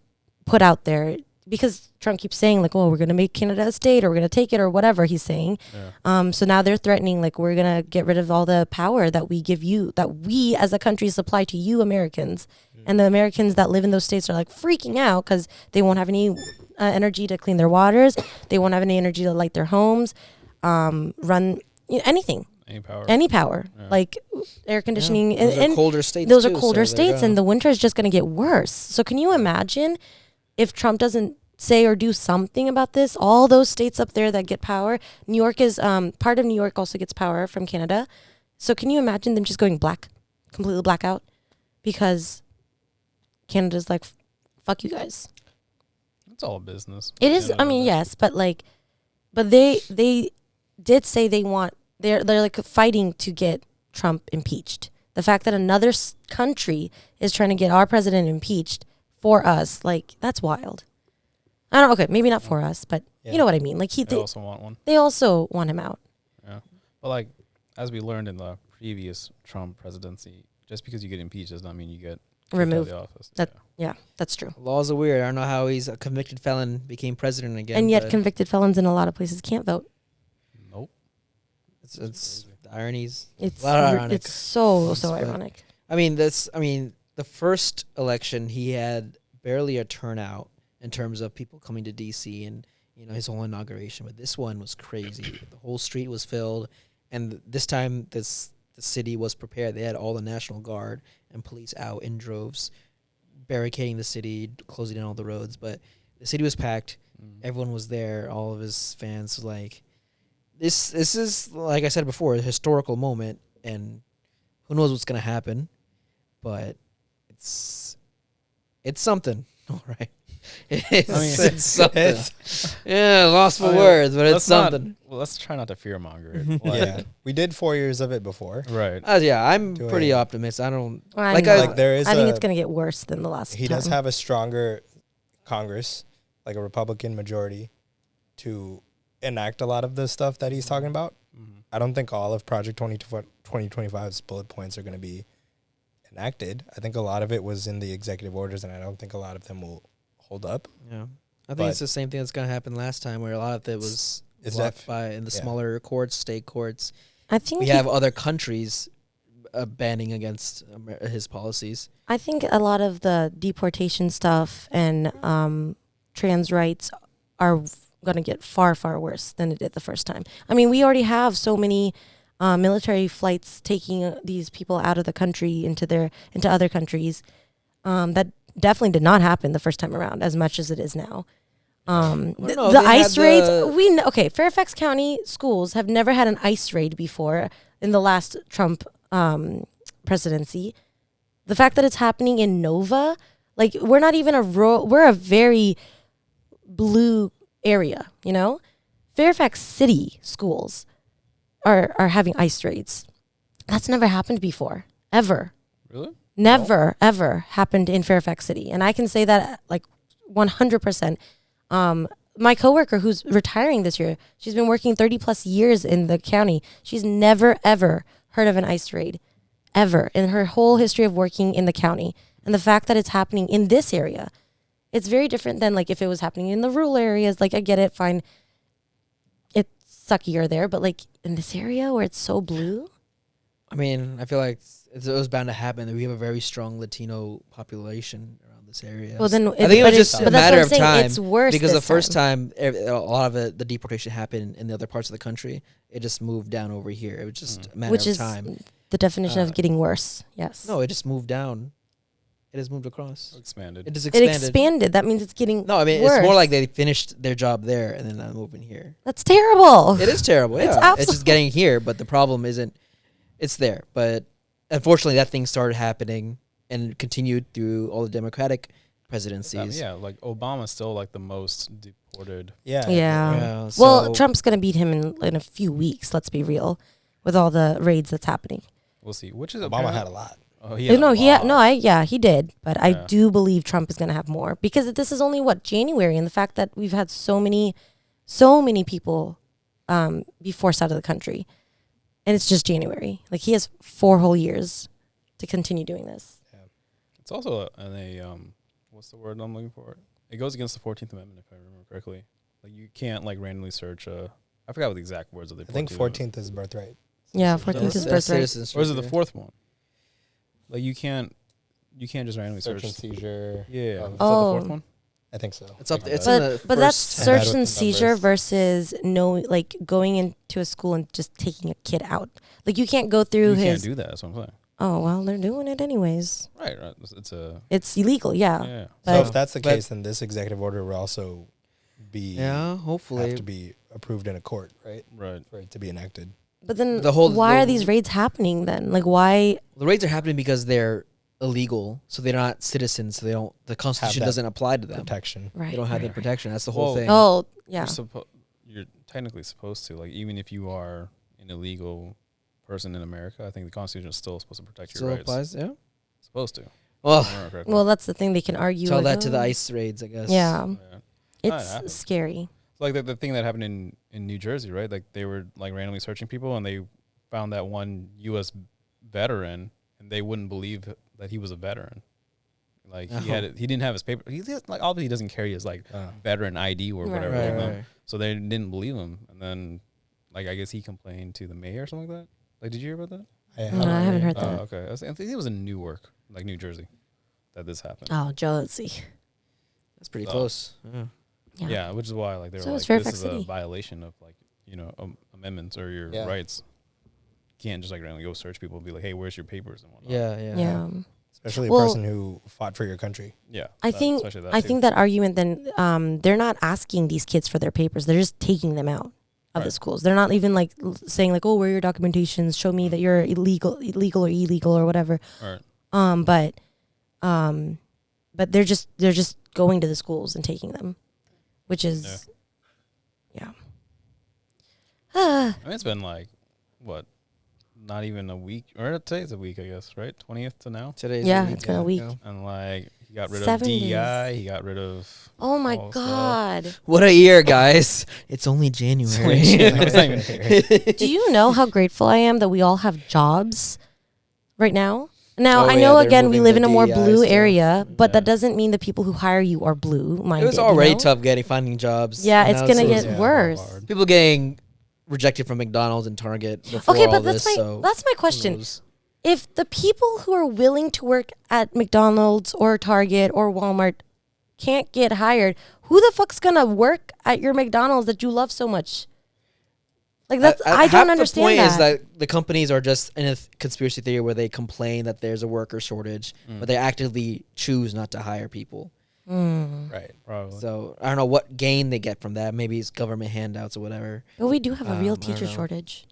[SPEAKER 2] put out there, because Trump keeps saying like, oh, we're gonna make Canada a state, or we're gonna take it, or whatever he's saying.
[SPEAKER 3] Yeah.
[SPEAKER 2] So now they're threatening like, we're gonna get rid of all the power that we give you, that we as a country supply to you Americans. And the Americans that live in those states are like freaking out because they won't have any energy to clean their waters. They won't have any energy to light their homes, run anything, any power,
[SPEAKER 3] Yeah.
[SPEAKER 2] like air conditioning.
[SPEAKER 1] Yeah. Those
[SPEAKER 2] and
[SPEAKER 1] are colder states.
[SPEAKER 2] those
[SPEAKER 1] too,
[SPEAKER 2] are colder
[SPEAKER 1] so there you
[SPEAKER 2] states,
[SPEAKER 1] go.
[SPEAKER 2] and the winter is just going to get worse. So can you imagine if Trump doesn't say or do something about this? All those states up there that get power, New York is part of New York also gets power from Canada. So can you imagine them just going black, completely blackout, because Canada's like, fuck you guys.
[SPEAKER 3] It's all business.
[SPEAKER 2] It is. I mean, yes, but like, but they did say they're like fighting to get Trump impeached. The fact that another country is trying to get our president impeached for us, like, that's wild. I don't. Okay, maybe not for us, but you know what I mean. Like
[SPEAKER 3] They also want one.
[SPEAKER 2] they also want him out.
[SPEAKER 3] Yeah. But like, as we learned in the previous Trump presidency, just because you get impeached does not mean you get kicked out of
[SPEAKER 2] Removed.
[SPEAKER 3] the office.
[SPEAKER 2] That- Yeah, that's true.
[SPEAKER 1] Laws are weird. I don't know how he's a convicted felon became president again.
[SPEAKER 2] And yet,
[SPEAKER 1] but
[SPEAKER 2] convicted felons in a lot of places can't vote.
[SPEAKER 3] Nope.
[SPEAKER 1] it's the ironies.
[SPEAKER 2] It's
[SPEAKER 1] A lot of ironic.
[SPEAKER 2] it's so
[SPEAKER 1] But-
[SPEAKER 2] ironic.
[SPEAKER 1] I mean, the first election he had barely a turnout in terms of people coming to DC and his whole inauguration. But this one was crazy. The whole street was filled, and this time the city was prepared. They had all the National Guard and police out in droves, barricading the city, closing down all the roads. But the city was packed. Everyone was there. All of his fans. Like, this is, like I said before, a historical moment, and who knows what's gonna happen. But it's something, all right. It's something. Lost for words, but it's something.
[SPEAKER 3] Let's try not to fear monger it.
[SPEAKER 4] Yeah, we did 4 years of it before.
[SPEAKER 3] Right.
[SPEAKER 1] I'm
[SPEAKER 4] Do
[SPEAKER 1] pretty
[SPEAKER 4] it.
[SPEAKER 1] optimistic. I don't
[SPEAKER 2] I
[SPEAKER 1] like.
[SPEAKER 2] know.
[SPEAKER 4] Like there is.
[SPEAKER 2] I think it's gonna get worse than the last.
[SPEAKER 4] He
[SPEAKER 2] time.
[SPEAKER 4] does have a stronger Congress, like a Republican majority, to enact a lot of the stuff that he's talking about. I don't think all of Project 2025's bullet points are going to be enacted. I think a lot of it was in the executive orders, and I don't think a lot of them will hold up.
[SPEAKER 1] Yeah, I think
[SPEAKER 4] But-
[SPEAKER 1] it's the same thing that's gonna happen last time, where a lot of it was
[SPEAKER 4] It's
[SPEAKER 1] blocked in the
[SPEAKER 4] yeah.
[SPEAKER 1] smaller courts, state courts.
[SPEAKER 2] I think
[SPEAKER 1] We have other countries banning against his policies.
[SPEAKER 2] I think a lot of the deportation stuff and trans rights are going to get far, far worse than it did the first time. I mean, we already have so many military flights taking these people out of the country into other countries. That definitely did not happen the first time around as much as it is now.
[SPEAKER 1] No,
[SPEAKER 2] The
[SPEAKER 1] they
[SPEAKER 2] ICE
[SPEAKER 1] had
[SPEAKER 2] raids,
[SPEAKER 1] the-
[SPEAKER 2] Fairfax County schools have never had an ICE raid before in the last Trump presidency. The fact that it's happening in Nova, like, we're not even we're a very blue area, Fairfax City schools are having ICE raids. That's never happened before, ever.
[SPEAKER 3] Really?
[SPEAKER 2] Never, ever happened in Fairfax City. And I can say that like 100%. My coworker who's retiring this year, she's been working 30 plus years in the county. She's never, ever heard of an ICE raid, ever, in her whole history of working in the county. And the fact that it's happening in this area, it's very different than like if it was happening in the rural areas. Like, I get it, fine. It's suckier there, but like in this area where it's so blue.
[SPEAKER 1] I mean, I feel like it was bound to happen. We have a very strong Latino population around the this area.
[SPEAKER 2] Well, then,
[SPEAKER 1] I think it was just a
[SPEAKER 2] but that's
[SPEAKER 1] matter
[SPEAKER 2] what I'm
[SPEAKER 1] of
[SPEAKER 2] saying,
[SPEAKER 1] time.
[SPEAKER 2] It's worse
[SPEAKER 1] Because the
[SPEAKER 2] this
[SPEAKER 1] first time, a lot of it, the deportation happened in the other parts of the country. It just moved down over here. It was just a matter
[SPEAKER 2] which
[SPEAKER 1] of
[SPEAKER 2] is
[SPEAKER 1] time.
[SPEAKER 2] the definition of getting worse. Yes.
[SPEAKER 1] No, it just moved down. It has moved across.
[SPEAKER 3] Expanded.
[SPEAKER 1] It just
[SPEAKER 2] It
[SPEAKER 1] expanded.
[SPEAKER 2] expanded. That means it's getting
[SPEAKER 1] No, I mean,
[SPEAKER 2] worse.
[SPEAKER 1] it's more like they finished their job there and then I'm moving here.
[SPEAKER 2] That's terrible.
[SPEAKER 1] It is terrible.
[SPEAKER 2] It's
[SPEAKER 1] Yeah, it's just getting here, but the problem isn't. It's there, but unfortunately, that thing started happening and continued through all the Democratic presidencies.
[SPEAKER 3] Yeah, like Obama's still like the most deported.
[SPEAKER 4] Yeah.
[SPEAKER 2] Yeah.
[SPEAKER 1] Yeah,
[SPEAKER 2] Well,
[SPEAKER 1] so-
[SPEAKER 2] Trump's gonna beat him in a few weeks. Let's be real, with all the raids that's happening.
[SPEAKER 3] We'll see. Which is
[SPEAKER 4] Obama had a lot.
[SPEAKER 3] Oh, he had
[SPEAKER 2] No,
[SPEAKER 3] a lot.
[SPEAKER 2] he did, but I
[SPEAKER 3] Yeah.
[SPEAKER 2] do believe Trump is gonna have more because this is only January, and the fact that we've had so many people be forced out of the country, and it's just January. Like he has 4 whole years to continue doing this.
[SPEAKER 3] It's also what's the word I'm looking for? It goes against the 14th Amendment, if I remember correctly. Like you can't like randomly search. I forgot what the exact words of the.
[SPEAKER 4] I think 14th is birthright.
[SPEAKER 2] Yeah, 14th is birthright.
[SPEAKER 1] citizenship,
[SPEAKER 3] Or is it the
[SPEAKER 1] yeah.
[SPEAKER 3] fourth one? Like you can't just randomly
[SPEAKER 4] Search
[SPEAKER 3] search.
[SPEAKER 4] and seizure.
[SPEAKER 3] Yeah, is that the
[SPEAKER 2] Oh.
[SPEAKER 3] fourth one?
[SPEAKER 4] I think so.
[SPEAKER 1] It's up.
[SPEAKER 4] Something
[SPEAKER 1] It's
[SPEAKER 4] like
[SPEAKER 1] in
[SPEAKER 4] that.
[SPEAKER 1] the
[SPEAKER 2] But that's
[SPEAKER 1] first-
[SPEAKER 4] bad
[SPEAKER 2] search
[SPEAKER 4] with
[SPEAKER 2] and
[SPEAKER 4] the
[SPEAKER 2] seizure
[SPEAKER 4] numbers.
[SPEAKER 2] versus like going into a school and just taking a kid out. Like you can't go through
[SPEAKER 3] You
[SPEAKER 2] his.
[SPEAKER 3] can't do that. That's what I'm saying.
[SPEAKER 2] Oh well, they're doing it anyways.
[SPEAKER 3] Right. It's a
[SPEAKER 2] It's illegal. Yeah.
[SPEAKER 3] yeah.
[SPEAKER 4] So
[SPEAKER 2] But-
[SPEAKER 4] if that's the
[SPEAKER 1] but-
[SPEAKER 4] case, then this executive order will also be
[SPEAKER 1] Yeah, hopefully.
[SPEAKER 4] have to be approved in a court, right,
[SPEAKER 3] Right.
[SPEAKER 4] for it to be enacted.
[SPEAKER 2] But then
[SPEAKER 1] the-
[SPEAKER 2] why are these raids happening then? Like why?
[SPEAKER 1] The raids are happening because they're illegal, so they're not citizens. So they don't. The Constitution
[SPEAKER 4] that
[SPEAKER 1] doesn't apply to them.
[SPEAKER 4] Protection.
[SPEAKER 2] Right.
[SPEAKER 1] They don't have
[SPEAKER 2] right,
[SPEAKER 1] the protection. That's the whole
[SPEAKER 3] Well,
[SPEAKER 1] thing.
[SPEAKER 2] Oh yeah.
[SPEAKER 3] You're technically supposed to, like, even if you are an illegal person in America, I think the Constitution is still supposed to protect
[SPEAKER 1] Still
[SPEAKER 3] your rights.
[SPEAKER 1] applies. Yeah.
[SPEAKER 3] Supposed to.
[SPEAKER 1] Well,
[SPEAKER 3] If I remember correctly.
[SPEAKER 2] Well, that's the thing. They can argue.
[SPEAKER 1] tell
[SPEAKER 2] like,
[SPEAKER 1] that to the
[SPEAKER 2] oh,
[SPEAKER 1] ICE raids, I guess.
[SPEAKER 2] Yeah.
[SPEAKER 3] Yeah. It
[SPEAKER 2] It's
[SPEAKER 3] happens.
[SPEAKER 2] scary.
[SPEAKER 3] Like the thing that happened in New Jersey, right? Like they were like randomly searching people and they found that one U.S. veteran and they wouldn't believe that he was a veteran. Like he didn't have his paper. Like obviously he doesn't carry his like veteran ID or
[SPEAKER 2] Right.
[SPEAKER 3] whatever.
[SPEAKER 1] Right,
[SPEAKER 3] like that.
[SPEAKER 1] right.
[SPEAKER 3] So they didn't believe him. And then like I guess he complained to the mayor or something like that. Like did you hear about that?
[SPEAKER 2] No, I haven't heard
[SPEAKER 3] Oh,
[SPEAKER 2] that.
[SPEAKER 3] okay. I think it was in Newark, like New Jersey, that this happened.
[SPEAKER 2] Oh, jealousy.
[SPEAKER 1] That's pretty
[SPEAKER 3] So-
[SPEAKER 1] close. Yeah.
[SPEAKER 3] Yeah, which is why like they were
[SPEAKER 2] So
[SPEAKER 3] like,
[SPEAKER 2] it's
[SPEAKER 3] this
[SPEAKER 2] Fairfax
[SPEAKER 3] is a
[SPEAKER 2] City.
[SPEAKER 3] violation of like amendments or your
[SPEAKER 4] Yeah.
[SPEAKER 3] rights. You can't just like randomly go search people and be like, hey, where's your papers and whatnot.
[SPEAKER 1] Yeah.
[SPEAKER 2] Yeah.
[SPEAKER 4] Especially
[SPEAKER 2] Well-
[SPEAKER 4] a person who fought for your country.
[SPEAKER 3] Yeah.
[SPEAKER 2] I think
[SPEAKER 3] especially that
[SPEAKER 2] I
[SPEAKER 3] too.
[SPEAKER 2] think that argument then they're not asking these kids for their papers. They're just taking them out of the
[SPEAKER 3] Right.
[SPEAKER 2] schools. They're not even like saying like, "Oh, where are your documentations? Show me that you're illegal or illegal or whatever."
[SPEAKER 3] All
[SPEAKER 2] But
[SPEAKER 3] right.
[SPEAKER 2] they're just going to the schools and taking them, which is yeah.
[SPEAKER 3] I mean, it's been like what, not even a week, or today's a week, I guess, right? 20th to now,
[SPEAKER 1] Today's
[SPEAKER 2] Yeah,
[SPEAKER 1] the
[SPEAKER 2] it's been a week.
[SPEAKER 3] and like he got rid of
[SPEAKER 2] 7
[SPEAKER 3] DEI, he got rid of.
[SPEAKER 2] Oh my
[SPEAKER 3] all stuff.
[SPEAKER 2] god.
[SPEAKER 1] What a year, guys! It's only January.
[SPEAKER 3] It's not even here.
[SPEAKER 2] Do you know how grateful I am that we all have jobs right now? Now,
[SPEAKER 1] Oh,
[SPEAKER 2] I
[SPEAKER 1] yeah,
[SPEAKER 2] know,
[SPEAKER 1] they're
[SPEAKER 2] again, we
[SPEAKER 1] moving
[SPEAKER 2] live
[SPEAKER 1] the
[SPEAKER 2] in a more
[SPEAKER 1] DEI
[SPEAKER 2] blue
[SPEAKER 1] stuff.
[SPEAKER 2] area, but that
[SPEAKER 3] Yeah.
[SPEAKER 2] doesn't mean the people who hire you are blue minded.
[SPEAKER 1] It was already tough finding jobs.
[SPEAKER 2] Yeah,
[SPEAKER 1] and
[SPEAKER 2] it's
[SPEAKER 1] now
[SPEAKER 2] gonna
[SPEAKER 1] so-
[SPEAKER 2] get worse.
[SPEAKER 4] hard.
[SPEAKER 1] people getting rejected from McDonald's and Target before
[SPEAKER 2] Okay,
[SPEAKER 1] all
[SPEAKER 2] but
[SPEAKER 1] this.
[SPEAKER 2] that's
[SPEAKER 1] So
[SPEAKER 2] my
[SPEAKER 1] who
[SPEAKER 2] question.
[SPEAKER 1] knows?
[SPEAKER 2] If the people who are willing to work at McDonald's or Target or Walmart can't get hired, who the fuck's gonna work at your McDonald's that you love so much? Like that's I
[SPEAKER 1] half
[SPEAKER 2] don't
[SPEAKER 1] the
[SPEAKER 2] understand
[SPEAKER 1] point
[SPEAKER 2] that.
[SPEAKER 1] is that the companies are just in a conspiracy theory where they complain that there's a worker shortage, but they actively choose not to hire people.
[SPEAKER 4] Right.
[SPEAKER 3] Probably.
[SPEAKER 1] So I don't know what gain they get from that. Maybe it's government handouts or whatever.
[SPEAKER 2] But we do have a real
[SPEAKER 1] I don't
[SPEAKER 2] teacher
[SPEAKER 1] know.
[SPEAKER 2] shortage.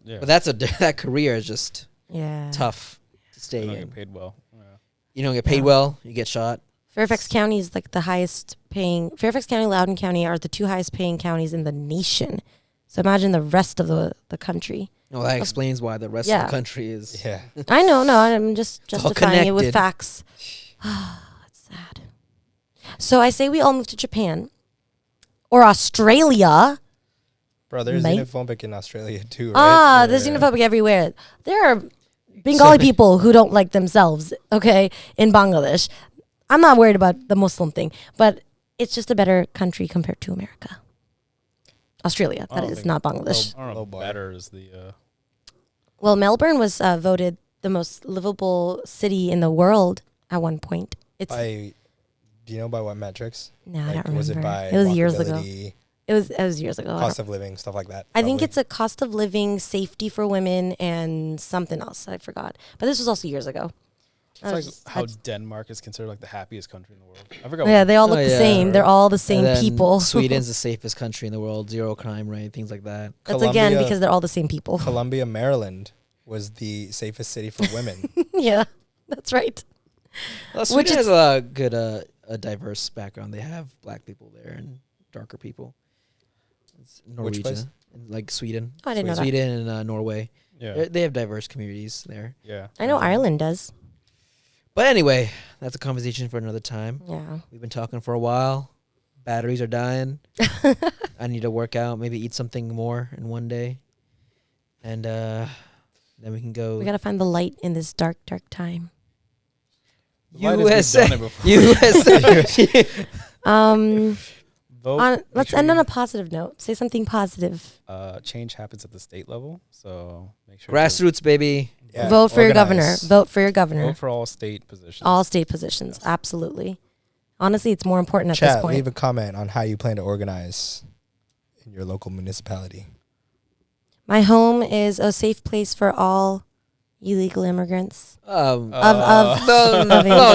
[SPEAKER 3] Yeah.
[SPEAKER 1] But that career is just
[SPEAKER 2] Yeah.
[SPEAKER 1] tough to
[SPEAKER 3] They
[SPEAKER 1] stay
[SPEAKER 3] don't
[SPEAKER 1] in.
[SPEAKER 3] get paid well. Yeah.
[SPEAKER 1] You don't get paid
[SPEAKER 2] Yeah.
[SPEAKER 1] well, you get shot.
[SPEAKER 2] Fairfax County is like the highest paying. Fairfax County, Loudoun County are the 2 highest paying counties in the nation. So imagine the rest of the country.
[SPEAKER 1] Well, that explains why the rest of
[SPEAKER 2] Yeah.
[SPEAKER 1] the country is.
[SPEAKER 4] Yeah.
[SPEAKER 2] I know, no, I'm just
[SPEAKER 1] It's all
[SPEAKER 2] justifying it with
[SPEAKER 1] connected.
[SPEAKER 2] facts. That's sad. So I say we all move to Japan or Australia.
[SPEAKER 4] Bro, there's
[SPEAKER 2] Mate.
[SPEAKER 4] xenophobic in Australia too, right?
[SPEAKER 2] Ah, there's xenophobic everywhere. There are Bengali people who don't like themselves, okay, in Bangladesh. I'm not worried about the Muslim thing, but it's just a better country compared to America. Australia,
[SPEAKER 3] I
[SPEAKER 2] that
[SPEAKER 3] don't
[SPEAKER 2] is
[SPEAKER 3] think-
[SPEAKER 2] not Bangladesh.
[SPEAKER 3] I don't know.
[SPEAKER 4] Low bar.
[SPEAKER 3] Better is the.
[SPEAKER 2] Well, Melbourne was voted the most livable city in the world at one point It's
[SPEAKER 4] Do you know by what metrics?
[SPEAKER 2] no, I
[SPEAKER 4] Like,
[SPEAKER 2] don't remember.
[SPEAKER 4] was it by
[SPEAKER 2] It was years ago.
[SPEAKER 4] walkability,
[SPEAKER 2] It was years ago.
[SPEAKER 4] cost of living, stuff like that?
[SPEAKER 2] I think
[SPEAKER 4] probably?
[SPEAKER 2] it's a cost of living, safety for women, and something else I forgot. But this was also years ago.
[SPEAKER 3] It's like how Denmark is considered like the happiest country in the world. I forgot.
[SPEAKER 2] Yeah, they all look
[SPEAKER 1] Oh,
[SPEAKER 2] the
[SPEAKER 1] yeah.
[SPEAKER 2] same. They're all the
[SPEAKER 1] And
[SPEAKER 2] same
[SPEAKER 1] then
[SPEAKER 2] people.
[SPEAKER 1] Sweden's the safest country in the world, 0 crime rate, things like that.
[SPEAKER 2] That's again
[SPEAKER 4] Columbia-
[SPEAKER 2] because they're all the same people.
[SPEAKER 4] Columbia, Maryland was the safest city for women.
[SPEAKER 2] Yeah, that's right.
[SPEAKER 1] Sweden
[SPEAKER 2] is-
[SPEAKER 1] has a good, a diverse background. They have black people there and darker people. It's Norwegian,
[SPEAKER 4] place?
[SPEAKER 1] like Sweden.
[SPEAKER 2] Oh, I didn't know that.
[SPEAKER 1] Sweden and Norway.
[SPEAKER 3] Yeah.
[SPEAKER 1] They have diverse communities there.
[SPEAKER 3] Yeah.
[SPEAKER 2] I know Ireland does.
[SPEAKER 1] But anyway, that's a conversation for another time.
[SPEAKER 2] Yeah.
[SPEAKER 1] We've been talking for a while. Batteries are dying. I need to work out, maybe eat something more in one day. And then we can go
[SPEAKER 2] We gotta find the light in this dark, dark time.
[SPEAKER 1] USA.
[SPEAKER 3] We've done it before.
[SPEAKER 1] USA.
[SPEAKER 3] Vote. Make
[SPEAKER 2] Let's
[SPEAKER 3] sure
[SPEAKER 2] end
[SPEAKER 3] you-
[SPEAKER 2] on a positive note. Say something positive.
[SPEAKER 3] change happens at the state level, so make sure
[SPEAKER 1] Grassroots, baby.
[SPEAKER 4] Yeah,
[SPEAKER 2] Vote for your governor.
[SPEAKER 4] organize.
[SPEAKER 2] Vote for your
[SPEAKER 3] to
[SPEAKER 2] governor.
[SPEAKER 3] vote for all state positions.
[SPEAKER 2] All state positions.
[SPEAKER 3] Yes.
[SPEAKER 2] Absolutely. Honestly, it's more important at this
[SPEAKER 4] Chat,
[SPEAKER 2] point.
[SPEAKER 4] leave a comment on how you plan to organize in your local municipality.
[SPEAKER 2] My home is a safe place for all illegal immigrants.
[SPEAKER 1] No,
[SPEAKER 2] of-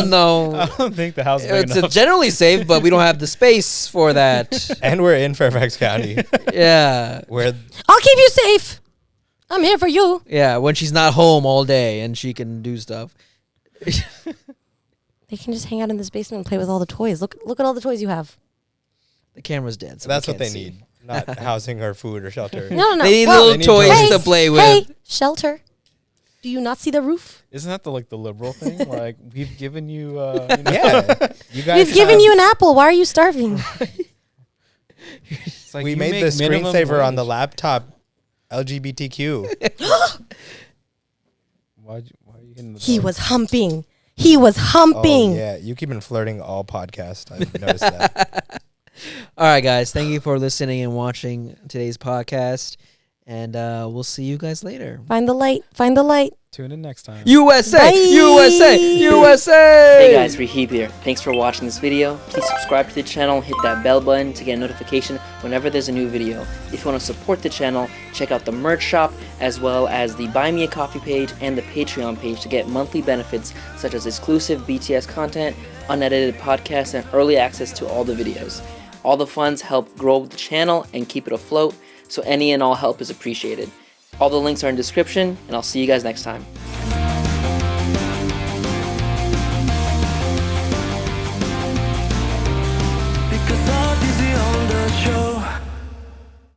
[SPEAKER 1] no.
[SPEAKER 3] I don't think the house is big
[SPEAKER 1] It's
[SPEAKER 3] enough.
[SPEAKER 1] generally safe, but we don't have the space for that.
[SPEAKER 4] And we're in Fairfax County,
[SPEAKER 1] Yeah.
[SPEAKER 4] where
[SPEAKER 2] I'll keep you safe. I'm here for you.
[SPEAKER 1] Yeah, when she's not home all day and she can do stuff.
[SPEAKER 2] They can just hang out in this basement and play with all the toys. Look at all the toys you have.
[SPEAKER 1] The camera's dead, so
[SPEAKER 4] that's
[SPEAKER 1] we
[SPEAKER 4] what
[SPEAKER 1] can't
[SPEAKER 4] they
[SPEAKER 1] see.
[SPEAKER 4] need, not housing or food or shelter.
[SPEAKER 2] No.
[SPEAKER 1] They need
[SPEAKER 2] Well,
[SPEAKER 1] little
[SPEAKER 4] They need
[SPEAKER 1] toys
[SPEAKER 4] toys.
[SPEAKER 1] to play with.
[SPEAKER 2] Hey, shelter. Do you not see the roof?
[SPEAKER 3] Isn't that the liberal thing? Like we've given you,
[SPEAKER 4] Yeah, you guys.
[SPEAKER 2] We've given you an apple. Why are you starving?
[SPEAKER 3] It's like
[SPEAKER 4] We
[SPEAKER 3] you
[SPEAKER 4] made
[SPEAKER 3] make
[SPEAKER 4] the
[SPEAKER 3] minimum
[SPEAKER 4] screensaver on the
[SPEAKER 3] wage.
[SPEAKER 4] laptop LGBTQ.
[SPEAKER 3] Why are you hitting the
[SPEAKER 2] He
[SPEAKER 3] dog?
[SPEAKER 2] was humping. He was humping.
[SPEAKER 4] Oh yeah, you keep been flirting all podcast. I've noticed that.
[SPEAKER 1] All right, guys. Thank you for listening and watching today's podcast. And we'll see you guys later.
[SPEAKER 2] Find the light. Find the light.
[SPEAKER 3] Tune in next time.
[SPEAKER 1] USA!
[SPEAKER 2] Bye.
[SPEAKER 1] USA! USA!
[SPEAKER 5] Hey guys, Rahib here. Thanks for watching this video. Please subscribe to the channel, hit that bell button to get a notification whenever there's a new video. If you want to support the channel, check out the merch shop as well as the Buy Me a Coffee page and the Patreon page to get monthly benefits such as exclusive BTS content, unedited podcasts, and early access to all the videos. All the funds help grow the channel and keep it afloat, so any and all help is appreciated. All the links are in the description, and I'll see you guys next time.